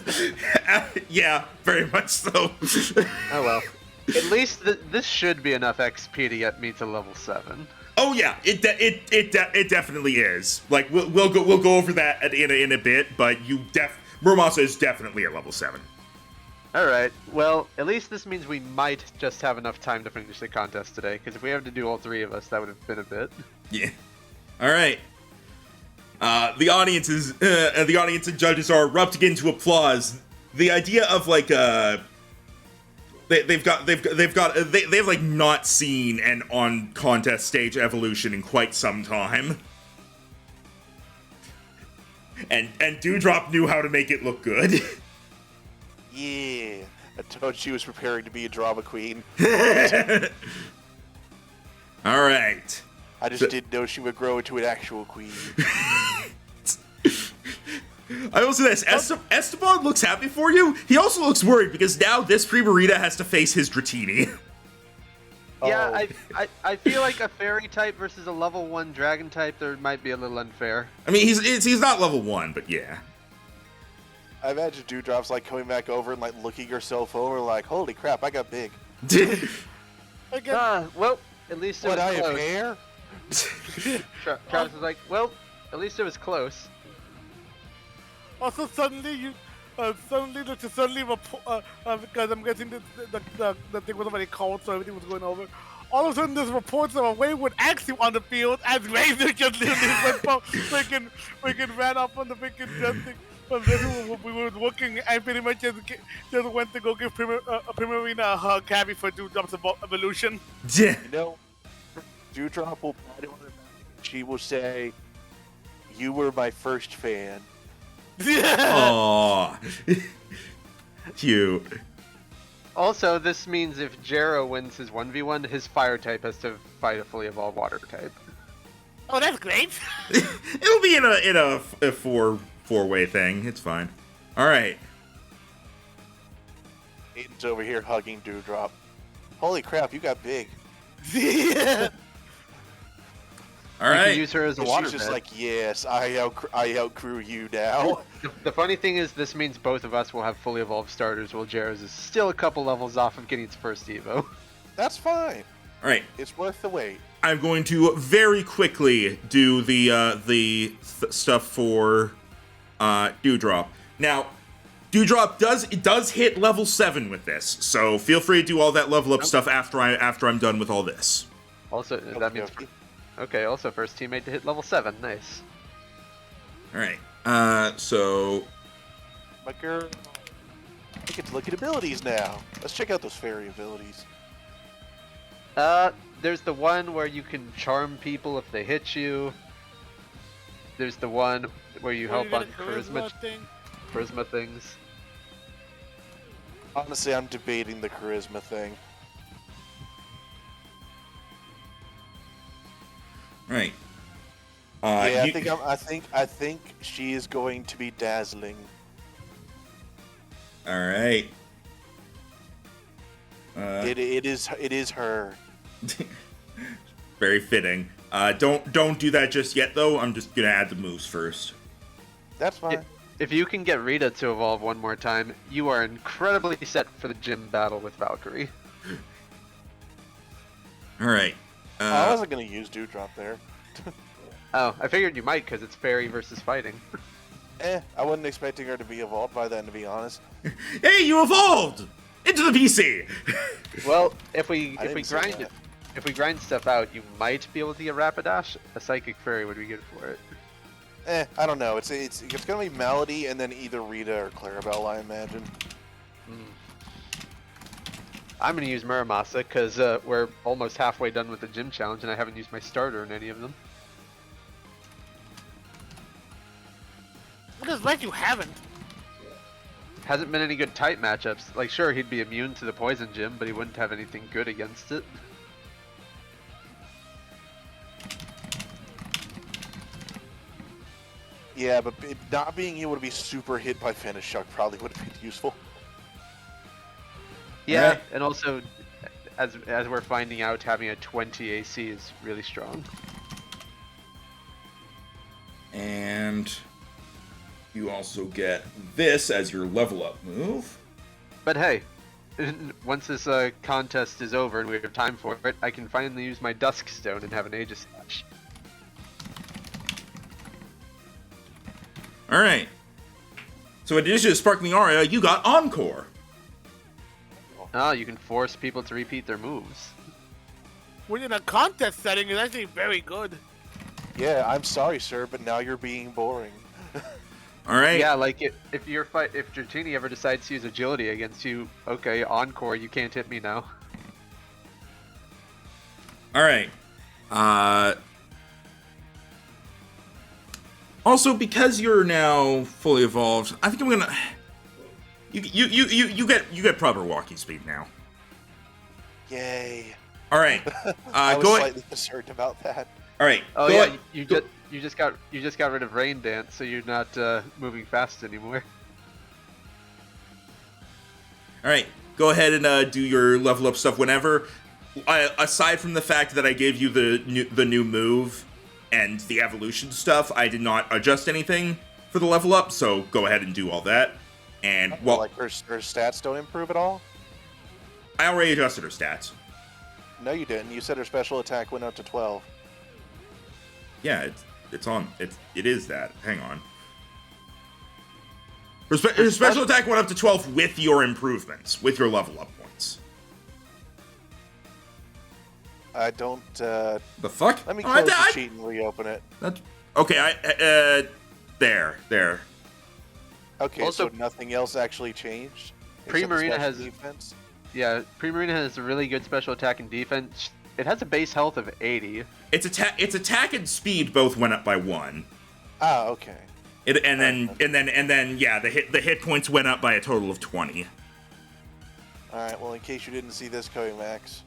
Yeah, very much so. Oh well. At least this should be enough XP to get me to level 7. Oh yeah, it definitely is. Like we'll go over that in a bit, but Muramasa is definitely at level 7. Alright, well, at least this means we might just have enough time to finish the contest today, because if we have to do all 3 of us, that would have been a bit. Yeah. All right. The audience and judges are erupting into applause. The idea of like they've like not seen an on contest stage evolution in quite some time. And Dewdrop knew how to make it look good. Yeah. I told she was preparing to be a drama queen. All right. I just didn't know she would grow into an actual queen. I will say this, Esteban looks happy for you. He also looks worried because now this Primarita has to face his Dratini. Yeah, Oh. I feel like a fairy type versus a level 1 dragon type, there might be a little unfair. I mean, he's not level 1, but yeah. I imagine Dewdrop's like coming back over and like looking herself over like, holy crap, I got big. Well, at least it What, I was have close. hair? Travis was like, well, at least it was close. Also, suddenly report, because I'm guessing the thing was already called, so everything was going over. All of a sudden, there's reports of a wayward Axiom on the field as Razor just literally went from freaking ran off on the freaking testing. But this we were looking and pretty much just went to go give Primarina a hug, happy for Dewdrop's evolution. Yeah. You know, Dewdrop will pat him on the back. She will say, "You were my first fan." Aww. Cute. Also, this means if Jero wins his 1v1, his fire type has to fight a fully evolved water type. Oh, that's great. It'll be in a four-way thing. It's fine. All right. Aiden's over here hugging Dewdrop. Holy crap, you got big. All You right. can use her as a And water she's just bed. like, yes, I outgrew you now. The funny thing is, this means both of us will have fully evolved starters, while Jero's is still a couple levels off of getting its first Evo. That's fine. All right. It's worth the wait. I'm going to very quickly do the stuff for Dewdrop. Now, Dewdrop does hit level 7 with this, so feel free to do all that level up stuff after I'm done with all this. Also, that means... Okay. Okay, also first teammate to hit level 7, nice. All right. So My girl. I get to look at abilities now. Let's check out those fairy abilities. There's the one where you can charm people if they hit you. There's the one where you help on charisma things. Honestly, I'm debating the charisma thing. all right. Yeah, you- I think she is going to be dazzling. all right. It is her. Very fitting. Don't do that just yet, though. I'm just gonna add the moves first. That's fine. If you can get Rita to evolve one more time, you are incredibly set for the gym battle with Valkyrie. All right. I wasn't gonna use Dewdrop there. Oh, I figured you might because it's fairy versus fighting. I wasn't expecting her to be evolved by then, to be honest. Hey, you evolved into the PC. Well, if we didn't say grind that. it, if we grind stuff out, you might be able to get Rapidash. A psychic fairy would be good for it. I don't know. It's gonna be Melody and then either Rita or Clarabelle, I imagine. I'm gonna use Muramasa because we're almost halfway done with the gym challenge and I haven't used my starter in any of them. What is like you haven't? Hasn't been any good type matchups. Like, sure, he'd be immune to the poison gym, but he wouldn't have anything good against it. Yeah, but not being able to be super hit by Finish Shock probably would have been useful. Yeah, Alright. and also, as we're finding out, having a 20 AC is really strong. And you also get this as your level up move. But hey, once this contest is over and we have time for it, I can finally use my Dusk Stone and have an Aegis Slash. All right. So in addition to Sparkling Aura, you got Encore. Oh, you can force people to repeat their moves. When in a contest setting, it's actually very good. Yeah, I'm sorry, sir, but now you're being boring. All right. Yeah, like if Dratini ever decides to use agility against you, okay, Encore, you can't hit me now. All right. Also, because you're now fully evolved, I think I'm gonna. You get proper walking speed now. Yay. All right. I was Go ahead. slightly concerned about that. All right. Oh go yeah, ahead. you just got rid of Rain Dance, so you're not moving fast anymore. All right. Go ahead and do your level up stuff whenever. Aside from the fact that I gave you the new move and the evolution stuff, I did not adjust anything for the level up. So go ahead and do all that. And well, Like her stats don't improve at all? I already adjusted her stats. No, you didn't. You said her special attack went up to 12. Yeah, it is that. Hang on. Her special attack went up to 12 with your improvements, with your level up points. I don't. The fuck? Let me close the sheet and reopen it. That's okay. There. Okay, Also- so nothing else actually changed. Pre-Marina except has- special defense. Yeah, Pre-Marina has a really good special attack and defense. It has a base health of 80. Its attack and speed both went up by 1. Ah, okay. And then yeah, the hit points went up by a total of 20. All right. Well, in case you didn't see this coming, Max.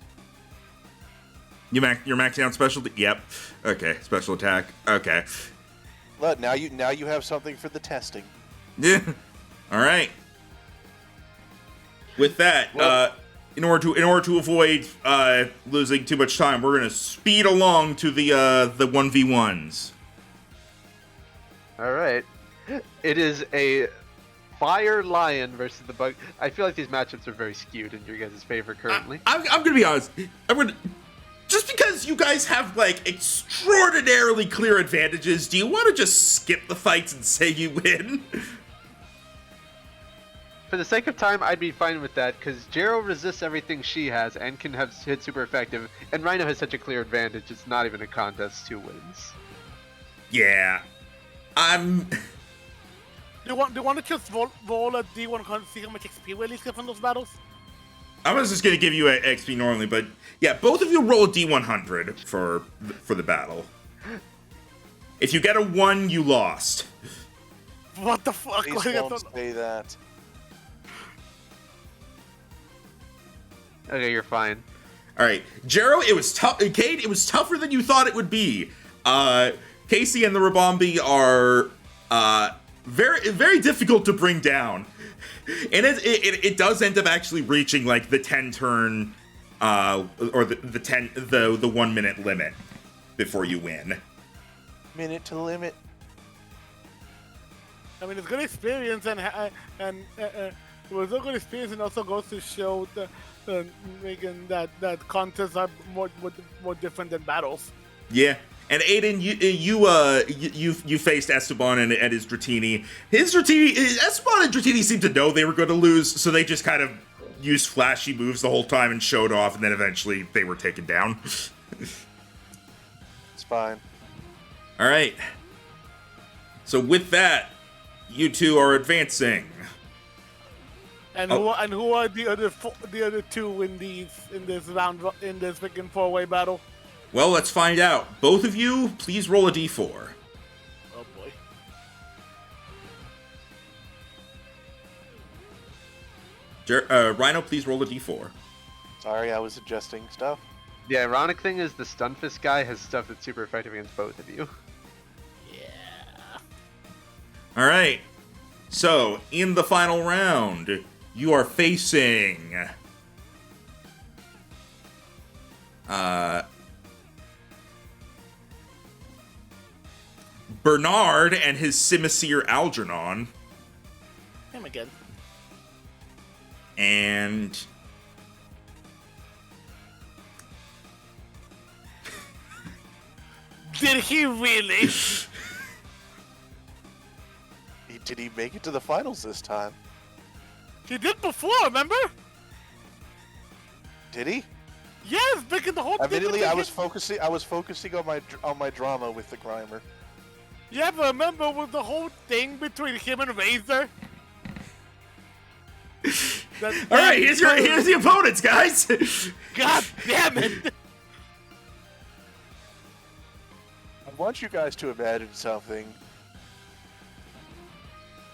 You're maxing out special. Yep. Okay. Special attack. Okay. Look, now you have something for the testing. Yeah. All right. With that, in order to avoid losing too much time, we're gonna speed along to the 1v1s. All right. It is a Fire Lion versus the Bug. I feel like these matchups are very skewed in your guys' favor currently. I'm gonna be honest. Just because you guys have like extraordinarily clear advantages, do you want to just skip the fights and say you win? For the sake of time, I'd be fine with that, because Jero resists everything she has and can have hit super effective, and Rhino has such a clear advantage, it's not even a contest, 2 wins. Yeah. Do you want to just roll a D100 see how much XP we at least get from those battles? I was just gonna give you an XP normally, but yeah, both of you roll a D100 for the battle. If you get a 1, you lost. What the fuck? Please Like, I don't thought- say that. Okay, you're fine. All right, Jero, it was tough. Cade, it was tougher than you thought it would be. Casey and the Rabombi are very difficult to bring down, and it does end up actually reaching like the 10 turn or the 1 minute limit before you win. Minute to limit. I mean, it's good experience, and it was a good experience, and also goes to show making that contests are more different than battles. Yeah. And Aiden, you faced Esteban and his Dratini. Esteban and Dratini seemed to know they were going to lose, so they just kind of used flashy moves the whole time and showed off, and then eventually they were taken down. It's fine. All right. So with that, you two are advancing. And who are the other two in this round in this freaking 4-way battle? Well, let's find out. Both of you, please roll a d4. Oh boy. Rhino, please roll a d4. Sorry, I was adjusting stuff. The ironic thing is the Stunfisk guy has stuff that's super effective against both of you. Yeah. All right. So, in the final round, you are facing Bernard and his Simisear Algernon, Him again. and Did he really? Did he make it to the finals this time? He did before, remember? Did he? Yes, making the whole thing. Admittedly, I was focusing on my drama with the Grimer. Yeah, but remember with the whole thing between him and Razor? all right. Here's the opponents, guys. God damn it! I want you guys to imagine something.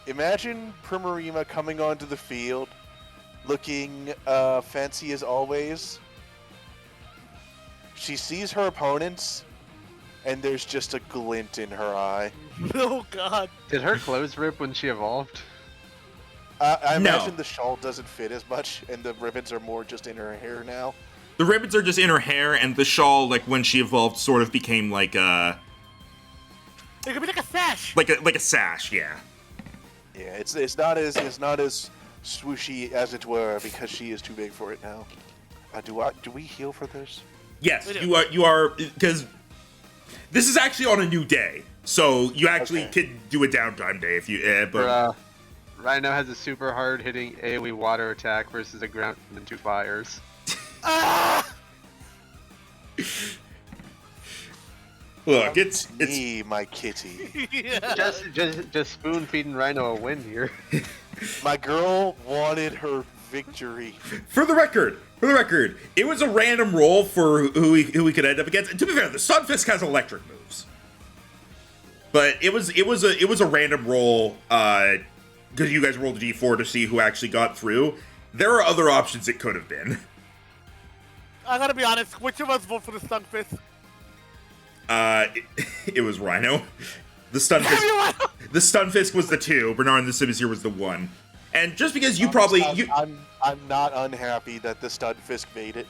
Imagine Primarima coming onto the field, looking fancy as always. She sees her opponents, and there's just a glint in her eye. Oh God. Did her clothes rip when she evolved? I No. imagine the shawl doesn't fit as much, and the ribbons are more just in her hair now. The ribbons are just in her hair, and the shawl, like when she evolved, sort of became like a It could be like a sash. like a sash. Yeah. Yeah, it's not as swooshy as it were because she is too big for it now. Do we heal for this? Yes, We do. you are because this is actually on a new day, so you actually Okay. could do a downtime day if you. But Bruh. Rhino has a super hard hitting AoE water attack versus a ground and 2 fires. Ah! Look, it's Me, my kitty. Yeah. Just spoon feeding Rhino a win here. My girl wanted her victory. for the record. It was a random roll for who we could end up against. And to be fair, the Stunfisk has electric moves, but it was a random roll because you guys rolled a d4 to see who actually got through. There are other options it could have been. I gotta be honest. Which of us vote for the Stunfisk? It was Rhino. The Stunfisk was the 2. Bernard and the Simisear was the 1. And just because you probably I'm not unhappy that the Stunfisk made it.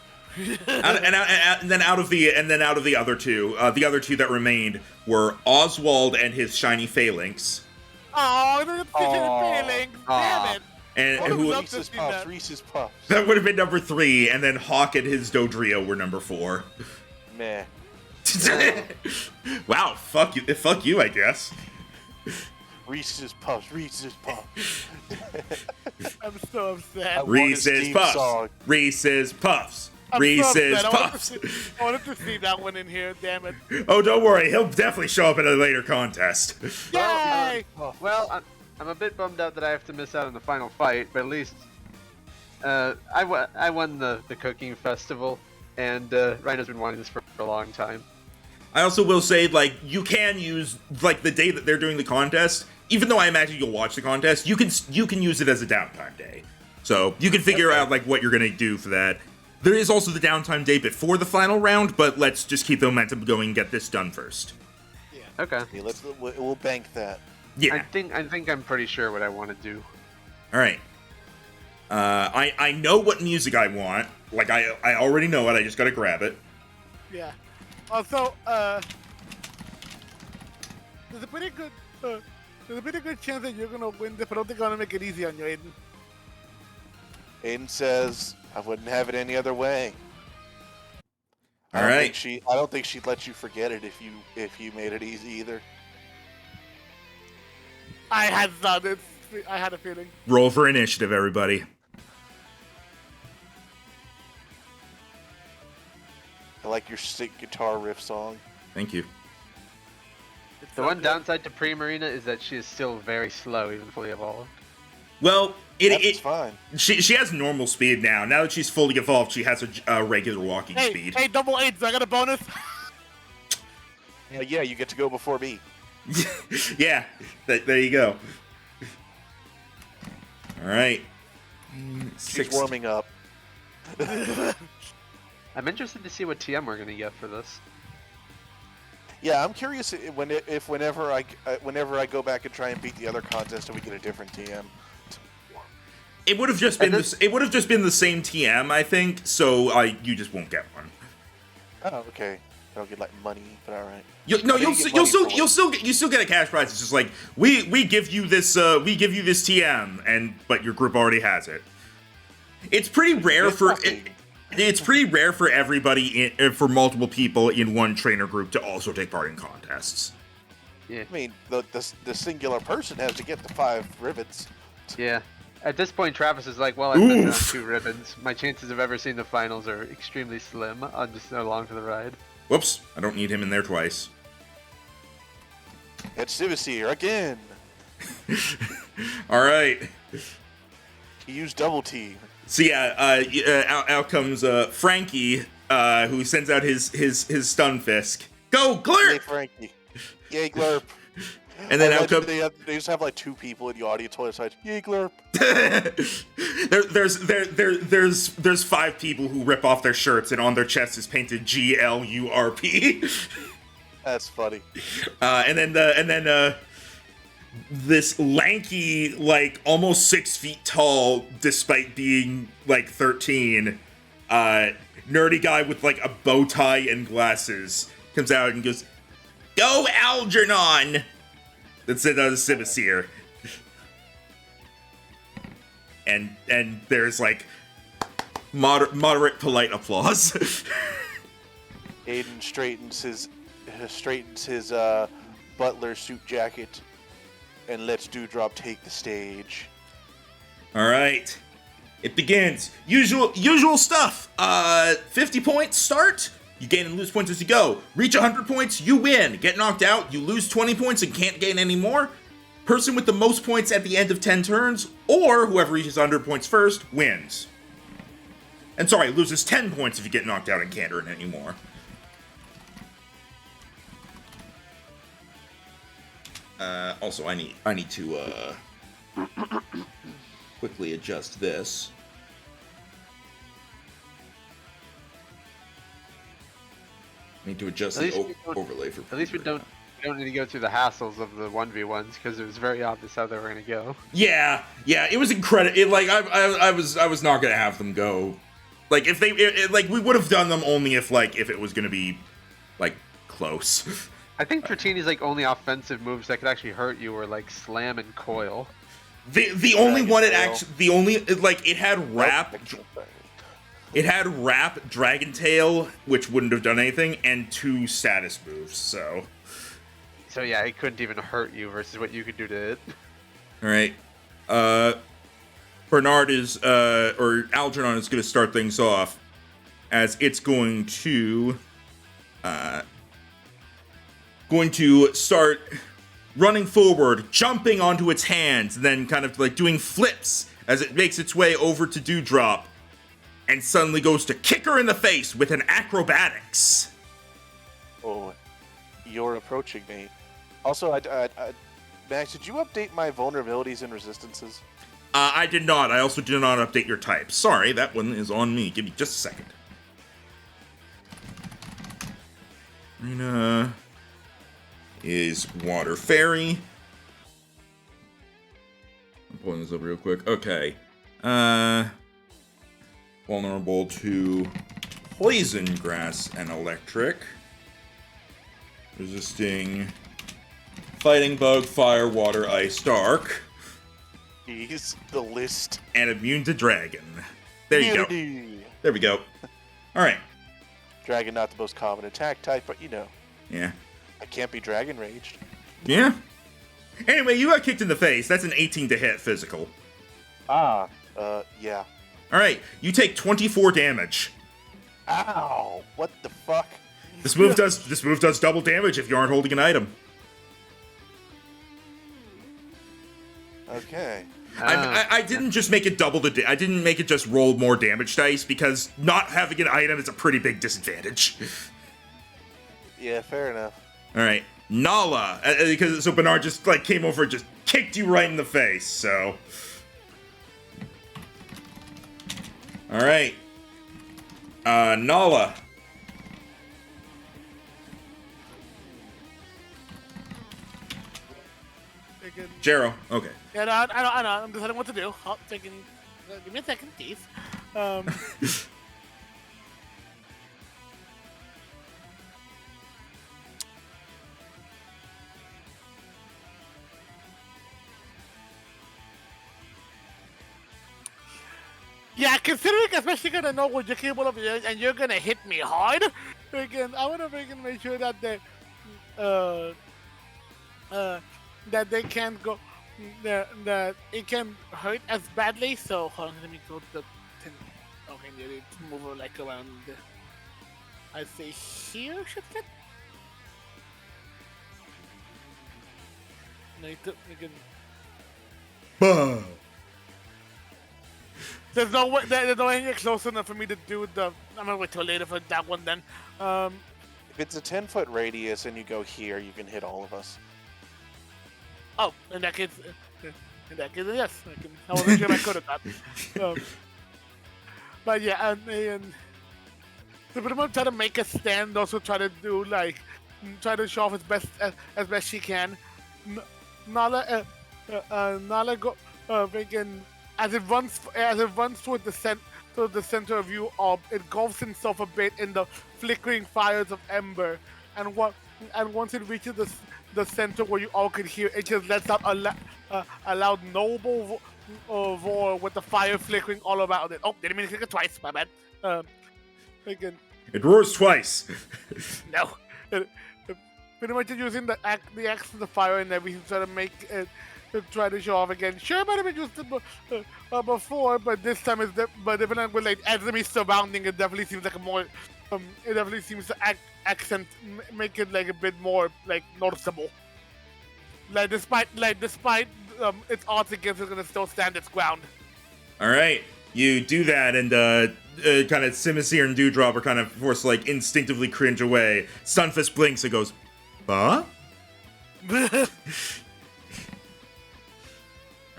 and then out of the other two, the other 2 that remained were Oswald and his shiny phalanx. Oh, the failing. Damn it. And What who was up? Reese's Puffs. that would have been number 3, and then Hawk and his Dodrio were number 4. Meh. Wow, fuck you, I guess. Reese's Puffs. I'm so upset. want his Reese's theme Puffs. song. Reese's Puffs. I'm so Reese's upset. Puffs. I wanted to see that one in here. Damn it. Oh, don't worry, he'll definitely show up in a later contest. Yay! Well, I'm a bit bummed out that I have to miss out on the final fight, but at least I won the cooking festival, and Rhino's been wanting this for a long time. I also will say, like, you can use, like, the day that they're doing the contest, even though I imagine you'll watch the contest, you can use it as a downtime day. So you can figure out, like, what you're gonna do for that. There is also the downtime day before the final round, but let's just keep the momentum going and get this done first. Okay. Okay, we'll bank that. Yeah. I think I'm pretty sure what I want to do. All right. I know what music I want. Like, I already know it. I just gotta grab it. Yeah. Also, there's a pretty good chance that you're gonna win this, but I don't think I'm gonna make it easy on you, Aiden. Aiden says, "I wouldn't have it any other way." All right. I don't think she'd let you forget it if you made it easy either. I had a feeling. Roll for initiative, everybody. I like your sick guitar riff song. Thank you. It's The so one good. downside to Pre-Marina is that she is still very slow, even fully evolved. Well, That's fine. she has normal speed now. Now that she's fully evolved, she has a regular walking Hey, speed. hey, double eights! I got a bonus. Yeah, you get to go before me. Yeah, there you go. All right. She's warming up. I'm interested to see what TM we're gonna get for this. Yeah, I'm curious whenever I go back and try and beat the other contest, if we get a different TM. It would have just been the same TM, I think. So you just won't get one. Oh, okay. I don't get like money, but all right. You'll still get a cash prize. It's just like we give you this TM, but your group already has it. It's pretty rare it's pretty rare for everybody for multiple people in one trainer group to also take part in contests. Yeah. I mean, the singular person has to get the 5 ribbons. Yeah. At this point, Travis is like, well, I've been Oof. on 2 ribbons. My chances of ever seeing the finals are extremely slim. I'm just along for the ride. Whoops! I don't need him in there twice. It's Simisear again. All right. He used double T. So yeah, out comes Frankie, who sends out his Stunfisk. Go, Yay, Glurp! Frankie. Yay, Glurp. And then I out imagine comes they just have like 2 people in the audience on the side. Yay, Glurp. there's 5 people who rip off their shirts and on their chest is painted GLURP. That's funny. And then this lanky, like almost 6 feet tall, despite being like 13, nerdy guy with like a bow tie and glasses comes out and goes, "Go Algernon!" That's it on Simisear. And there's like moderate polite applause. Aiden straightens his butler suit jacket and lets Dewdrop take the stage. All right. It begins. Usual stuff. 50 points start. You gain and lose points as you go. Reach 100 points, you win. Get knocked out, you lose 20 points and can't gain any more. Person with the most points at the end of 10 turns, or whoever reaches 100 points first, wins. And sorry, loses 10 points if you get knocked out and can't earn any more. Also, I need to quickly adjust this. I need to adjust the overlay for. At least we don't need to go through the hassles of the 1v1s because it was very obvious how they were gonna go. Yeah, it was incredible. Like I was not gonna have them go. Like if like we would have done them only if it was gonna be like close. I think Dratini's like only offensive moves that could actually hurt you were like slam and coil. The only one it actually it had wrap. It had wrap, Dragon Tail, which wouldn't have done anything, and 2 status moves. So yeah, it couldn't even hurt you versus what you could do to it. All right. Bernard is or Algernon is going to start things off, as it's going to start running forward, jumping onto its hands, and then kind of like doing flips as it makes its way over to Dewdrop, and suddenly goes to kick her in the face with an acrobatics. Oh, you're approaching me. Also, Max, did you update my vulnerabilities and resistances? I did not. I also did not update your type. Sorry, that one is on me. Give me just a second. Rena is Water Fairy. I'm pulling this up real quick. Okay. Vulnerable to Poison, Grass, and Electric. Resisting Fighting Bug, Fire, Water, Ice, Dark. Jeez, the list. And immune to Dragon. There you go. There we go. Alright. Dragon, not the most common attack type, but you know. Yeah. I can't be Dragon Raged. Yeah. Anyway, you got kicked in the face. That's an 18 to hit physical. Yeah. Alright, you take 24 damage. Ow! What the fuck? This move does double damage if you aren't holding an item. Okay. I didn't just make it double I didn't make it just roll more damage dice, because not having an item is a pretty big disadvantage. Yeah, fair enough. Alright, Nala, so Bernard just like came over and just kicked you right in the face, so. Alright. Nala. Jero, okay. Yeah, no, I know. I'm deciding what to do. Oh, give me a second, please. Yeah, considering especially gonna know what you're capable of and you're gonna hit me hard, again, I wanna make sure that that they can't go, that it can hurt as badly. So hold on, let me go to the. Okay, you need to move like around. I say here, should get. No, you can. Bah. There's no way you're close enough for me to do the. I'm gonna wait till later for that one then. If it's a 10-foot radius and you go here, you can hit all of us. Oh, in that case, yes. I wasn't sure I could have that. But yeah, and so pretty much try to make a stand. Also try to do try to show off as best she can. Nala go making. As it runs toward the center of you, it engulfs itself a bit in the flickering fires of ember, and once it reaches the center where you all could hear, it just lets out a loud noble roar with the fire flickering all about it. Oh, didn't mean to click it twice. My bad. Again. It roars twice. No. Pretty much using the axe of the fire and everything to try to make it. try to show off again. Sure, might have been used before, but this time is but even with like enemies surrounding, it definitely seems like a more it definitely seems to accent make it like a bit more like noticeable. Like despite its odds against, it's gonna still stand its ground. All right, you do that, and kind of Simisear and Dewdrop are kind of forced to like instinctively cringe away. Stunfisk blinks and goes, "Huh?"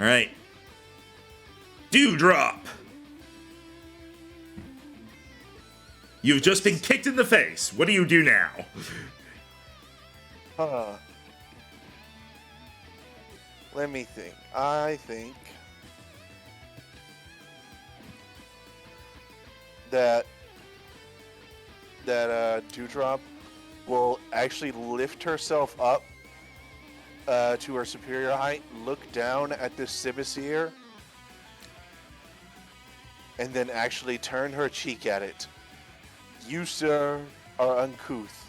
All right, Dewdrop. You've just been kicked in the face. What do you do now? Let me think. I think that Dewdrop will actually lift herself up to her superior height, look down at this Simisear, and then actually turn her cheek at it. You, sir, are uncouth.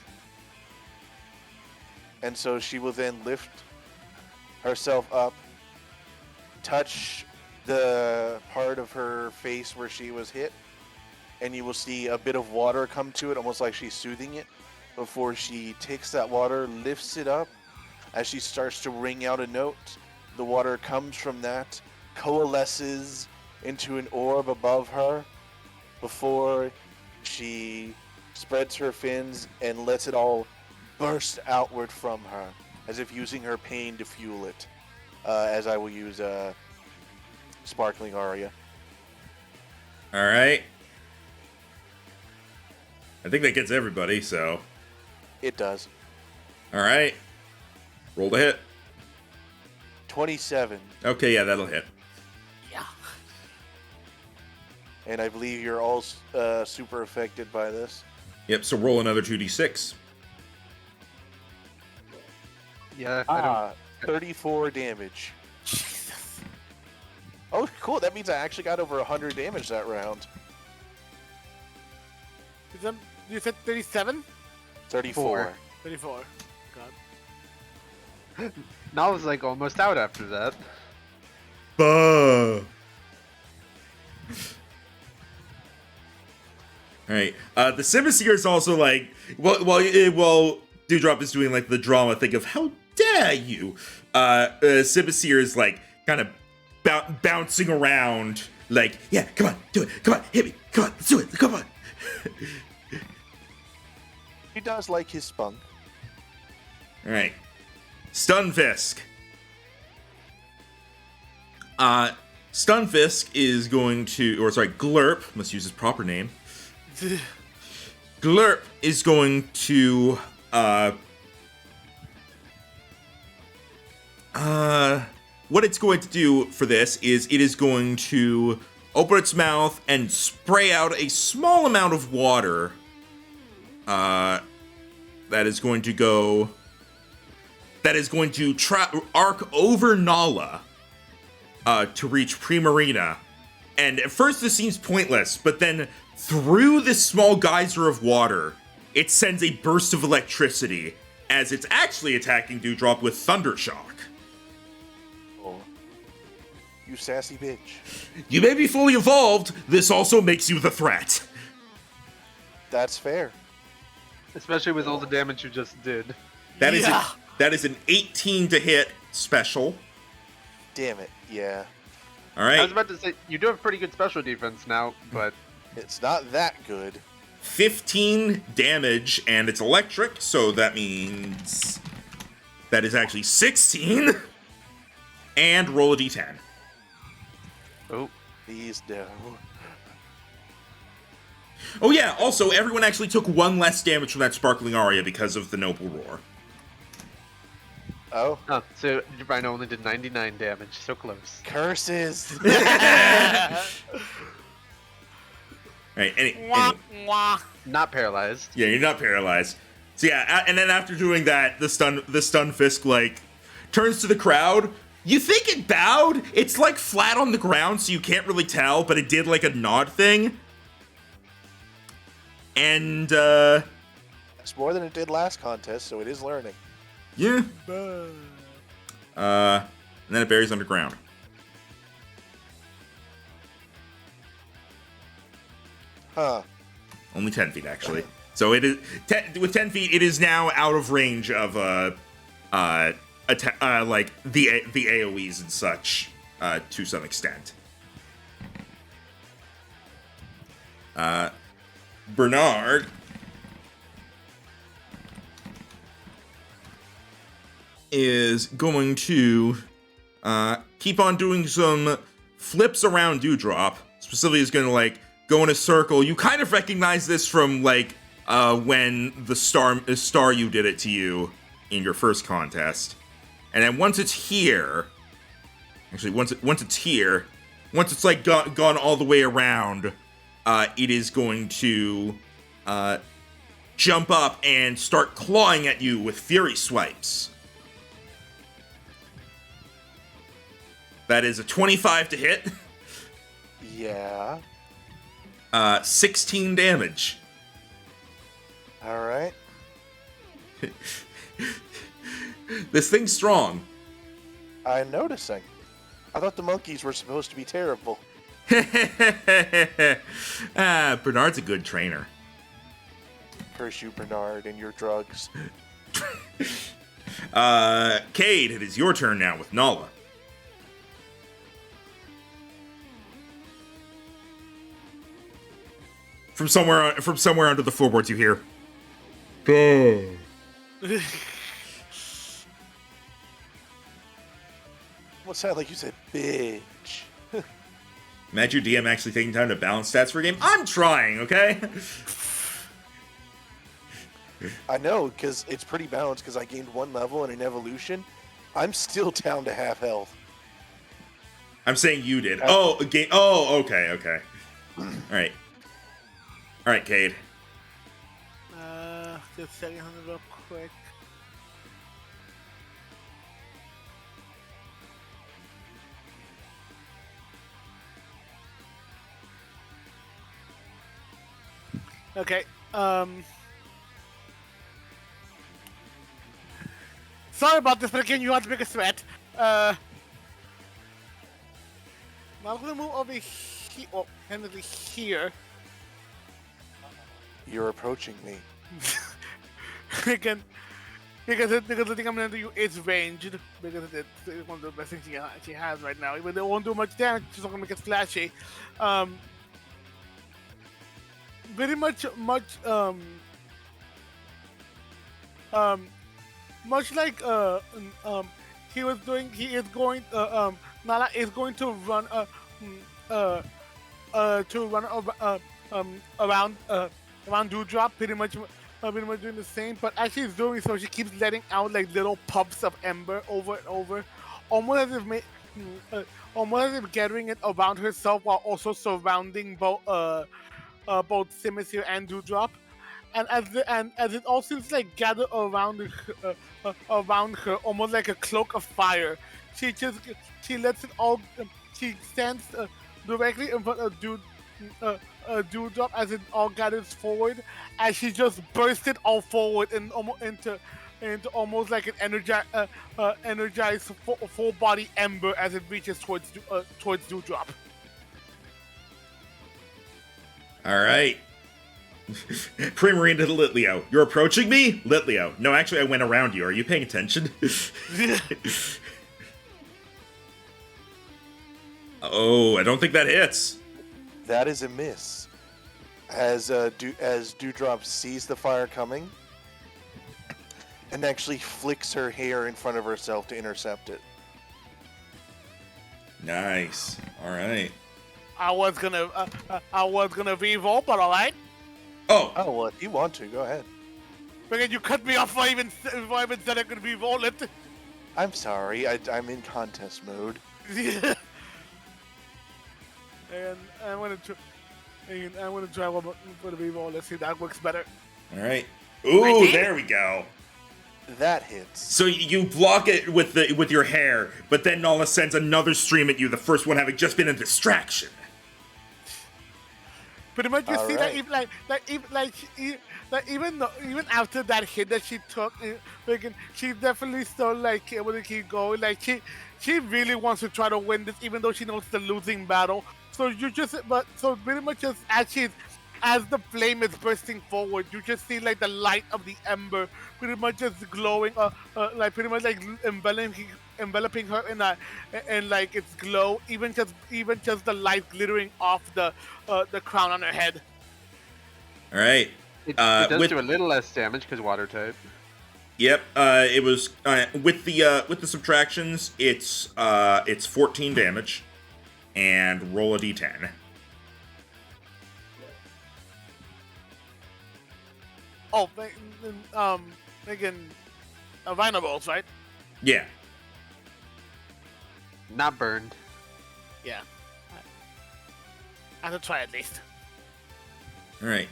And so she will then lift herself up, touch the part of her face where she was hit, and you will see a bit of water come to it, almost like she's soothing it, before she takes that water, lifts it up. As she starts to ring out a note, the water comes from that, coalesces into an orb above her, before she spreads her fins and lets it all burst outward from her, as if using her pain to fuel it, as I will use Sparkling Aria. All right. I think that gets everybody, so. It does. All right. Roll to hit. 27. Okay, yeah, that'll hit. Yeah. And I believe you're all super affected by this. Yep, so roll another 2d6. Yeah, I don't. 34 damage. Jesus. Oh, cool. That means I actually got over 100 damage that round. You said 37? 34. 34. God. Now I was like almost out after that. Buh. Alright, the Simisear is also like, while Dewdrop is doing like the drama thing of how dare you, Simisear is like kind of bouncing around like, yeah, come on, do it, come on, hit me, come on, let's do it, come on. He does like his spunk. Alright, Stunfisk. Stunfisk is going to, or sorry, Glurp, must use his proper name. Glurp is going to, what it's going to do for this is it is going to open its mouth and spray out a small amount of water, that is going to go, that is going to arc over Nala, to reach Primarina. And at first this seems pointless, but then through this small geyser of water, it sends a burst of electricity as it's actually attacking Dewdrop with Thundershock. Oh. You sassy bitch. You may be fully evolved, this also makes you the threat. That's fair. Especially with all the damage you just did. That is an 18 to hit special. Damn it. Yeah. All I right. was about to say, you do have pretty good special defense now, but It's not that good. 15 damage, and it's electric, so that means that is actually 16. And roll a d10. oh, Please no. Oh yeah, also, everyone actually took one less damage from that Sparkling Aria because of the Noble Roar. Oh. huh, so Rhino only did 99 damage, so close. Curses. Right, Wah, wah. Not paralyzed. yeah, you're not paralyzed. So yeah, and then after doing that, the Stunfisk, like, turns to the crowd. You think it bowed? It's, like, flat on the ground, so you can't really tell, but it did, like, a nod thing. And, It's more than it did last contest, so it is learning. yeah. and then it buries underground. Huh. Only 10 feet, actually. So it is with 10 feet. It is now out of range of like the AOE's and such to some extent. Bernard is going to keep on doing some flips around Dewdrop. Specifically, is going to like go in a circle. You kind of recognize this from like when the star you did it to you in your first contest. And then once it's here, actually once it's here, once it's like gone all the way around, it is going to jump up and start clawing at you with fury swipes. That is a 25 to hit. Yeah. 16 damage. All right. This thing's strong. I'm noticing. I thought the monkeys were supposed to be terrible. Bernard's a good trainer. Curse you, Bernard, and your drugs. Cade, it is your turn now with Nala. From somewhere under the floorboards, you hear. What sounded like you said, bitch? Imagine your DM actually taking time to balance stats for a game. I'm trying, okay? I know, because it's pretty balanced, because I gained 1 level in an evolution. I'm still down to half health. I'm saying you did. Oh, again. Oh, okay. All right, Cade. Just checking something real quick. Okay, sorry about this, but again, you want to make a threat. I'm gonna move over here, oh, handedly here. You're approaching me. Again, because the thing I'm gonna do is ranged, because it's one of the best things she has right now. Even though it won't do much damage, she's not gonna make it splashy. Very much like he was doing. He is going. Nala is going to run. Around Dewdrop, pretty much doing the same. But as she's doing so, she keeps letting out like little puffs of ember over and over, almost as if gathering it around herself while also surrounding both Simisear and Dewdrop. And as it all seems like gathered around her, almost like a cloak of fire, she lets it all. She stands directly in front of Dewdrop as it all gathers forward, as she just bursts it all forward and into almost like an energized full body ember as it reaches towards Dewdrop. All right. Pre-Marine to Litleo. You're approaching me? Litleo. No, actually, I went around you. Are you paying attention? Oh, I don't think that hits. That is a miss. As Dewdrop sees the fire coming and actually flicks her hair in front of herself to intercept it. Nice. All right. I was gonna re-roll, but all right. Oh. Oh, well, if you want to, go ahead. Because you cut me off before I even said I could re-roll it. I'm sorry, I'm in contest mode. And I'm gonna try one more for the re-roll. Let's see if that works better. All right. Ooh, there we go. That hits. So you block it with your hair, but then Nala sends another stream at you, the first one having just been a distraction. pretty much you see that Alright. even after that hit that she took, she's definitely still like able to keep going. Like she really wants to try to win this, even though she knows it's a losing battle. So you just so pretty much just as the flame is bursting forward, you just see like the light of the ember pretty much just glowing, like pretty much like enveloping her in that, and like its glow, even just the light glittering off the crown on her head. All right. It does with do a little less damage because water type. Yep. It was with the subtractions. It's 14 damage, and roll a d10. Oh, again, Rhino rolls, right? Yeah. Not burned. Yeah. I have to try at least. All right.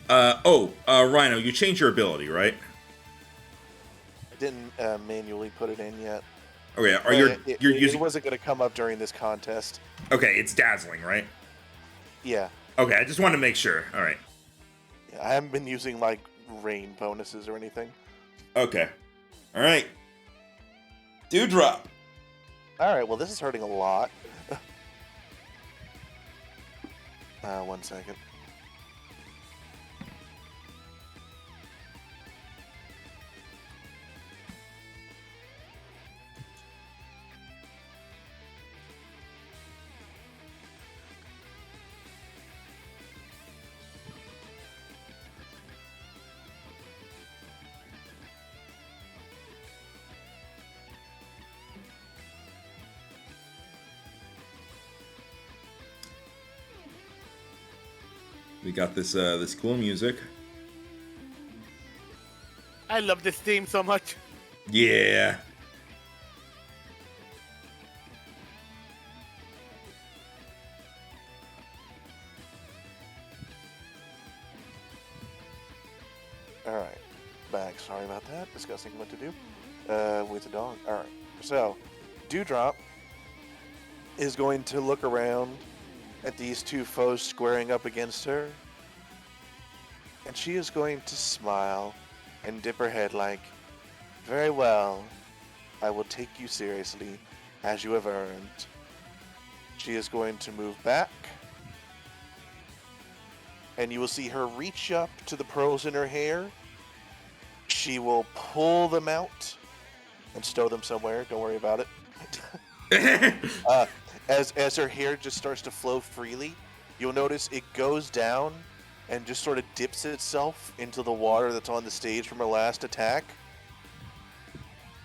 Rhino, you changed your ability, right? I didn't manually put it in yet. Okay. Are It you're using? wasn't going to come up during this contest. Okay, it's dazzling, right? Yeah. Okay, I just wanted to make sure. All right. Yeah, I haven't been using like rain bonuses or anything. Okay. All right. Dewdrop. All right. Well, this is hurting a lot. 1 second. We got this cool music. I love this theme so much. Yeah. All right. Back. Sorry about that. Discussing what to do with the dog. All right. So, Dewdrop is going to look around at these two foes squaring up against her, and she is going to smile and dip her head like, "Very well, I will take you seriously, as you have earned." She is going to move back, and you will see her reach up to the pearls in her hair. She will pull them out and stow them somewhere. Don't worry about it. As her hair just starts to flow freely, you'll notice it goes down and just sort of dips itself into the water that's on the stage from her last attack.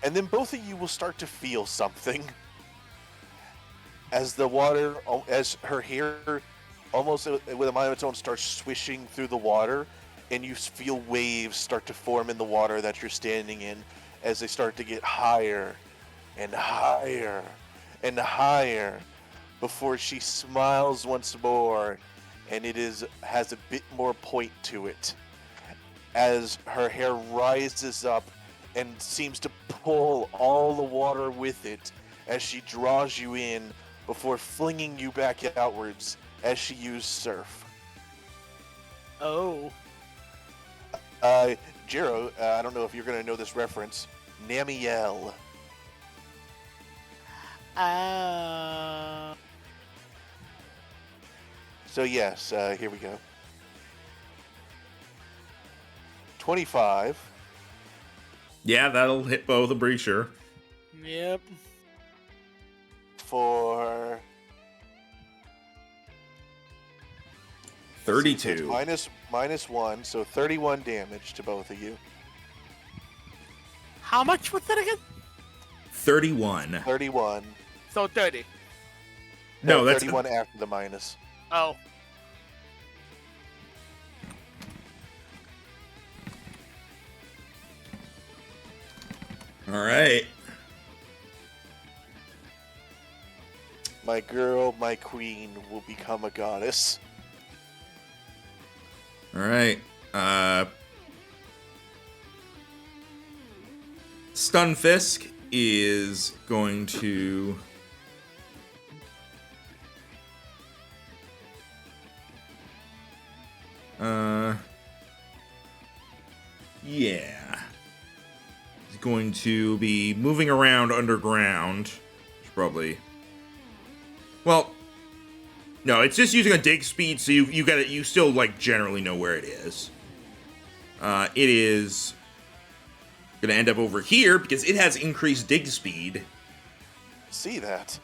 And then both of you will start to feel something. As the water, as her hair, almost with a mind of its own, starts swishing through the water, and you feel waves start to form in the water that you're standing in as they start to get higher and higher and higher before she smiles once more, and it has a bit more point to it as her hair rises up and seems to pull all the water with it as she draws you in before flinging you back outwards as she used surf. Oh. Jiro, I don't know if you're going to know this reference. Namiel. So yes, here we go. 25 Yeah, that'll hit both, I'm pretty sure. Yep. for 32. minus 1, so 31 damage to both of you. How much was that again? 31. 31. So 30. No, that's 31 after the minus. Oh. all right. My girl, my queen, will become a goddess. All right. Stunfisk is going to Yeah. He's going to be moving around underground. Probably. Well, no, it's just using a dig speed, so you still like generally know where it is. It is gonna end up over here because it has increased dig speed. See that?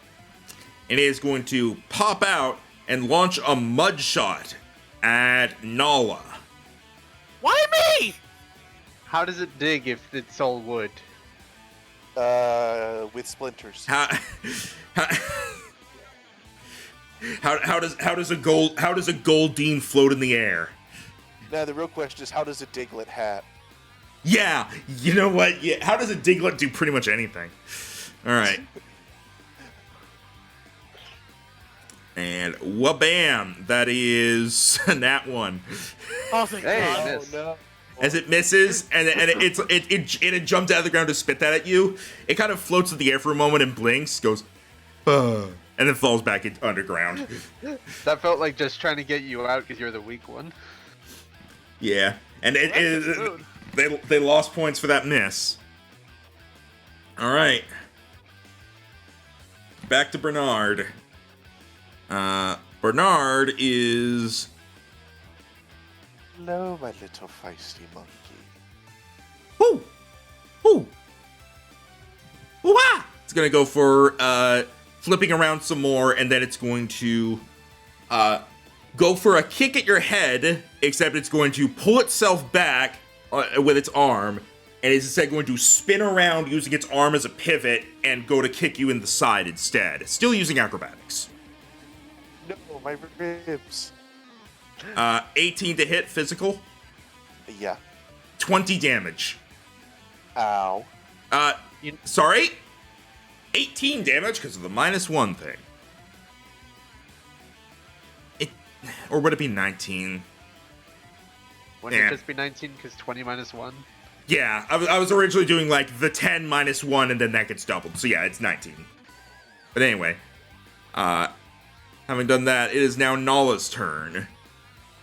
And it is going to pop out and launch a mud shot at Nala. Why me? How does it dig if it's all wood? With splinters. How does a Goldeen float in the air? Now the real question is, how does a Diglett hat? Yeah, you know what? Yeah, how does a Diglett do pretty much anything? All right. And wha-bam! That is that one. Oh, thank Hey, God. miss. no. As it misses, and it jumps out of the ground to spit that at you. It kind of floats in the air for a moment and blinks, goes, and then falls back underground. That felt like just trying to get you out because you're the weak one. Yeah, and Rude. they lost points for that miss. All right, back to Bernard. Bernard is. Hello, my little feisty monkey. Whoo! Whoo! Woo-ha! It's gonna go for flipping around some more, and then it's going to go for a kick at your head, except it's going to pull itself back with its arm, and is instead going to spin around using its arm as a pivot and go to kick you in the side instead. Still using acrobatics. No, my ribs. 18 to hit, physical. Yeah. 20 damage. Ow. Sorry? 18 damage because of the -1 thing. Or would it be 19? Wouldn't Yeah. it just be 19 because 20 minus 1? Yeah, I was originally doing like the 10 minus 1 and then that gets doubled. So yeah, it's 19. But anyway, having done that, it is now Nala's turn.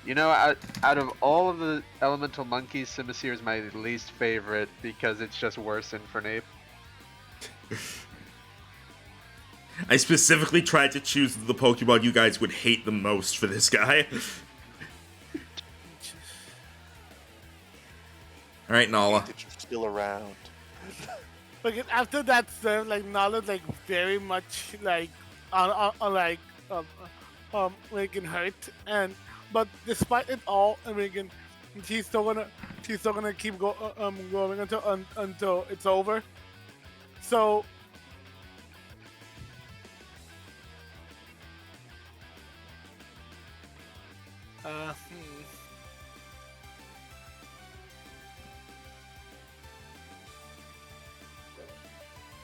You know, out of all of the elemental monkeys, Simisear is my least favorite because it's just worse than Fernape. I specifically tried to choose the Pokemon you guys would hate the most for this guy. Alright, Nala. That you're still around. Like after that serve, like Nala's like very much like like hurt, and but despite it all, she's still gonna keep going until it's over. So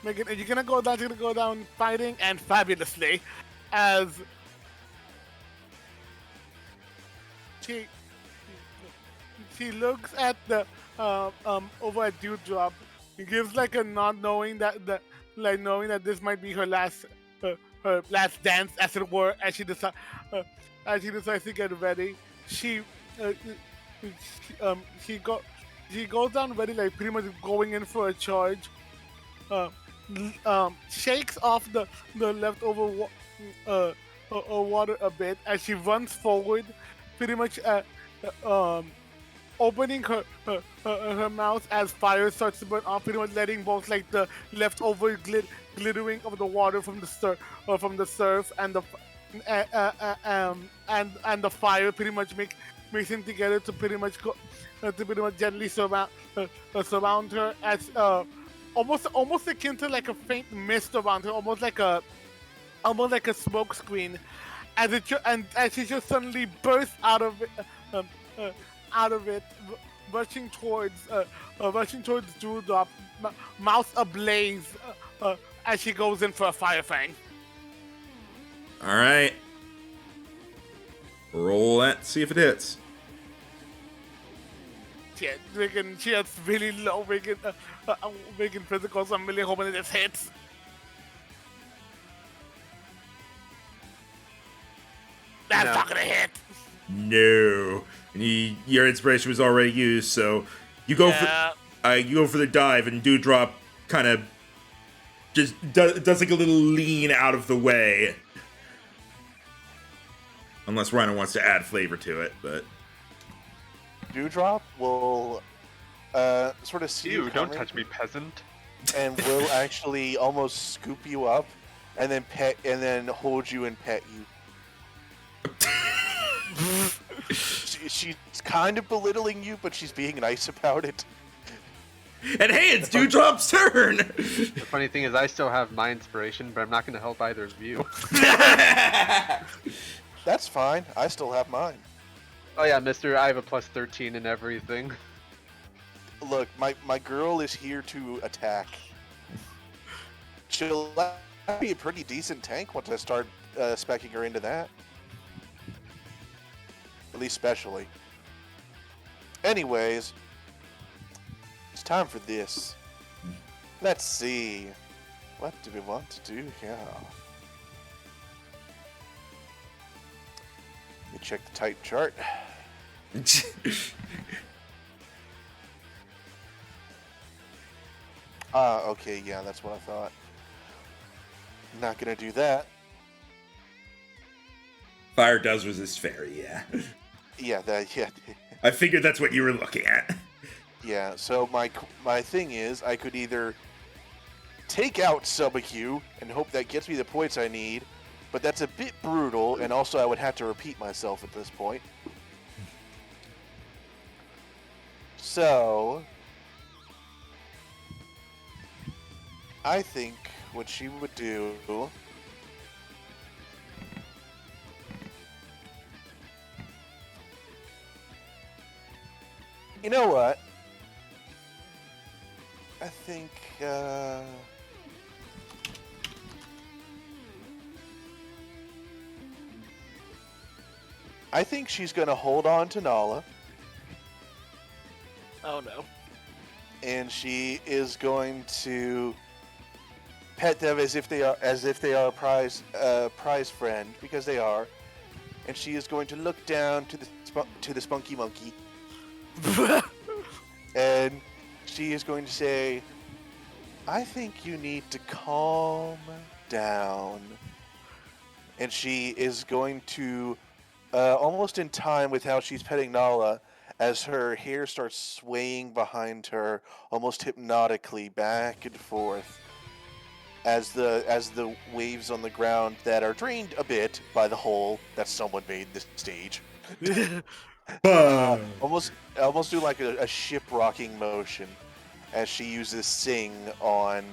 Megan, you're gonna go down. You're gonna go down fighting and fabulously, as she looks at the over at Dewdrop. He gives like a nod, knowing that this might be her last dance, as it were, as she decides to get ready. She goes down ready, like pretty much going in for a charge. Shakes off the leftover water a bit as she runs forward, pretty much opening her mouth as fire starts to burn off, pretty much letting both like the leftover glittering of the water from the surf and the fire pretty much mixing together to pretty much gently surround her as almost akin to like a faint mist around her, almost like a smoke screen, as she just suddenly bursts out of it, rushing towards Dewdrop, mouth ablaze, as she goes in for a fire fang. All right. Roll that, see if it hits. She has really low making physical, so I'm really hoping it just hits. That's No. not gonna hit. No. Your inspiration was already used, so You go Yeah. for the dive, and Dewdrop kind of just does like a little lean out of the way. Unless Rhino wants to add flavor to it, but Dewdrop will sort of see you Ew, don't coming, touch me, peasant. and will actually almost scoop you up, and then hold you and pet you. She's kind of belittling you, but she's being nice about it. and hey, it's Dewdrop's turn. The funny thing is, I still have my inspiration, but I'm not going to help either of you. That's fine. I still have mine. Oh yeah, Mister, I have a plus 13 in everything. Look, my girl is here to attack. She'll be a pretty decent tank once I start speccing her into that. At least specially. Anyways, it's time for this. Let's see. What do we want to do here? Let me check the type chart. Okay, yeah, that's what I thought. Not gonna do that. Fire does resist fairy, yeah. Yeah. I figured that's what you were looking at. Yeah, so my thing is, I could either take out Subacue and hope that gets me the points I need, but that's a bit brutal, and also I would have to repeat myself at this point. So, I think what she would do... You know what? I think, I think she's gonna hold on to Nala, Oh no. and she is going to pet them as if they are a prize friend, because they are, and she is going to look down to the spunky monkey, and she is going to say, "I think you need to calm down," and she is going to, almost in time with how she's petting Nala, as her hair starts swaying behind her, almost hypnotically back and forth, as the waves on the ground that are drained a bit by the hole that someone made this stage, almost do like a ship rocking motion, as she uses Sing on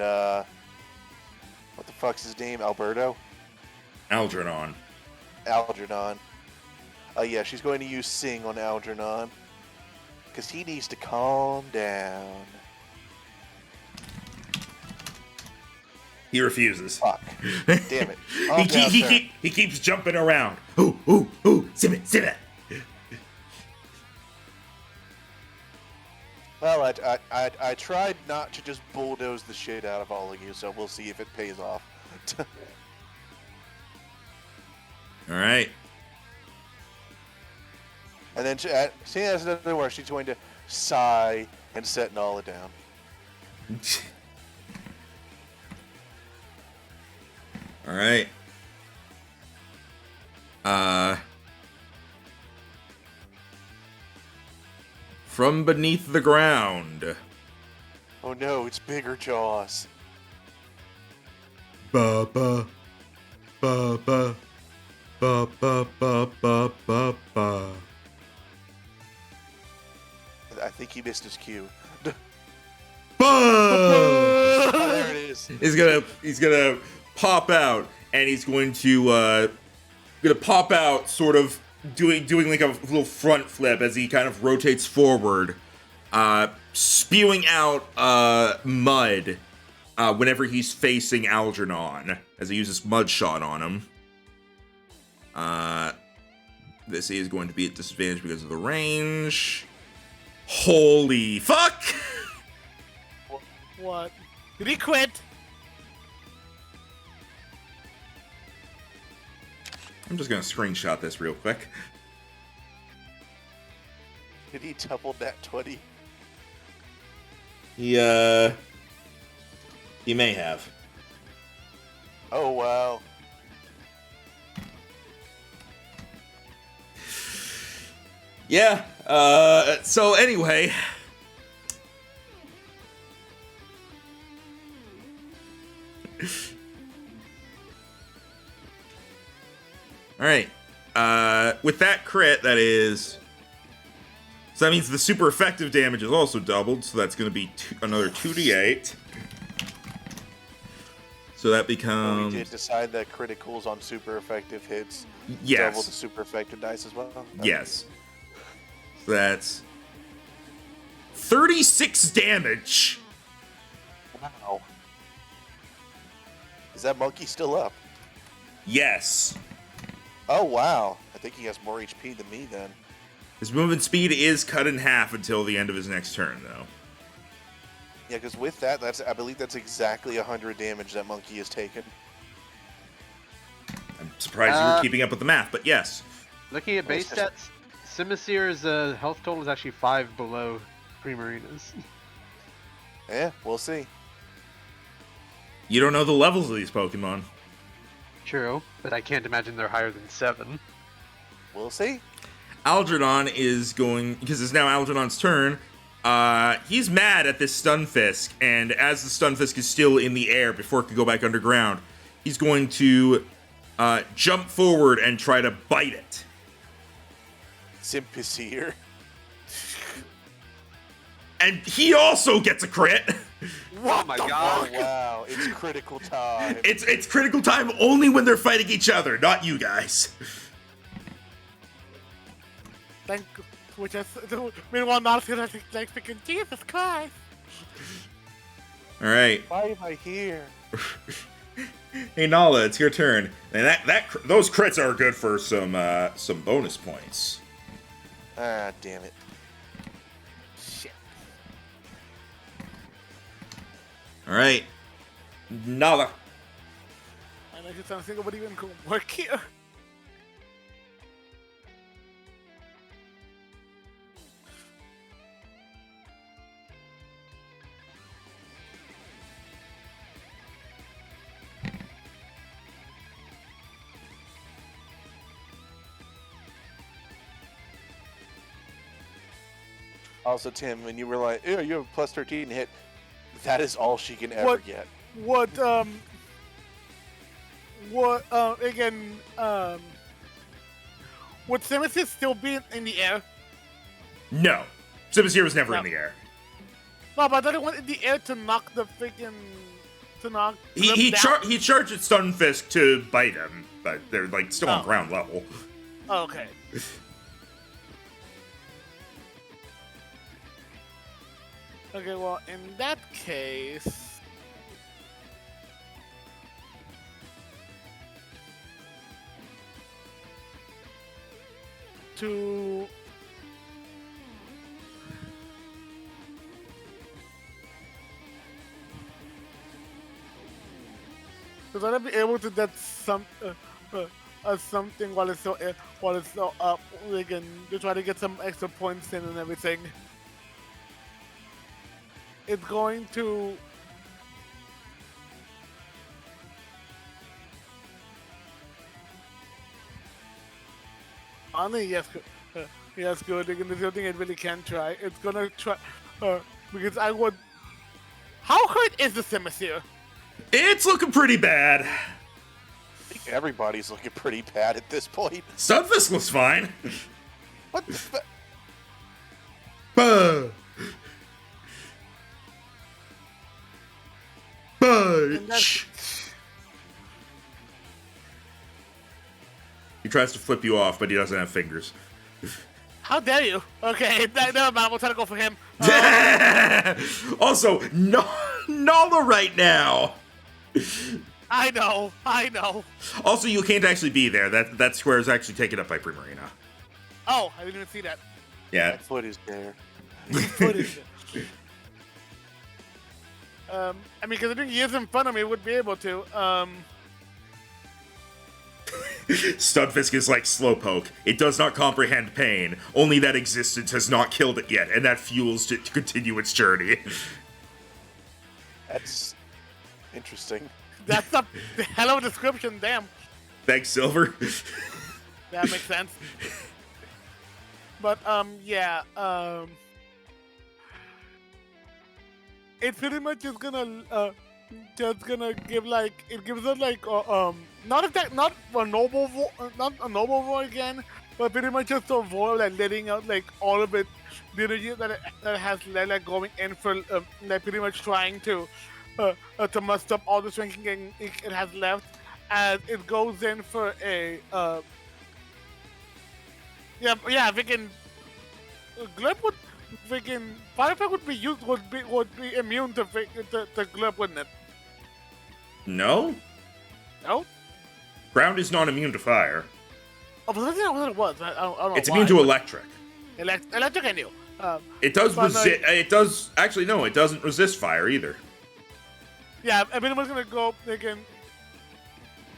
what the fuck's his name? Alberto? Algernon. Algernon. Yeah, she's going to use Sing on Algernon, because he needs to calm down. He refuses. Fuck. Damn it. Calm down, sir. He keeps jumping around. Ooh, sim it. Well, I tried not to just bulldoze the shit out of all of you, so we'll see if it pays off. All right. And then, seeing as it doesn't work, she's going to sigh and set Nala down. All right. From beneath the ground. Oh no, it's bigger jaws. Ba ba ba ba ba ba ba ba ba ba. I think he missed his cue. Oh, There it is. He's gonna pop out, and he's going to pop out, sort of doing like a little front flip as he kind of rotates forward, spewing out mud whenever he's facing Algernon, as he uses mud shot on him. This is going to be at disadvantage because of the range. Holy fuck! What? Did he quit? I'm just gonna screenshot this real quick. Did he double that 20? He may have. Oh, wow. Yeah, so anyway. Alright. With that crit, that is... So that means the super effective damage is also doubled, so that's going to be another 2d8. So that becomes... We did decide that criticals on super effective hits Yes. double the super effective dice as well? Yes. So that's 36 damage. Wow. Is that monkey still up? Yes. Oh, wow. I think he has more HP than me then. His movement speed is cut in half until the end of his next turn, though. Yeah, because with that, I believe that's exactly 100 damage that monkey has taken. I'm surprised you were keeping up with the math, but yes. Looking at base stats, Simisear's health total is actually 5 below Primarina's. Yeah, we'll see. You don't know the levels of these Pokemon. True, but I can't imagine they're higher than 7. We'll see. Algernon is going, because it's now Algernon's turn, he's mad at this Stunfisk, and as the Stunfisk is still in the air before it can go back underground, he's going to jump forward and try to bite it. Sympathy. And he also gets a crit. Oh my god! Oh, wow. It's critical time. It's critical time only when they're fighting each other, not you guys. Thank which is meanwhile not feeling like freaking Jesus Christ. Alright. Why am I here? Hey Nala, it's your turn. And those crits are good for some bonus points. Ah, damn it. Shit. Alright. Nala. And I just don't think it would even work here. Also, Tim, when you were like, "Ew, you have a plus 13 hit," that is all she can ever get. Would Simisear still be in the air? No. Simisear was never in the air. No, but I don't want in the air to knock the freaking He down. charged at Stunfisk to bite him, but they're like still on ground level. Oh, okay. Okay, well, in that case... To... Because I'll be able to get something while it's still up, we can to try to get some extra points in and everything. It's going to only yes, good. There's nothing it really can try. It's gonna try because I would. How hurt is the Simisear? It's looking pretty bad. I think everybody's looking pretty bad at this point. Stunfisk looks fine. What the fuck? Budge. He tries to flip you off, but he doesn't have fingers. How dare you? Okay, never mind. We'll try to go for him. Also, Nala right now. I know. Also, you can't actually be there. That square is actually taken up by Primarina. Oh, I didn't even see that. Yeah. That foot is there. I mean, because I think he is in front of me, would be able to. Stunfisk is like Slowpoke. It does not comprehend pain. Only that existence has not killed it yet, and that fuels it to continue its journey. That's interesting. That's a hell of a description. Damn, Thanks, Silver. that makes sense. But yeah, it pretty much is gonna just gonna give like it gives us like not a not a noble roar again, but pretty much just a roar like letting out like all of it the energy that it has like going in for like pretty much trying to muster up all the strength it has left as it goes in for a freaking Glurp would freaking Fire Effect would be immune to Glurp, wouldn't it? No? No? Ground is not immune to fire. Oh, but that's not what it was. I don't know It's why, immune to but electric. electric I knew. It does but, resist. It does. Actually, no, it doesn't resist fire either. Yeah, I mean, it was gonna go again.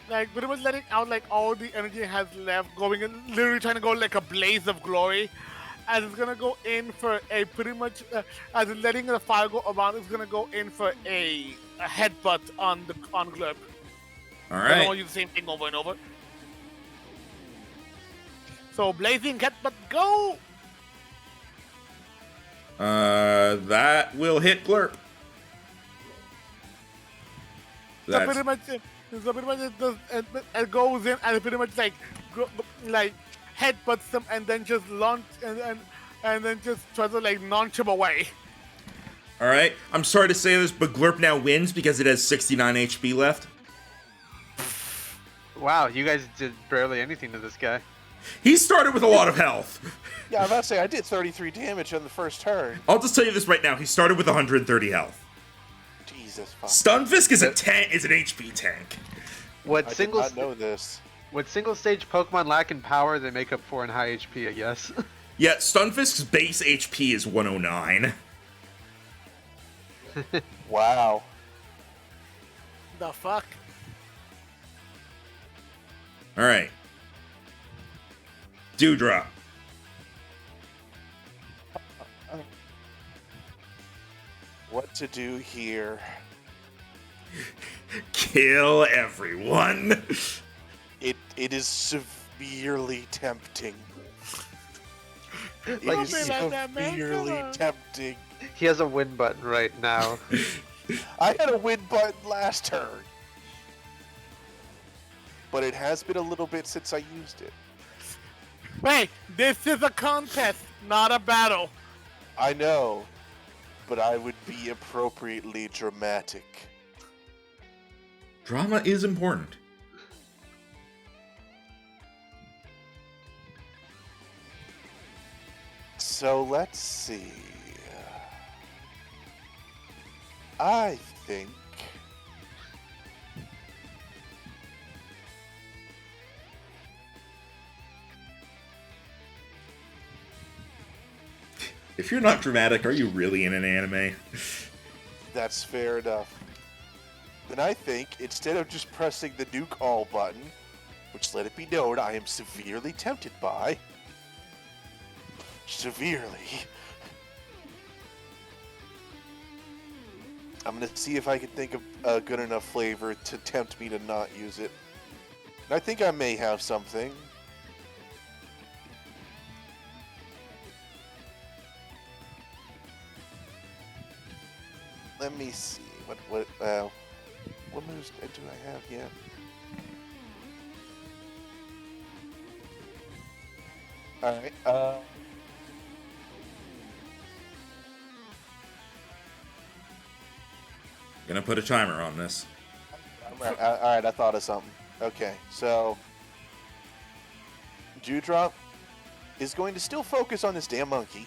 Like, pretty much letting out like all the energy it has left, going and literally trying to go like a blaze of glory, as it's gonna go in for a pretty much as it's letting the fire go around, it's gonna go in for a headbutt on Glurp. All I don't right. want to do the same thing over and over. So blazing headbutt, go! That will hit Glurp. So pretty much it goes in and it pretty much like headbutts them and then just launch and then just try to like launch him away. All right. I'm sorry to say this, but Glurp now wins because it has 69 HP left. Wow, you guys did barely anything to this guy. He started with a lot of health. Yeah, I'm about to say I did 33 damage on the first turn. I'll just tell you this right now. He started with 130 health. Jesus fuck. Stunfisk is an HP tank. What I did single not know this. what single stage Pokemon lack in power, they make up for in high HP, I guess. Yeah, Stunfisk's base HP is 109. Wow. The fuck? All right. Dewdrop. What to do here? Kill everyone. It is severely tempting. It Like, is Don't be like that, man. severely Come on. tempting. He has a win button right now. I had a win button last turn. But it has been a little bit since I used it. Hey, this is a contest, not a battle. I know, but I would be appropriately dramatic. Drama is important. So let's see. I think If you're not dramatic, are you really in an anime? that's fair enough. Then I think instead of just pressing the new call button, which let it be known I am severely tempted by, I'm gonna see if I can think of a good enough flavor to tempt me to not use it. And I think I may have something. Let me see. What moves do I have yet? Alright, Gonna put a timer on this. alright, I thought of something. Okay, so Dewdrop is going to still focus on this damn monkey.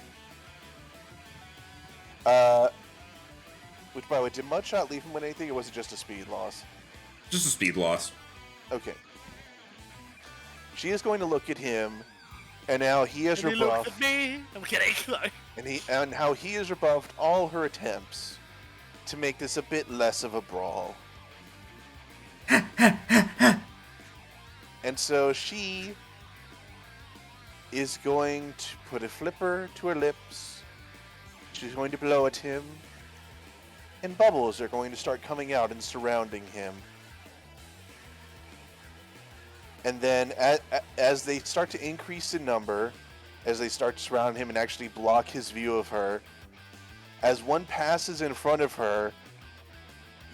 Which, by the way, did Mudshot leave him with anything, or was it just a speed loss? Just a speed loss. Okay. She is going to look at him, and now he has And he looks rebuffed, at me. I'm kidding. Sorry. and how he has rebuffed all her attempts to make this a bit less of a brawl. And so she is going to put a flipper to her lips. She's going to blow at him. and bubbles are going to start coming out and surrounding him. And then as they start to increase in number, as they start to surround him and actually block his view of her, as one passes in front of her,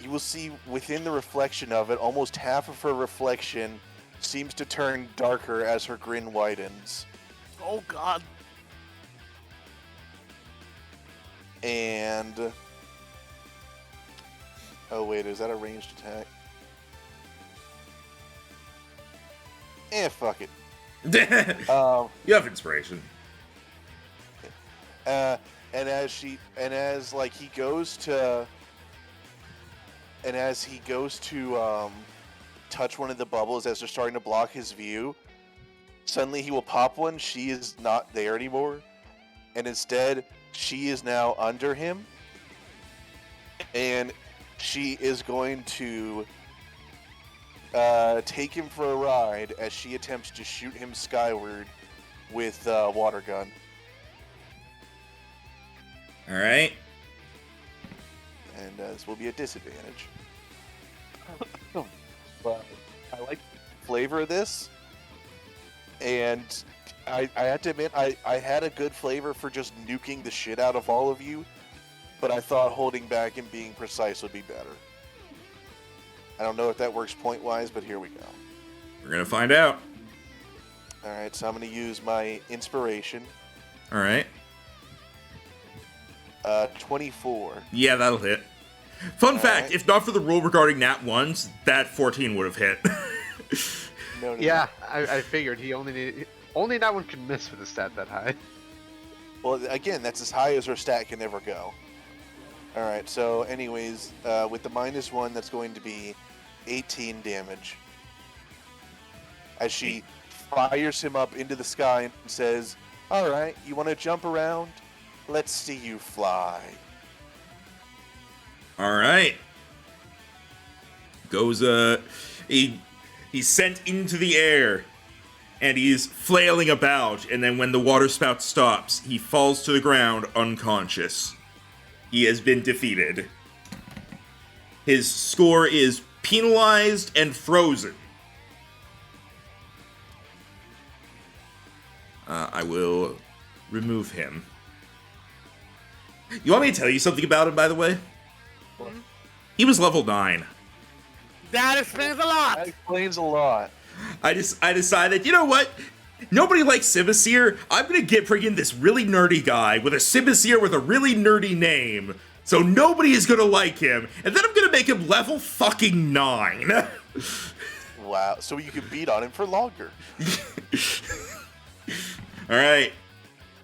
you will see within the reflection of it, almost half of her reflection seems to turn darker as her grin widens. Oh god. And... oh wait, is that a ranged attack? Fuck it. You have inspiration. And as he goes to touch one of the bubbles as they're starting to block his view, suddenly he will pop one. She is not there anymore, and instead she is now under him, and she is going to take him for a ride as she attempts to shoot him skyward with a water gun. All right. And this will be a disadvantage. But I like the flavor of this, and I have to admit, I had a good flavor for just nuking the shit out of all of you, but I thought holding back and being precise would be better. I don't know if that works point-wise, but here we go. We're gonna find out. Alright, so I'm going to use my inspiration. All right. 24. Yeah, that'll hit. Fun fact, right. if not for the rule regarding nat 1s, that 14 would have hit. No. Yeah, I figured he only that one can miss with a stat that high. Well, again, that's as high as her stat can ever go. Alright, so anyways, with the -1, that's going to be 18 damage. As she fires him up into the sky and says, "Alright, you want to jump around? Let's see you fly." All right. Goes, he's sent into the air, and he's flailing about, and then when the water spout stops, he falls to the ground unconscious. He has been defeated. His score is penalized and frozen. I will remove him. You want me to tell you something about him, by the way? He was level 9. That explains a lot. That explains a lot. I decided, you know what? Nobody likes Simisear. I'm gonna get friggin' this really nerdy guy with a Simisear with a really nerdy name, so nobody is gonna like him, and then I'm gonna make him level fucking 9. Wow, so you can beat on him for longer. Alright.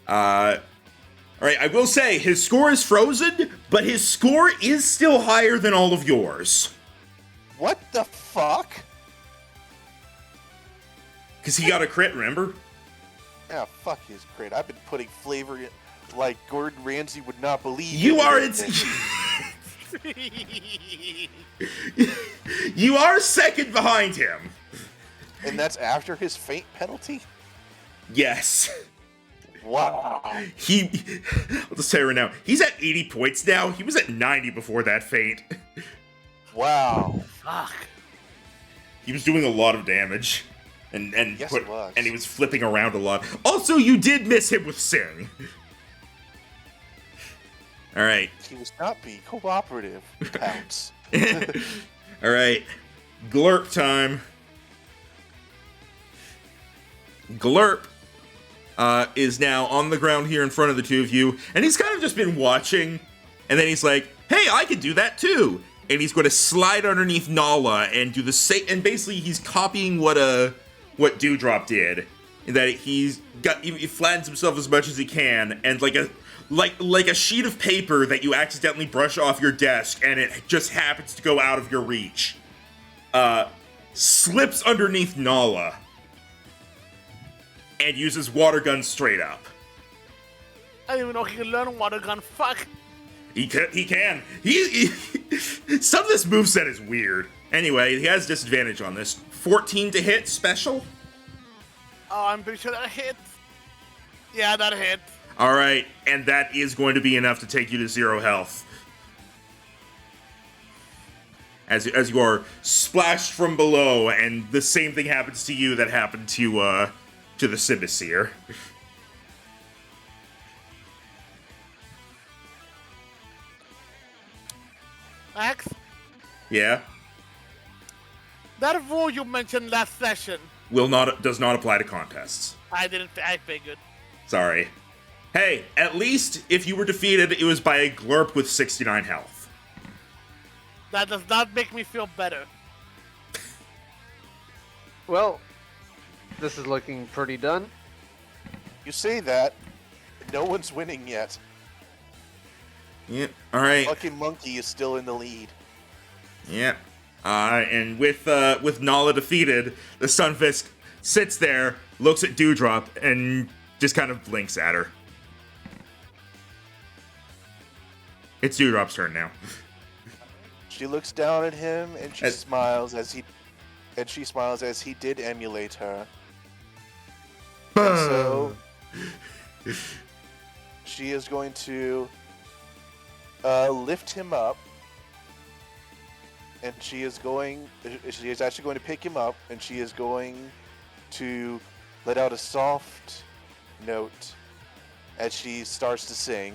Alright, I will say, his score is frozen, but his score is still higher than all of yours. What the fuck? Because he got a crit, remember? Ah, fuck his crit. I've been putting flavor in like Gordon Ramsay would not believe. You are You are second behind him. And that's after his faint penalty? Yes. Wow. I'll just tell you right now, he's at 80 points now. He was at 90 before that feint. Wow. Fuck. He was doing a lot of damage. And Yes, he was. And he was flipping around a lot. Also, you did miss him with Sing. Alright. He was not being cooperative. Pounce. Alright. Glurp time. Glurp is now on the ground here in front of the two of you, and he's kind of just been watching, and then he's like, hey, I can do that too! And he's going to slide underneath Nala and do the same, and basically he's copying what Dewdrop did. In that he flattens himself as much as he can, and like a sheet of paper that you accidentally brush off your desk, and it just happens to go out of your reach. Slips underneath Nala. And uses water gun straight up. I didn't even know he could learn water gun. Fuck. He can. He some of this moveset is weird. Anyway, he has disadvantage on this. 14 to hit, special? Oh, I'm pretty sure that hits. Yeah, that hit. Alright, and that is going to be enough to take you to 0 health. as you are splashed from below, and the same thing happens to you that happened to the Simiseer. Max, Yeah, that rule you mentioned last session, does not apply to contests. I figured. Sorry. Hey, at least if you were defeated, it was by a Glurp with 69 health. That does not make me feel better. Well, this is looking pretty done. You say that, no one's winning yet. Yep. All right. Fucking Monkey is still in the lead. Yep. And with Nala defeated, the Stunfisk sits there, looks at Dewdrop, and just kind of blinks at her. It's Dewdrop's turn now. She looks down at him and she smiles as he did emulate her. And so she is going to lift him up, and she is actually going to pick him up, and she is going to let out a soft note as she starts to sing,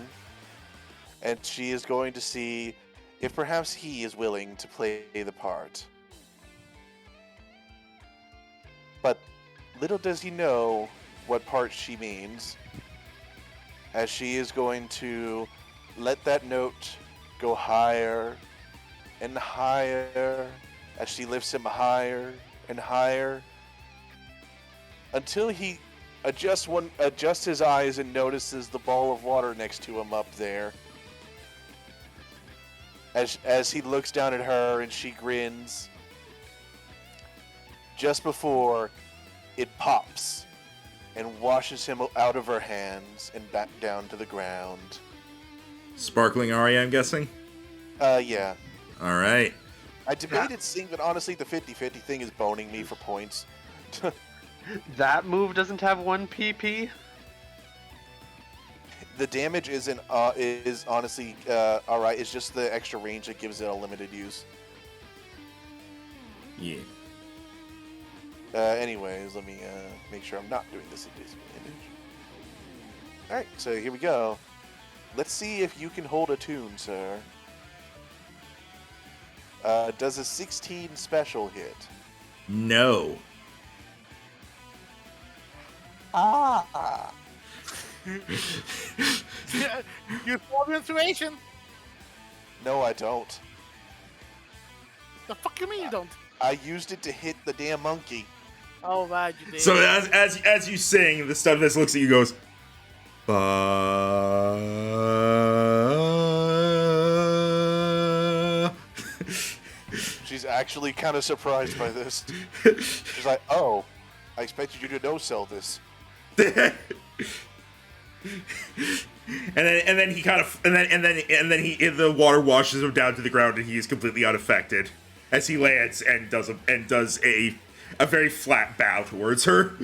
and she is going to see if perhaps he is willing to play the part. But little does he know what part she means, as she is going to let that note go higher and higher as she lifts him higher and higher until he adjusts his eyes and notices the ball of water next to him up there. As he looks down at her and she grins, just before it pops and washes him out of her hands and back down to the ground. Sparkling Aria, I'm guessing? Yeah. All right. I debated seeing, but honestly, the 50-50 thing is boning me for points. That move doesn't have 1 PP? The damage is honestly alright. It's just the extra range that gives it a limited use. Yeah. Anyways, let me make sure I'm not doing this at disadvantage. Alright, so here we go. Let's see if you can hold a tune, sir. Does a 16 special hit? No. You saw the inspiration. No, I don't. The fuck you mean you don't? I used it to hit the damn monkey. Oh, right, you did. So as you sing, the Stunfisk looks at you and goes, She's actually kind of surprised by this. She's like, "Oh, I expected you to no-sell this." and then he kind of the water washes him down to the ground and he is completely unaffected as he lands and does a very flat bow towards her.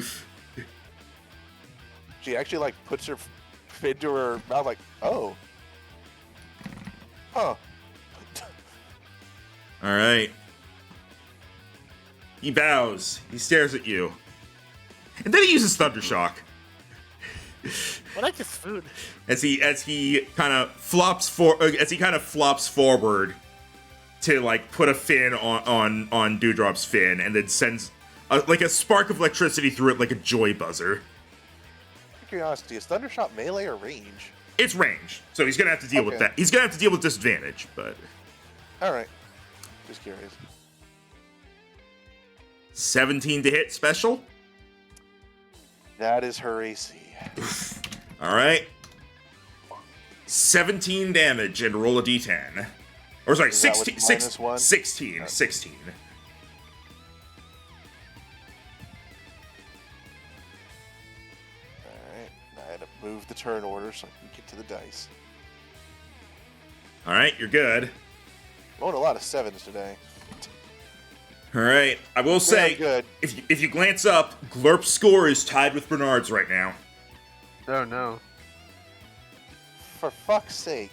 She actually like puts her fin to her mouth like, "Oh, huh." All right. He bows. He stares at you, and then he uses Thundershock. Well, that's just food. As he kind of flops forward to like put a fin on Dewdrop's fin, and then sends like a spark of electricity through it like a joy buzzer. Curiosity, is Thundershot melee or range? It's range, so he's gonna have to deal with that. He's gonna have to deal with disadvantage, but All right, just curious. 17 to hit special. That is her AC. All right. 17 damage and roll a d10. Or sorry, Is that 16. with minus one? 16. 16. Alright, now I had to move the turn order so I can get to the dice. All right, you're good. Rolling a lot of 7s today. All right, I will say, good. if you glance up, Glurp's score is tied with Bernard's right now. Oh no. For fuck's sake.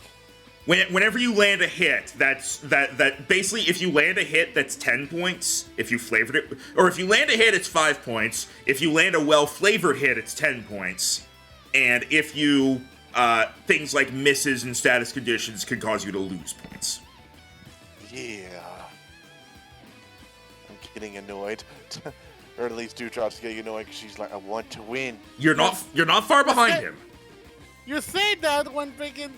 Whenever you land a hit, that basically if you land a hit, that's 10 points. If you flavored it, or if you land a hit, it's 5 points. If you land a well-flavored hit, it's 10 points. And if you things like misses and status conditions can cause you to lose points. Yeah. I'm getting annoyed. Or at least Dewdrop's getting annoyed because she's like, I want to win. You're not far behind him. You say that when freaking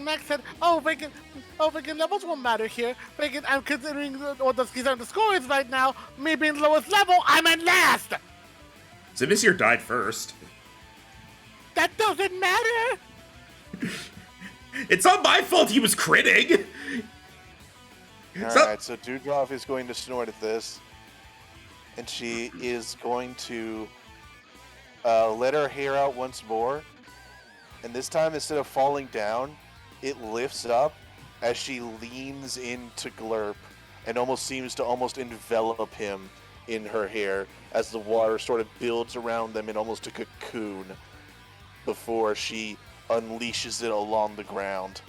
Max said, freaking levels won't matter here. Freaking, I'm considering what the score is right now. Me being lowest level, I'm at last. Zimissier died first. That doesn't matter. It's not my fault he was critting. Alright, so Dewdrop is going to snort at this. And she is going to let her hair out once more. And this time, instead of falling down, it lifts up as she leans into Glurp and almost seems to envelop him in her hair as the water sort of builds around them in almost a cocoon before she unleashes it along the ground.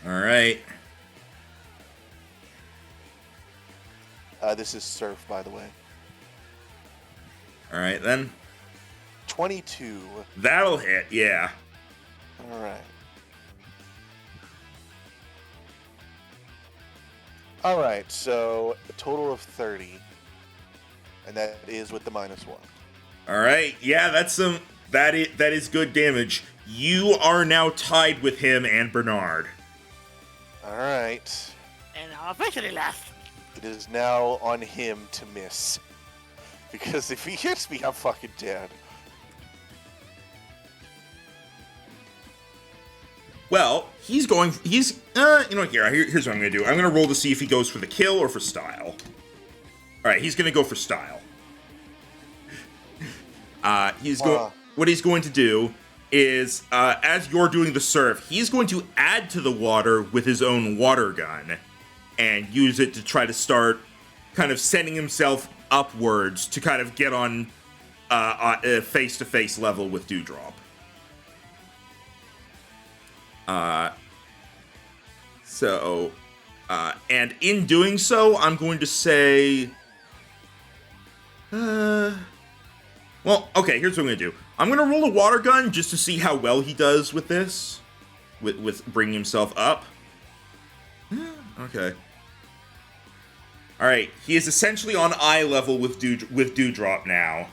All right. This is Surf, by the way. All right, then. 22. That'll hit, yeah. Alright. Alright, so a total of 30. And that is with the -1. All right, yeah, that is good damage. You are now tied with him and Bernard. Alright. And I'm officially last. It is now on him to miss. Because if he hits me, I'm fucking dead. Well, here's you know what, here's what I'm gonna do. I'm gonna roll to see if he goes for the kill or for style. Alright, he's gonna go for style. What he's going to do is, as you're doing the surf, he's going to add to the water with his own water gun and use it to try to start kind of sending himself upwards to kind of get on a face-to-face level with Dewdrop. And in doing so, I'm going to say, well, okay, here's what I'm going to do. I'm going to roll a water gun just to see how well he does with this, with bringing himself up. Okay. All right, he is essentially on eye level with Dewdrop now.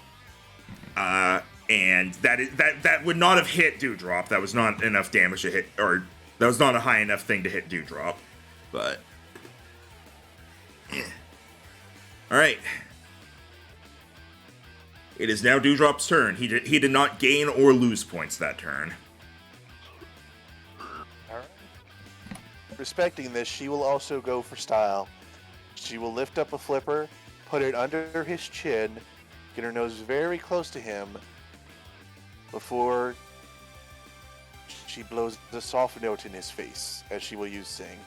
And that would not have hit Dewdrop. That was not enough damage to hit, or that was not a high enough thing to hit Dewdrop. But all right, it is now Dewdrop's turn. He did not gain or lose points that turn. Alright. Respecting this, she will also go for style. She will lift up a flipper, put it under his chin, get her nose very close to him before she blows the soft note in his face, as she will use Sing.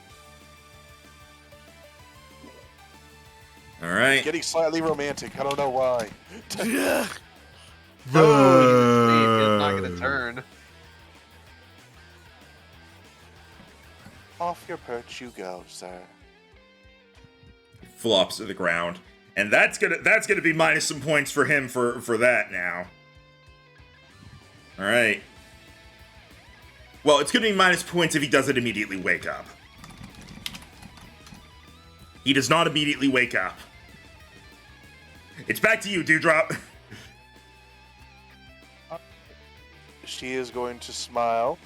All right. Getting slightly romantic. I don't know why. Oh, he's not gonna turn. Off your perch you go, sir. Flops to the ground, and that's gonna be minus some points for him for that now. All right. Well, it's gonna be minus points if he doesn't immediately wake up. He does not immediately wake up. It's back to you, Dewdrop. She is going to smile.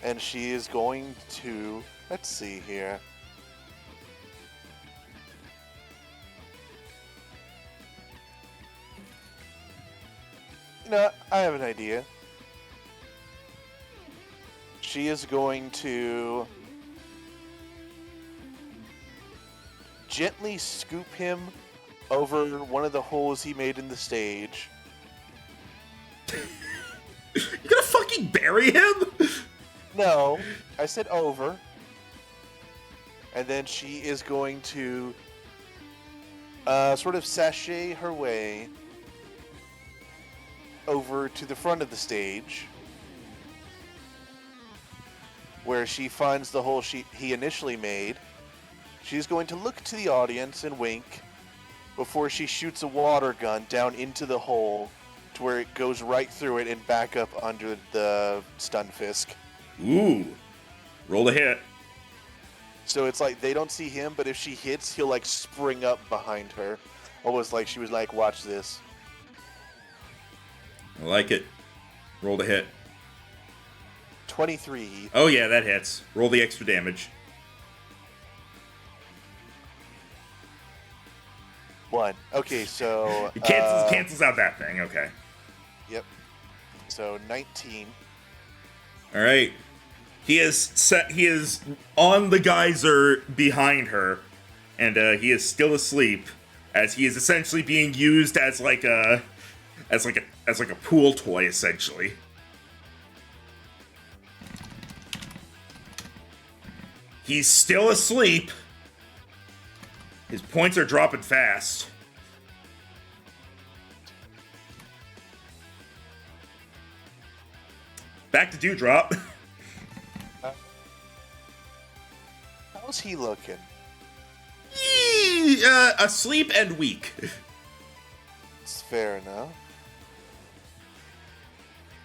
And she is going to... Let's see here. You know, I have an idea. She is going to... gently scoop him over one of the holes he made in the stage. You're gonna fucking bury him? No, I said over. And then she is going to sort of sashay her way over to the front of the stage, where she finds the hole he initially made. She's going to look to the audience and wink before she shoots a water gun down into the hole to where it goes right through it and back up under the Stunfisk. Ooh. Roll a hit. So it's like they don't see him, but if she hits, he'll like spring up behind her. Almost like she was like, watch this. I like it. Roll a hit. 23. Oh yeah, that hits. Roll the extra damage. 1. Okay, so... It cancels out that thing, okay. Yep. So 19. Alright. He is on the geyser behind her, and he is still asleep, as he is essentially being used as like a pool toy, essentially. He's still asleep. His points are dropping fast. Back to Dewdrop. How's he looking? Asleep and weak. It's fair enough.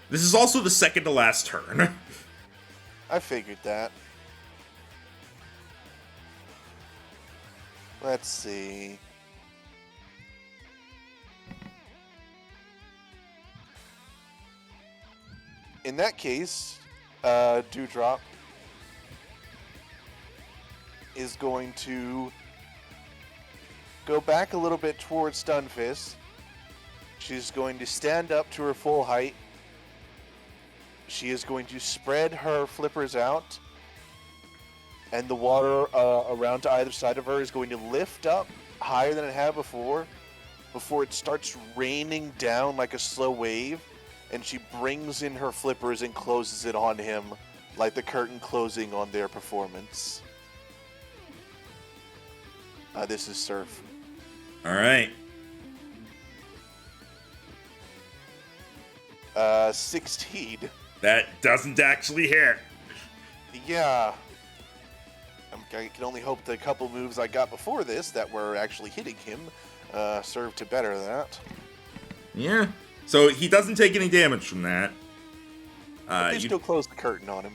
This is also the second to last turn. I figured that. Let's see. In that case, Dewdrop is going to go back a little bit towards Stunfisk. She's going to stand up to her full height. She is going to spread her flippers out, and the water around to either side of her is going to lift up higher than it had before it starts raining down like a slow wave, and she brings in her flippers and closes it on him like the curtain closing on their performance. This is Surf. Alright. 16. That doesn't actually hit. Yeah. I can only hope the couple moves I got before this that were actually hitting him served to better that. Yeah. So he doesn't take any damage from that. They still close the curtain on him.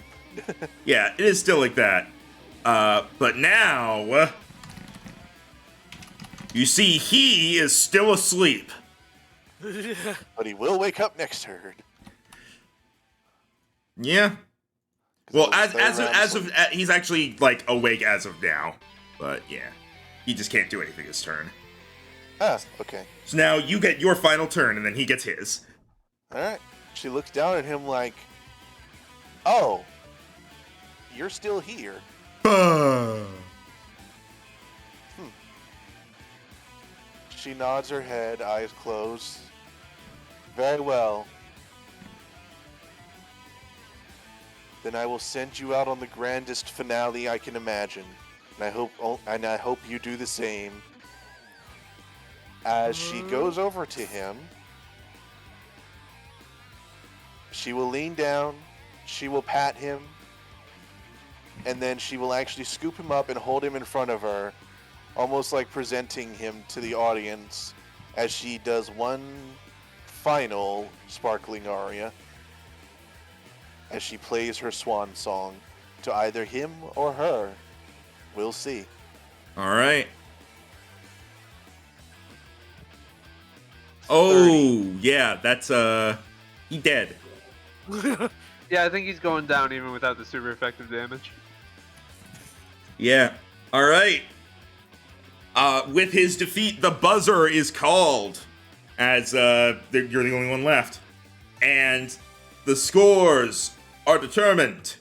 Yeah, it is still like that. But now... you see, he is still asleep. But he will wake up next turn. Yeah. Well, as of he's actually like awake as of now, but yeah, he just can't do anything this turn. Ah, okay. So now you get your final turn, and then he gets his. All right. She looks down at him like, "Oh, you're still here." She nods her head, eyes closed. Very well. Then I will send you out on the grandest finale I can imagine, and I hope you do the same. As she goes over to him, she will lean down, she will pat him, and then she will actually scoop him up and hold him in front of her, almost like presenting him to the audience as she does one final sparkling aria as she plays her swan song to either him or her. We'll see. All right. Oh, yeah, that's he dead. Yeah, I think he's going down even without the super effective damage. Yeah. All right. With his defeat, the buzzer is called, as you're the only one left, and the scores are determined.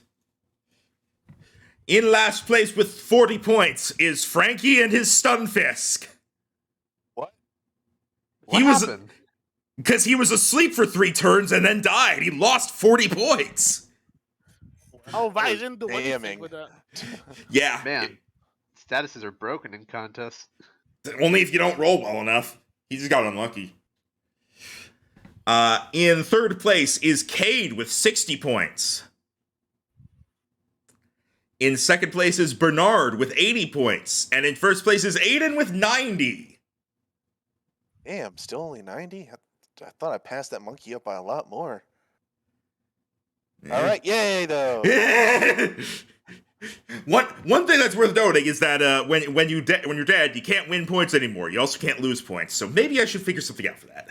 In last place with 40 points is Frankie and his Stunfisk. What? What happened? Because he was asleep for 3 turns and then died. He lost 40 points. Oh, I didn't do anything Damning. with that. Yeah. Man, statuses are broken in contests. Only if you don't roll well enough. He just got unlucky. In third place is Cade with 60 points. In second place is Bernard with 80 points. And in first place is Aiden with 90. Damn, still only 90? I thought I passed that monkey up by a lot more. All right, yay, though. One thing that's worth noting is that when you're dead, you can't win points anymore. You also can't lose points. So maybe I should figure something out for that.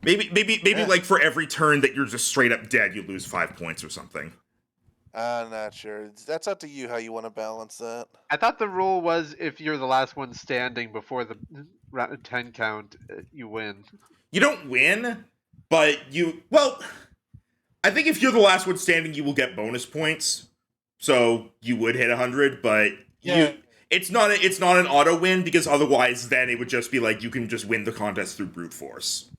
Maybe like for every turn that you're just straight up dead, you lose 5 points or something. I'm not sure. That's up to you how you want to balance that. I thought the rule was if you're the last one standing before the 10 count, you win. You don't win, but I think if you're the last one standing, you will get bonus points. So you would hit 100, but it's not an auto win, because otherwise then it would just be like you can just win the contest through brute force.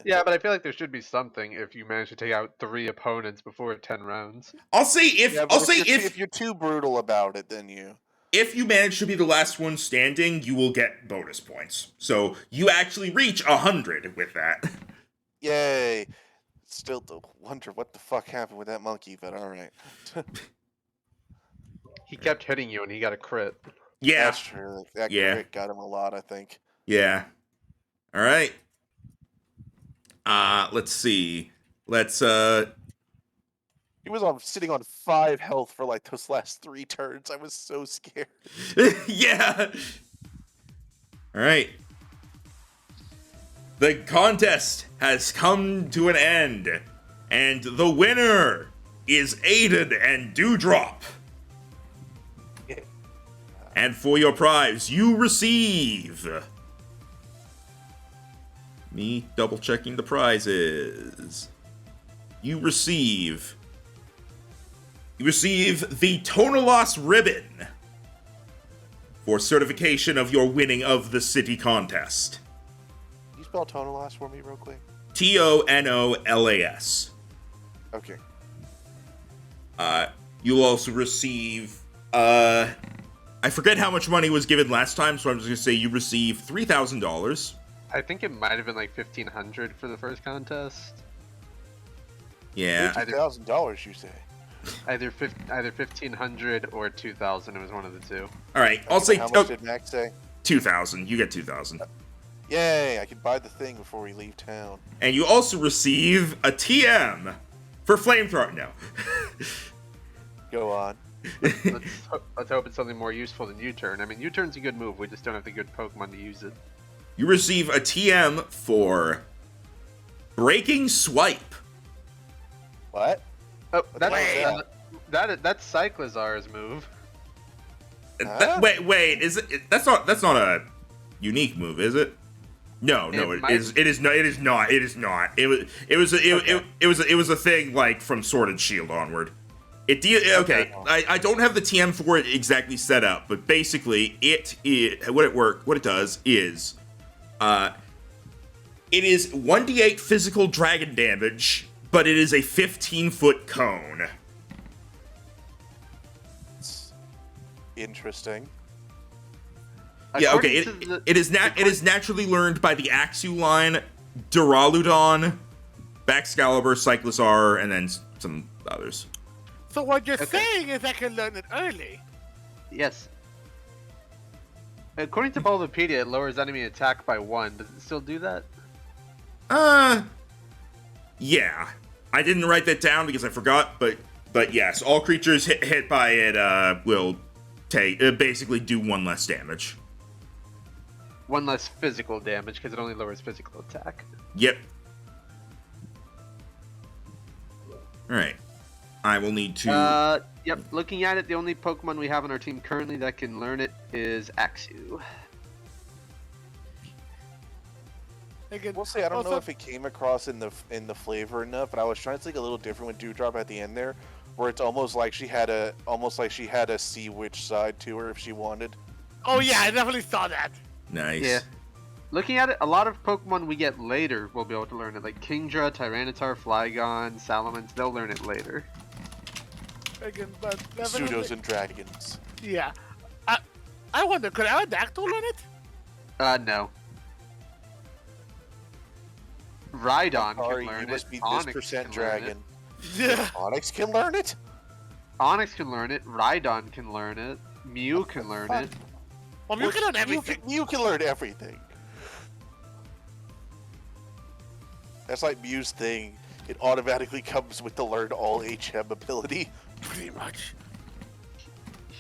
Yeah, but I feel like there should be something if you manage to take out 3 opponents before 10 rounds. If you're too brutal about it, then if you manage to be the last one standing, you will get bonus points. So you actually reach 100 with that. Yay. Still wonder what the fuck happened with that monkey, but all right. He kept hitting you and he got a crit. Yeah. That's true. That crit got him a lot, I think. Yeah. All right. Let's see. He was sitting on 5 health for like those last 3 turns. I was so scared. Yeah. All right. The contest has come to an end, and the winner is Aiden and Dewdrop. Yeah. And for your prize, you receive... Me double checking the prizes. You receive the Tonolas ribbon for certification of your winning of the city contest. Can you spell Tonolas for me real quick? Tonolas. Okay. You'll also receive, I forget how much money was given last time, so I'm just gonna say you receive $3,000. I think it might have been like 1,500 for the first contest. Yeah. $50,000, you say? Either 1,500 or 2,000. It was one of the two. All right, I'll say How much did Max say? 2,000. You get 2,000. Yay! I can buy the thing before we leave town. And you also receive a TM for flamethrower. No. Go on. Let's hope it's something more useful than U-turn. I mean, U-turn's a good move. We just don't have the good Pokemon to use it. You receive a TM for Breaking Swipe. What? Oh, that's Cyclizar's move. Huh? Wait, is it? That's not a unique move, is it? No, it is. It is not. It is not. It is not. It was a thing like from Sword and Shield onward. Okay. I don't have the TM for it exactly set up, but basically what it does is, it is 1d8 physical dragon damage, but it is a 15-foot cone. It's interesting. Yeah, okay. It is naturally learned by the Axew line, Duraludon, Baxcalibur, Cyclizar, and then some others. So what you're saying is I can learn it early. Yes. According to Bulbapedia, it lowers enemy attack by 1. Does it still do that? Yeah. I didn't write that down because I forgot, but yes, all creatures hit by it will basically do 1 less damage. 1 less physical damage because it only lowers physical attack. Yep. Alright. I will need to... Yep, looking at it, the only Pokemon we have on our team currently that can learn it is Axew. We'll see. I don't know if it came across in the flavor enough, but I was trying to think a little different with Dewdrop at the end there, where it's almost like she had a Sea Witch side to her if she wanted. Oh yeah, I definitely saw that. Nice. Yeah. Looking at it, a lot of Pokemon we get later will be able to learn it, like Kingdra, Tyranitar, Flygon, Salamence. They'll learn it later. Again, but Pseudos and dragons. Yeah. I wonder, could Aerodactyl learn it? No. Rhydon Sorry, can learn you it. must be this Onyx percent can learn dragon. Yeah. Onyx can learn it? Onyx can learn it. Rhydon can learn it. Mew can learn it. Well, you can learn You everything. you can learn everything. That's like Mew's thing. It automatically comes with the learn all HM ability. Pretty much.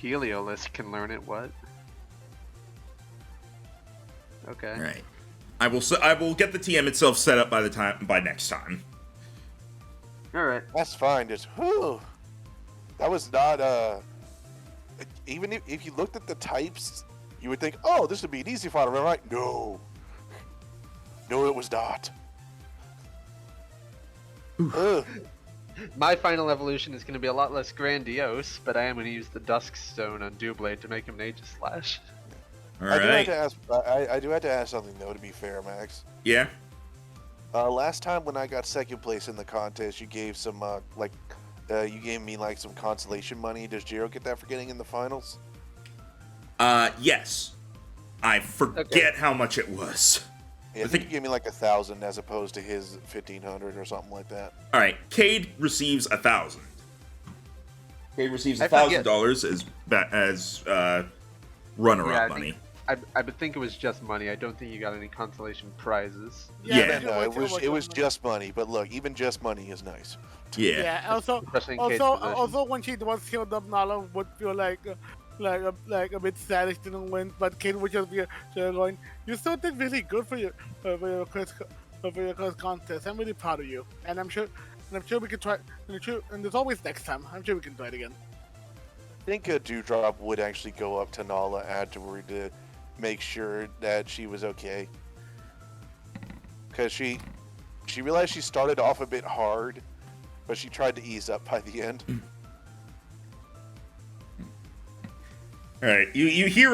Heliolisk can learn it. What? Okay. All right. I will get the TM itself set up by next time. All right. That's fine. Just whew. That was not even if you looked at the types, you would think, oh, this would be an easy fight. Am I right? No. No, it was not. Ugh. My final evolution is going to be a lot less grandiose, but I am going to use the Dusk Stone on Doublade to make him an Aegis Slash. All I do have right. to ask. I do have to ask something though. To be fair, Max. Yeah. Last time when I got second place in the contest, you gave some you gave me like some consolation money. Does Jiro get that for getting in the finals? Yes. I forget how much it was. Yeah, I think you gave me like 1,000 as opposed to his 1,500 or something like that. All right. Cade receives 1,000. Cade receives I forget. $1,000 as runner-up Yeah, I money. I would think it was just money. I don't think you got any consolation prizes. Yeah. No, it was just money. But look, even just money is nice. Yeah. Yeah. Also, Especially in Kate's position. also when she was healed up, Nala would feel like a bit sad she didn't win, but Kate would just be going, "You still did really good for your first contest. I'm really proud of you, and I'm sure we can try. And there's always next time. I'm sure we can try it again." I think a Dewdrop would actually go up to Nala afterward to make sure that she was okay. Because she realized she started off a bit hard, but she tried to ease up by the end. All right, you hear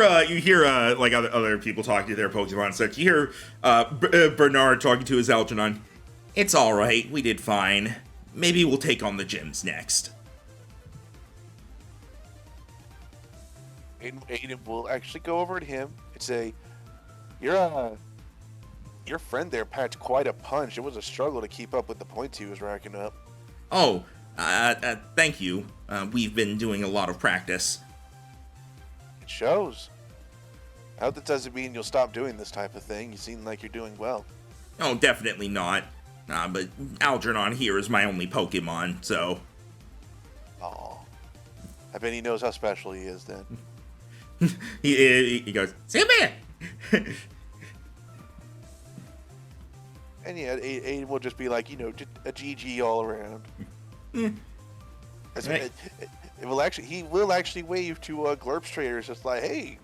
like other people talking to their Pokemon. So you hear Bernard talking to his Algernon. It's all right. We did fine. Maybe we'll take on the gyms next. Aiden will actually go over to him and say, your friend there packed quite a punch. It was a struggle to keep up with the points he was racking up. Oh, thank you. We've been doing a lot of practice. It shows. I hope that doesn't mean you'll stop doing this type of thing. You seem like you're doing well. Oh, definitely not. But Algernon here is my only Pokemon, so... Aw. I bet he knows how special he is then. he goes, "See me." And yeah, Aiden will just be like, just a GG all around. Right. He will actually wave to Glurps traders, just like, hey,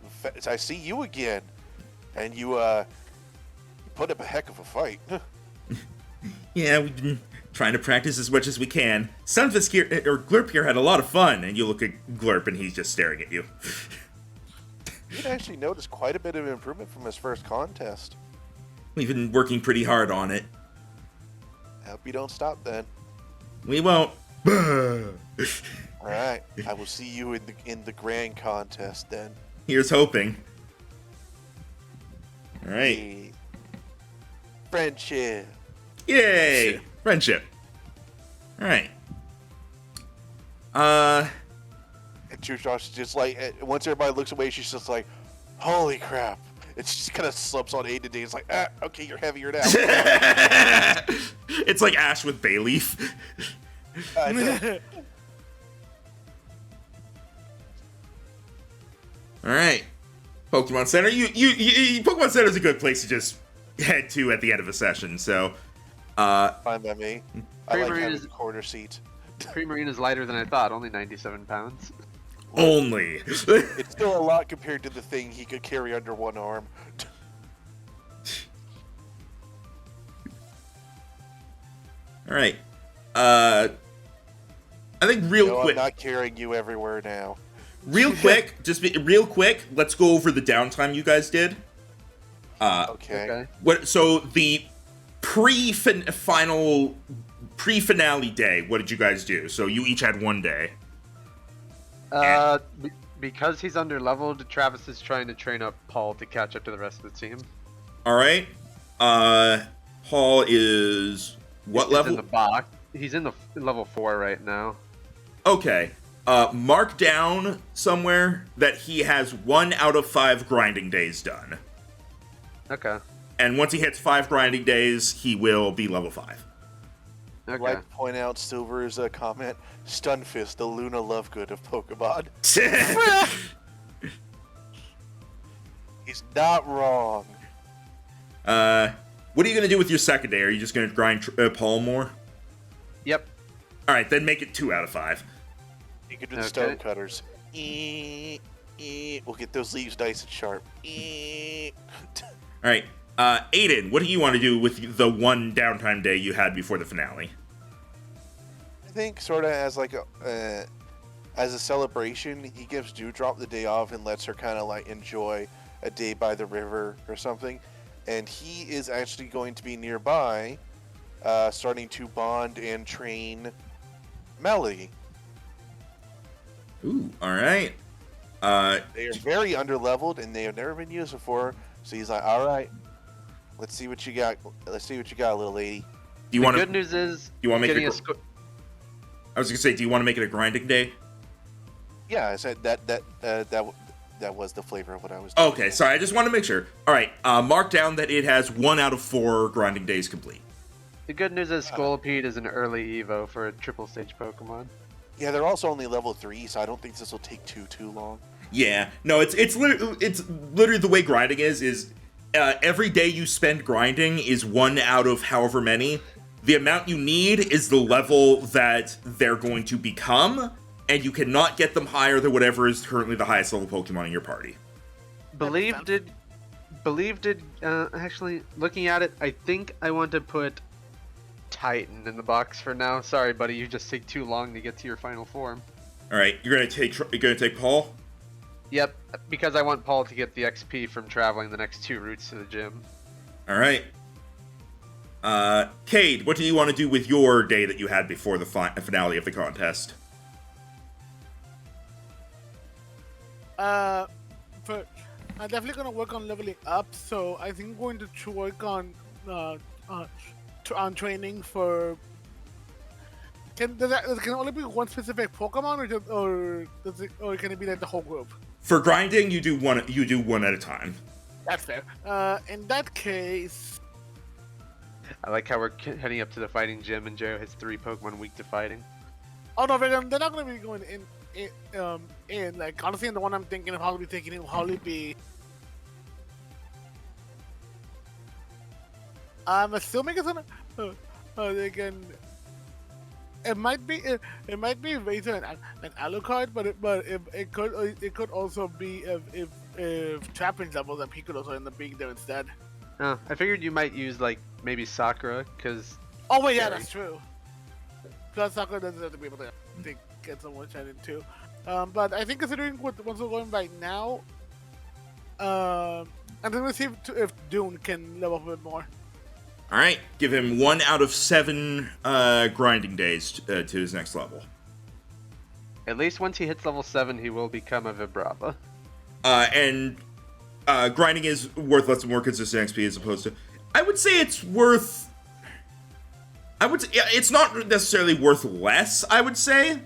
I see you again, and you put up a heck of a fight. Yeah, we've been trying to practice as much as we can. Sunfisk here, or Glurp here, had a lot of fun, and you look at Glurp and he's just staring at you. You'd actually notice quite a bit of improvement from his first contest. We've been working pretty hard on it. I hope you don't stop then. We won't. All right, I will see you in the grand contest then. Here's hoping. All right. Hey. Friendship. Yay! Friendship. All right. And Josh is just like, once everybody looks away, she's just like, holy crap. And she just kind of slips on A to D. It's like, okay, you're heavier now. It's like Ash with Bayleaf. I know. All right. Pokemon Center. You Pokemon Center is a good place to just head to at the end of a session. So, Fine by me. I like Creamery having is- the corner seat. Creamerine is lighter than I thought, only 97 pounds. only. It's still a lot compared to the thing he could carry under one arm. All right. I think real I'm quick. not carrying you everywhere now. Real quick, real quick, let's go over the downtime you guys did. Okay. So the pre-finale day, what did you guys do? So you each had one day. Because he's under leveled, Travis is trying to train up Paul to catch up to the rest of the team. All right. Paul is what He's level? in the box. He's in the level 4 right now. Okay. Mark down somewhere that he has 1 out of 5 grinding days done. Okay. And once he hits 5 grinding days, he will be level 5. I'd Okay. like to point out Silver's comment, Stunfisk, the Luna Lovegood of Pokemon. He's not wrong. What are you going to do with your second day? Are you just going to grind Paul more? Yep. Alright, then make it 2 out of 5. You can do the stone cutters. We'll get those leaves nice and sharp. Alright, Aiden, what do you want to do with the 1 downtime day you had before the finale? I think sort of as like as a celebration, he gives Dewdrop the day off and lets her kind of like enjoy a day by the river or something. And he is actually going to be nearby, starting to bond and train Melody. Ooh, alright. They are very underleveled and they have never been used before. So he's like, all right, let's see what you got. Let's see what you got, little lady. Do you The want good to? news is Do you want to make getting it? I was gonna say, do you want to make it a grinding day? Yeah, I said that was the flavor of what I was doing. Okay, sorry, I just want to make sure. Alright, mark down that it has 1 out of 4 grinding days complete. The good news is Scolipede is an early Evo for a triple stage Pokemon. Yeah, they're also only level 3, so I don't think this will take too long. Yeah, no, it's literally the way grinding is every day you spend grinding is 1 out of however many. The amount you need is the level that they're going to become, and you cannot get them higher than whatever is currently the highest level Pokemon in your party. Believe did actually looking at it, I think I want to put Titan in the box for now. Sorry, buddy, you just take too long to get to your final form. All right, you're gonna take Paul. Yep, because I want Paul to get the XP from traveling the next 2 routes to the gym. All right. Cade, what do you want to do with your day that you had before the finale of the contest? But I'm definitely gonna work on leveling up. So I think I'm going to work on training for. Can only be one specific Pokemon, or can it be like the whole group? For grinding, you do one at a time. That's fair. In that case, I like how we're heading up to the fighting gym and Joe has 3 Pokemon weak to fighting. oh no, they're not gonna be going in. Like honestly, the one I'm thinking of probably taking it will probably be. I'm assuming it's gonna. Again, it might be Razor and Alucard, but it could also be if Trapin's levels up, he could also end up being there instead. Oh, I figured you might use like maybe Sakura, because Oh wait, yeah, that's true. Plus, Sakura doesn't have to be able to get someone shine in too. But I think considering what ones we're going right now, I'm gonna see if Dune can level up a bit more. All right, give him 1 out of 7 grinding days to his next level. at least once he hits level 7, he will become a Vibrava. And grinding is worth less and more consistent XP as opposed to. I would say it's worth. It's not necessarily worth less. I would say.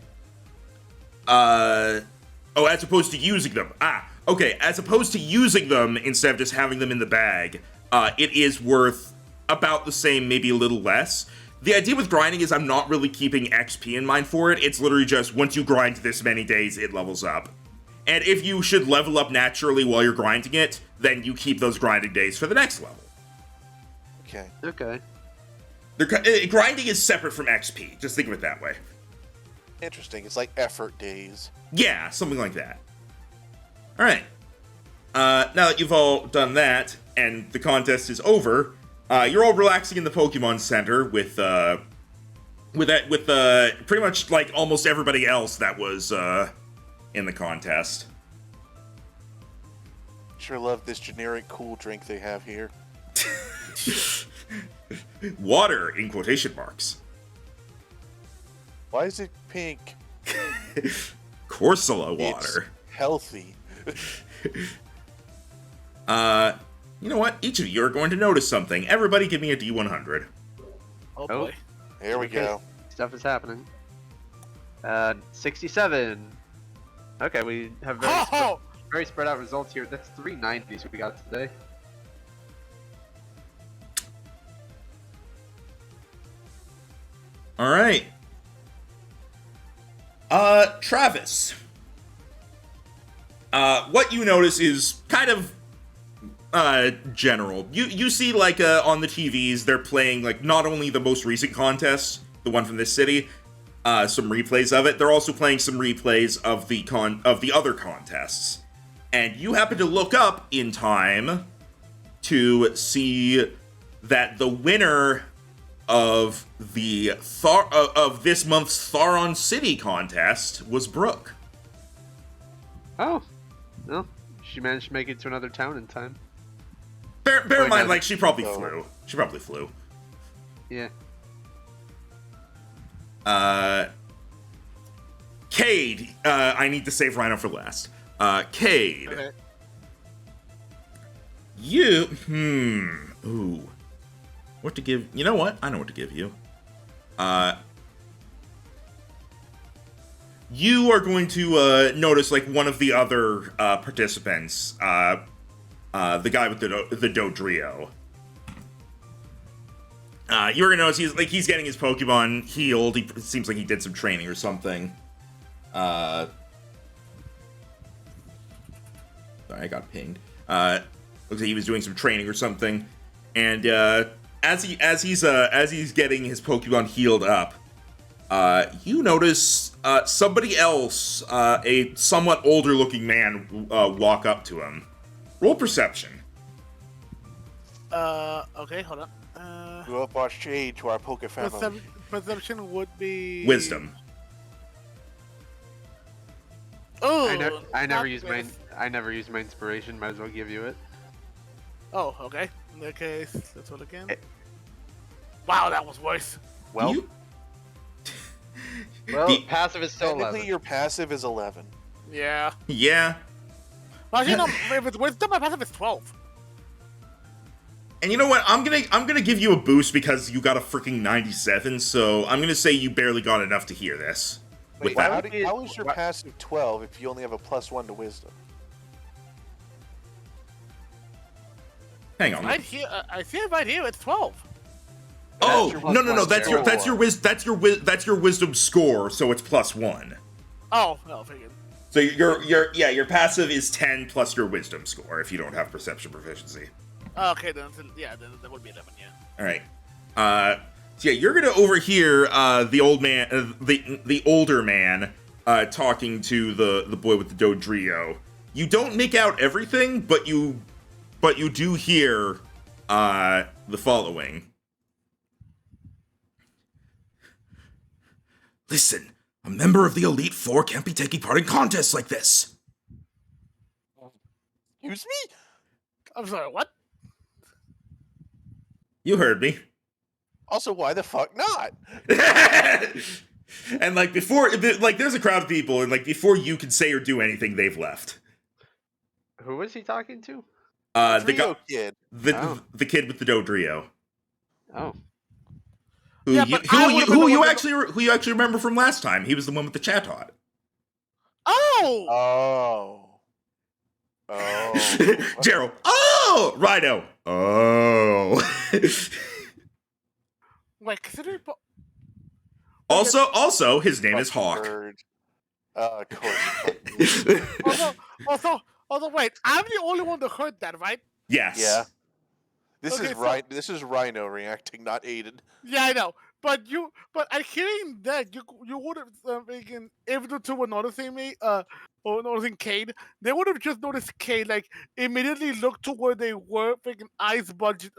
As opposed to using them. Okay. As opposed to using them instead of just having them in the bag, it is worth about the same, maybe a little less. The idea with grinding is I'm not really keeping XP in mind for it. It's literally just once you grind this many days, it levels up. And if you should level up naturally while you're grinding it, then you keep those grinding days for the next level. Okay. Okay. Grinding is separate from XP. Just think of it that way. Interesting. It's like effort days. Yeah, something like that. All right. Now that you've all done that, and the contest is over, you're all relaxing in the Pokemon Center with pretty much like almost everybody else that was in the contest. Sure love this generic cool drink they have here. Water in quotation marks. Why is it pink? Corsola water. It's healthy. You know what? Each of you are going to notice something. Everybody give me a D100. Oh Oh. boy. Here we Okay. go. Stuff is happening. 67. Okay, we have Oh! very spread out results here. That's 390s we got today. All right. Travis. What you notice is kind of general. You see like on the TVs they're playing like not only the most recent contest, the one from this city, some replays of it. They're also playing some replays of the other contests. And you happen to look up in time to see that the winner of the of this month's Tharon City contest was Brooke. Oh, well, she managed to make it to another town in time. Bear in Wait, mind, no. like she probably Oh. flew. She probably flew. Yeah. Cade. I need to save Rhino for last. Cade. Okay. You. Ooh. What to give? You know what? I know what to give you. You are going to notice like one of the other participants. The guy with the Dodrio. You're gonna notice he's getting his Pokemon healed. It seems like he did some training or something. Sorry, I got pinged. Looks like he was doing some training or something, and as he's getting his Pokemon healed up, you notice somebody else, a somewhat older-looking man, walk up to him. Roll perception. Okay, hold on. Go up our shade to our Poke family. Perception would be Wisdom. Oh, I never not use with- I never use my inspiration. Might as well give you it. Oh, okay. In that case, let's roll again. Eh. Wow, that was worse. Well, You- Well, The- passive is still technically 11. your passive is 11. Yeah. Yeah. Actually, no. If it's wisdom, my passive is 12. And you know what? I'm gonna give you a boost because you got a freaking 97. So I'm gonna say you barely got enough to hear this. Wait, With that, how is your passive 12 if you only have a +1 to wisdom? hang on. Right here, I see it right here. It's 12. Oh That's your no no no! +1 That's your wisdom score. So it's +1. Oh, no, figured. So your passive is 10 plus your wisdom score if you don't have perception proficiency. Okay, then that would be 11. Yeah. All right. So yeah, you're gonna overhear the old man, the older man, talking to the boy with the Dodrio. You don't make out everything, but you do hear the following. Listen, a member of the Elite Four can't be taking part in contests like this. Excuse me? I'm sorry. What? You heard me. Also, why the fuck not? And like before, like there's a crowd of people, and like before you can say or do anything, they've left. Who was he talking to? The Trio guy, kid. the kid with the Dodrio. Oh, Who Yeah, you, but I would've been who the you one actually who you actually remember from last time? He was the one with the Chatot. Oh. Oh. Gerald. Oh, Rhino. Oh. Wait, consider. also, his name is Fucking Hawk. bird. Of course. Also, wait. I'm the only one that heard that, right? Yes. Yeah. This Okay, is so- This is Rhino reacting, not Aiden. Yeah, I know. But I hearing that you would have been if the two were noticing me, or noticing Cade, they would have just noticed Cade, like immediately looked to where they were, freaking eyes budged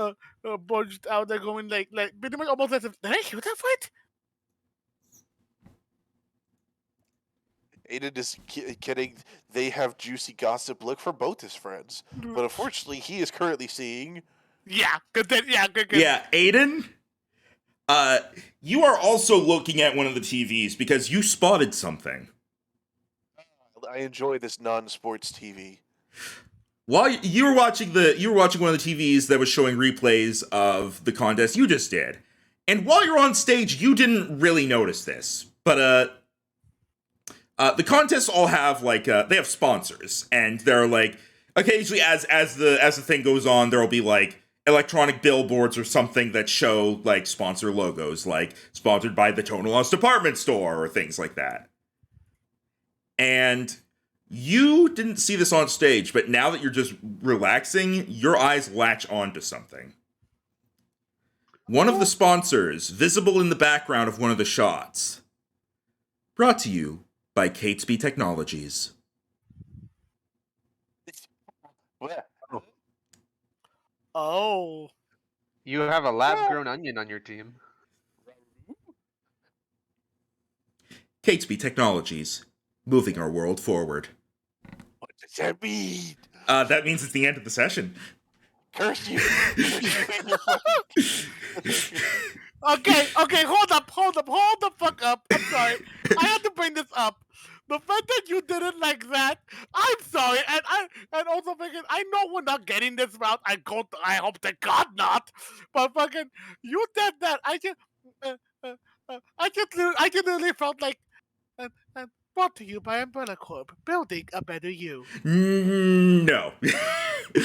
out. They're going like pretty much almost as if did I hear that right? Aiden is kidding. They have juicy gossip. Look for both his friends. But unfortunately, he is currently seeing. Yeah, good. Good. Yeah, Aiden. You are also looking at one of the TVs because you spotted something. I enjoy this non-sports TV. while you were watching one of the TVs that was showing replays of the contest you just did, and while you're on stage, you didn't really notice this, but the contests all have they have sponsors, and they're like occasionally as the thing goes on, there'll be like electronic billboards or something that show like sponsor logos, like sponsored by the Tonolas department store or things like that. And you didn't see this on stage, but now that you're just relaxing, your eyes latch onto something. One of the sponsors, visible in the background of one of the shots, brought to you by PokéD Technologies. Oh. You have a lab-grown onion on your team. PokéD Technologies, moving our world forward. What does that mean? That means it's the end of the session. Curse you! Curse you in your fucking- Okay, hold the fuck up. I'm sorry. I had to bring this up. The fact that you did it like that, I'm sorry, and also fucking, I know we're not getting this route. I hope to God not. But fucking, you did that. I just literally felt like, brought to you by Umbrella Corp, building a better you. No.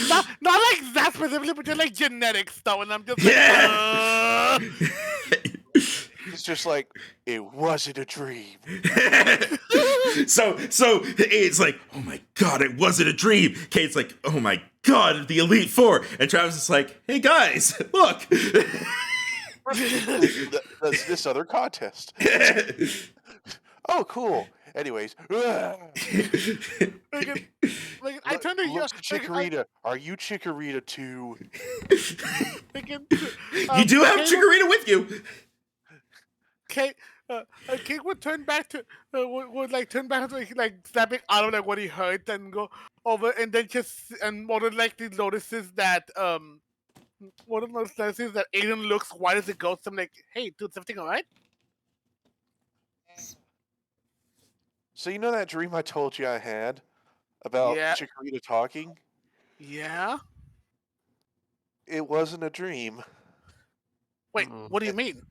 Not like that specifically, but just like genetics though, and I'm just like, Yeah. It's just like, it wasn't a dream. So it's like, oh my god, it wasn't a dream. Kate's like, oh my god, the Elite Four. And Travis is like, hey guys, look. That's this other contest. Oh, cool. Anyways. I turned to you. Looks Chikorita. Are you Chikorita too? You do have Chikorita with you. Kate would turn back to would turn back to like snapping out of like what he heard and go over and then more than likely notices that Aiden looks white as a ghost. I'm like, hey dude, is everything alright? So you know that dream I told you I had about Yeah. Chikorita talking? Yeah. It wasn't a dream. Wait, what do you mean?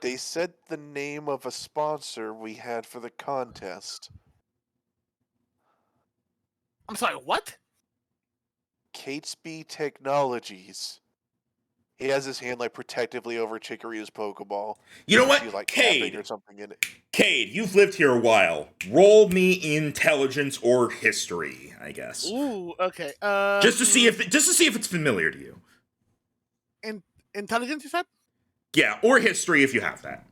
They said the name of a sponsor we had for the contest. I'm sorry, what? PokéD Technologies. He has his hand like protectively over Chikorita's Pokeball. You know what? See, like, tapping Cade. or something in it. Cade, you've lived here a while. Roll me intelligence or history, I guess. Ooh, okay. Just to see if it's familiar to you. Intelligence, you said? Yeah, or history if you have that.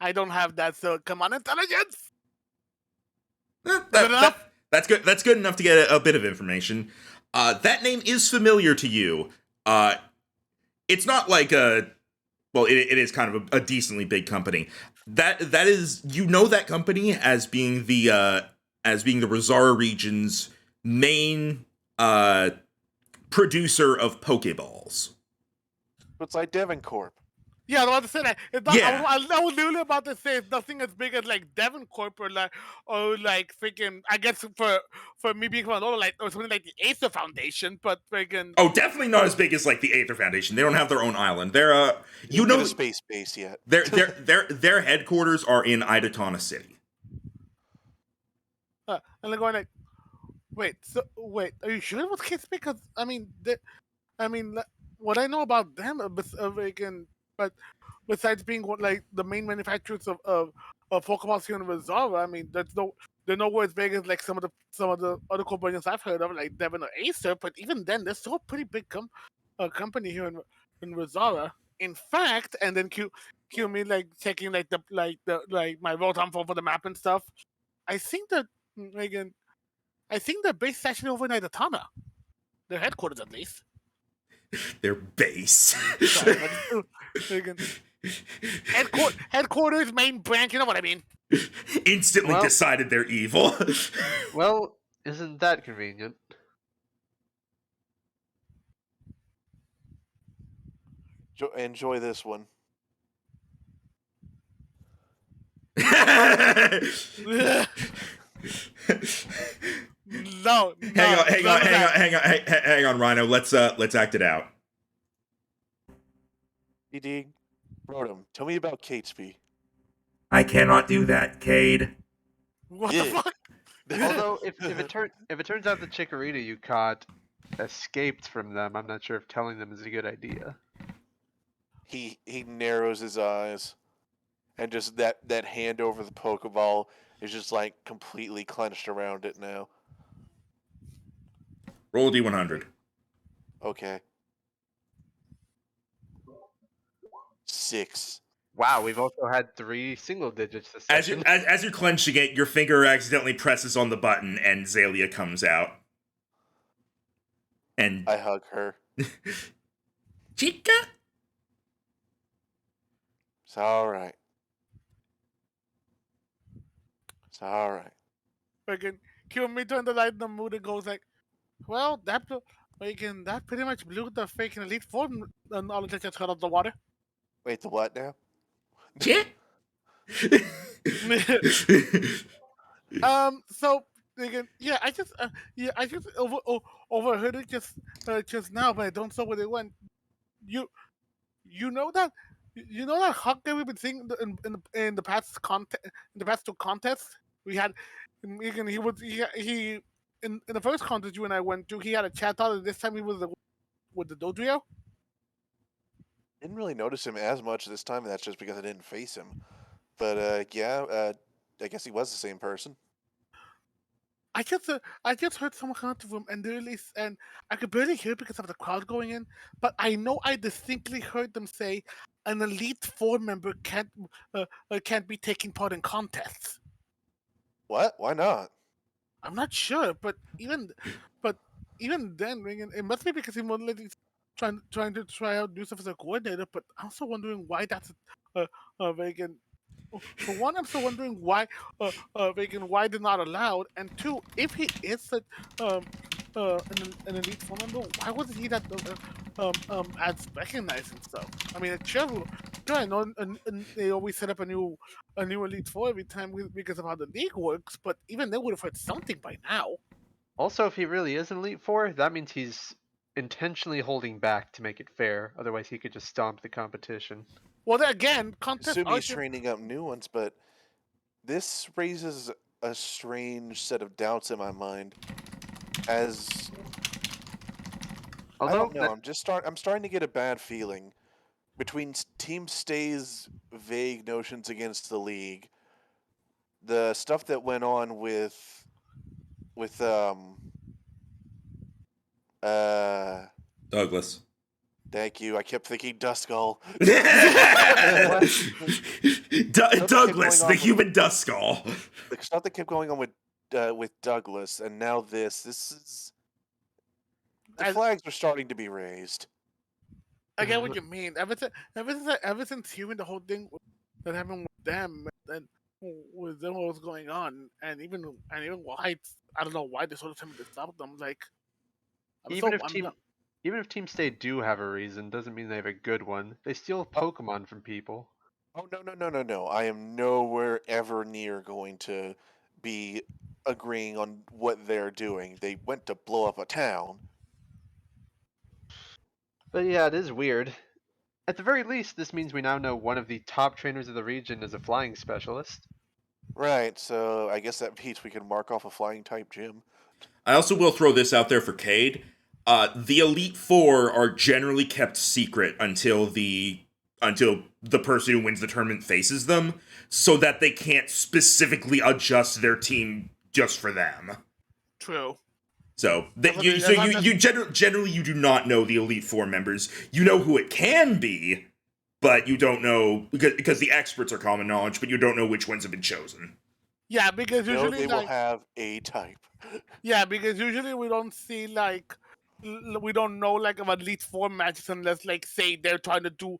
I don't have that, so come on, intelligence. That's good. That's good enough to get a bit of information. That name is familiar to you. It's not like it is kind of a decently big company. That is, you know, that company as being the Resara region's main producer of Pokeballs. It's like Devon Corp. Yeah, I was about to say that. It's not, Yeah. I was literally about to say it's nothing as big as like Devon Corp or freaking. I guess for me being from Tonola, or something like the Aether Foundation, but freaking. Oh, definitely not as big as like the Aether Foundation. They don't have their own island. They're You know the space base yet. their headquarters are in Tonolas City. And they're going like, wait, are you sure it was Kids? Because what I know about them, but besides being like the main manufacturers of Pokeballs here in Resara, I mean, they're nowhere as big as like some of the other corporations I've heard of, like Devon or Acer. But even then, they're still a pretty big company here in Resara. In fact, and then cue me like checking like my rotom for the map and stuff. I think that they're based actually over in Idatana. Their headquarters, at least. Their base. Headquarters, main branch, you know what I mean. Instantly decided they're evil. Well, isn't that convenient? Enjoy this one. no, Hang on, hang on, none of hang on, that. hang on, Rhino. Let's act it out. PD, Rotom, tell me about Catesby. I cannot do that, Cade. What the Yeah. fuck? Although if it turns out the Chikorita you caught escaped from them, I'm not sure if telling them is a good idea. he narrows his eyes, and just that hand over the Pokeball is just like completely clenched around it now. Roll a d100. Okay. 6. Wow, we've also had 3 single digits this As session. as you're clenching it, your finger accidentally presses on the button, and Zalia comes out. And I hug her. Chica. It's all right. It's all right. Freaking Kiyomi turned the light in the mood and goes like, well, that pretty much blew the freaking Elite Four knowledge that just got out of the water. Wait, the what now? Chit. So freaking, I just overheard it just now, but I don't know where they went. You you know that hawk that we've been seeing in the past in the past 2 contests we had. He in the first contest you and I went to, he had a chat out, and this time he was with the Dodrio. Didn't really notice him as much this time, and that's just because I didn't face him. But I guess he was the same person. I just heard someone come up to him, and and I could barely hear because of the crowd going in, but I know I distinctly heard them say an Elite Four member can't be taking part in contests. What? Why not? I'm not sure, but even then, it must be because he more likely trying to try out new stuff as a coordinator. But I'm also wondering why that's Reagan. For one, I'm still wondering Reagan, why they're not allowed, and two, if he is an elite four member, why wasn't he that as recognized and stuff? I mean, sure, I know, and they always set up a new elite four every time because of how the league works, but even they would have heard something by now. Also, if he really is an Elite Four, that means he's intentionally holding back to make it fair. Otherwise, he could just stomp the competition. Well, then again, contests Assume are he's training up new ones, but this raises a strange set of doubts in my mind. As I Although don't know, I'm starting to get a bad feeling between Team Stay's vague notions against the league, the stuff that went on with Douglas. thank you. I kept thinking Duskull. Douglas, the human dust skull. The stuff that kept going on with Douglas, and now this is the flags are starting to be raised. I get what you mean. Ever since hearing the whole thing that happened with them and with them, what was going on, and even why, I don't know why they sort of tempted to stop them. Like, even if Team Stay do have a reason, doesn't mean they have a good one. They steal Pokemon from people. Oh no! I am nowhere ever near going to be agreeing on what they're doing. They went to blow up a town. But yeah, it is weird. At the very least, this means we now know one of the top trainers of the region is a flying specialist. Right, so I guess that means we can mark off a flying type gym. I also will throw this out there for Cade. The Elite Four are generally kept secret until the person who wins the tournament faces them, so that they can't specifically adjust their team just for them. true. So generally you do not know the Elite Four members. You know who it can be, but you don't know because the experts are common knowledge, but you don't know which ones have been chosen. Yeah, because No, usually they will have a type. yeah, because usually we don't see we don't know like of at least 4 matches unless like say they're trying to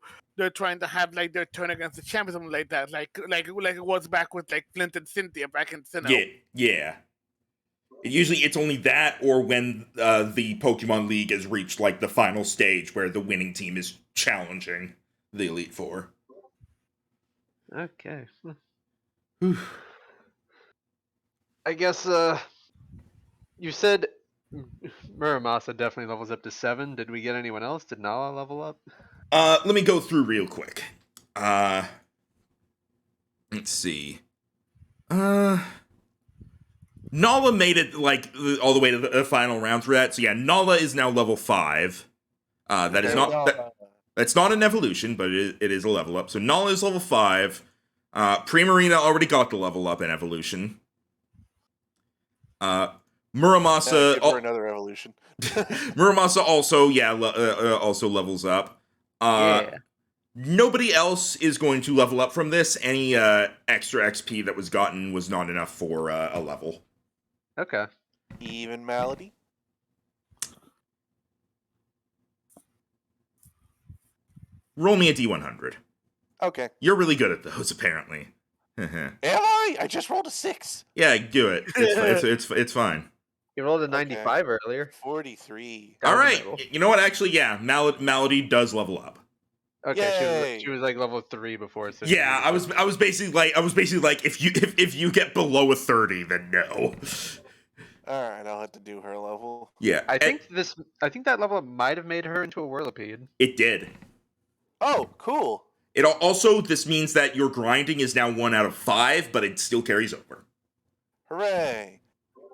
have like their turn against the champion, something like that. Like it was back with like Flint and Cynthia back in Sinnoh. Yeah. Usually it's only that or when the Pokemon League has reached like the final stage where the winning team is challenging the Elite Four. Okay. I guess You said Muramasa definitely levels up to 7. Did we get anyone else? Did Nala level up? Let me go through real quick. Let's see. Nala made it like all the way to the final round through that. So yeah, Nala is now level 5. That is Okay, not that's not an evolution, but it is a level up. So Nala is level 5. Primarina already got the level up in evolution. Muramasa Give her another evolution. Muramasa also also levels up. yeah. Nobody else is going to level up from this. Any extra XP that was gotten was not enough for a level. Okay. Even Malady. Roll me a D100. Okay. You're really good at those, apparently. Am I? I just rolled a 6. Yeah, do it. It's fine. You rolled a Okay. 95 earlier. 43. Down All the right. middle. You know what? Actually, yeah, Malady does level up. Okay, Yay. she was like level 3 before. So Yeah, I was basically like if you get below a 30, then no. All right, I'll have to do her level. Yeah, I think that level up might have made her into a Whirlipede. it did. Oh, cool. It also this means that your grinding is now 1 out of 5, but it still carries over. Hooray.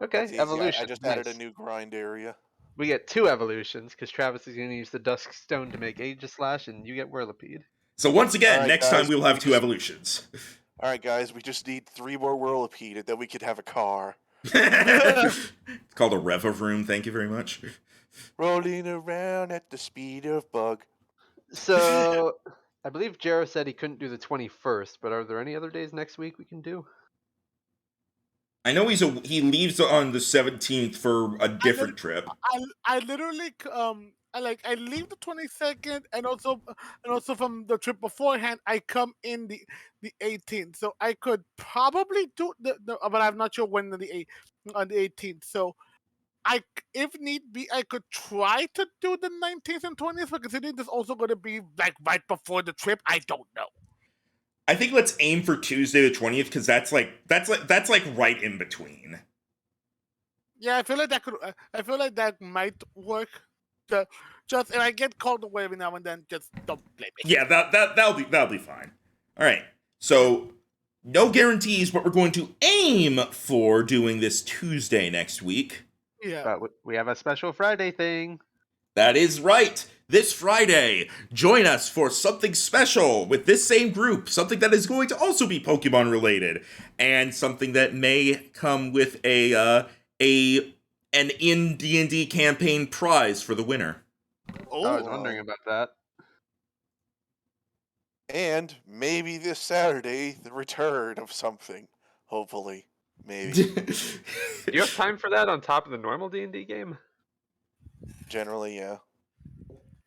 Okay, That's easy. evolution. I just nice. added a new grind area. We get 2 evolutions because Travis is going to use the Dusk Stone to make Aegislash, and you get Whirlipede. So once again, Alright, next guys, time we'll have we 2 just- evolutions. All right, guys, we just need 3 more Whirlipede, and then we could have a car. It's called a Rev of Room. Thank you very much. Rolling around at the speed of bug. So, I believe Jero said he couldn't do the 21st, but are there any other days next week we can do? I know he leaves on the 17th for a different trip. I literally I leave the 22nd, and also from the trip beforehand I come in the 18th, so I could probably do but I'm not sure when on the 18th. So if need be, I could try to do the 19th and 20th, but considering this also going to be like right before the trip, I don't know. I think let's aim for Tuesday the 20th because that's like right in between. Yeah, I feel like I feel like that might work. Just if I get called away every now and then, just don't blame me. Yeah, that'll be fine. All right. So no guarantees, but we're going to aim for doing this Tuesday next week. Yeah. But we have a special Friday thing. That is right. This Friday, join us for something special with this same group, something that is going to also be Pokemon related, and something that may come with an in D&D campaign prize for the winner. Oh, I was wondering about that. And maybe this Saturday, the return of something. Hopefully. Maybe. Do you have time for that on top of the normal D&D game? Generally, yeah.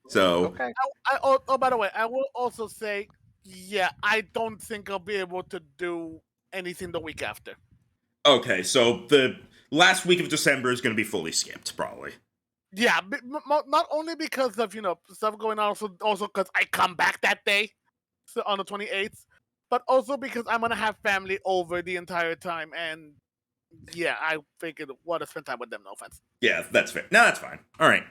So, Okay. by the way, I will also say, yeah, I don't think I'll be able to do anything the week after. okay, so the last week of December is going to be fully skipped, probably. Yeah, not only because of stuff going on, also because I come back that day, so on the 28th, but also because I'm gonna have family over the entire time, and yeah, I figured want to spend time with them. No offense. Yeah, that's fair. No, that's fine. All right.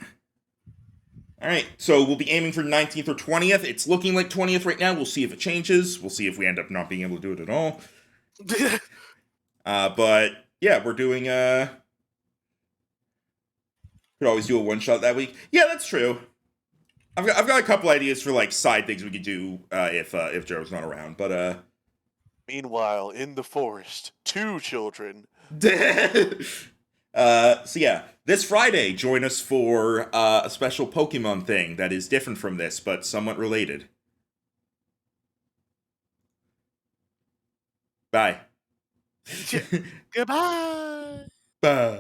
All right, so we'll be aiming for 19th or 20th. It's looking like 20th right now. We'll see if it changes. We'll see if we end up not being able to do it at all. But yeah, we're doing could always do a one shot that week. Yeah, that's true. I've got a couple ideas for like side things we could do if Joe's not around. But Meanwhile, in the forest, 2 children. so yeah, this Friday, join us for a special Pokemon thing that is different from this, but somewhat related. Bye. Goodbye. Bye.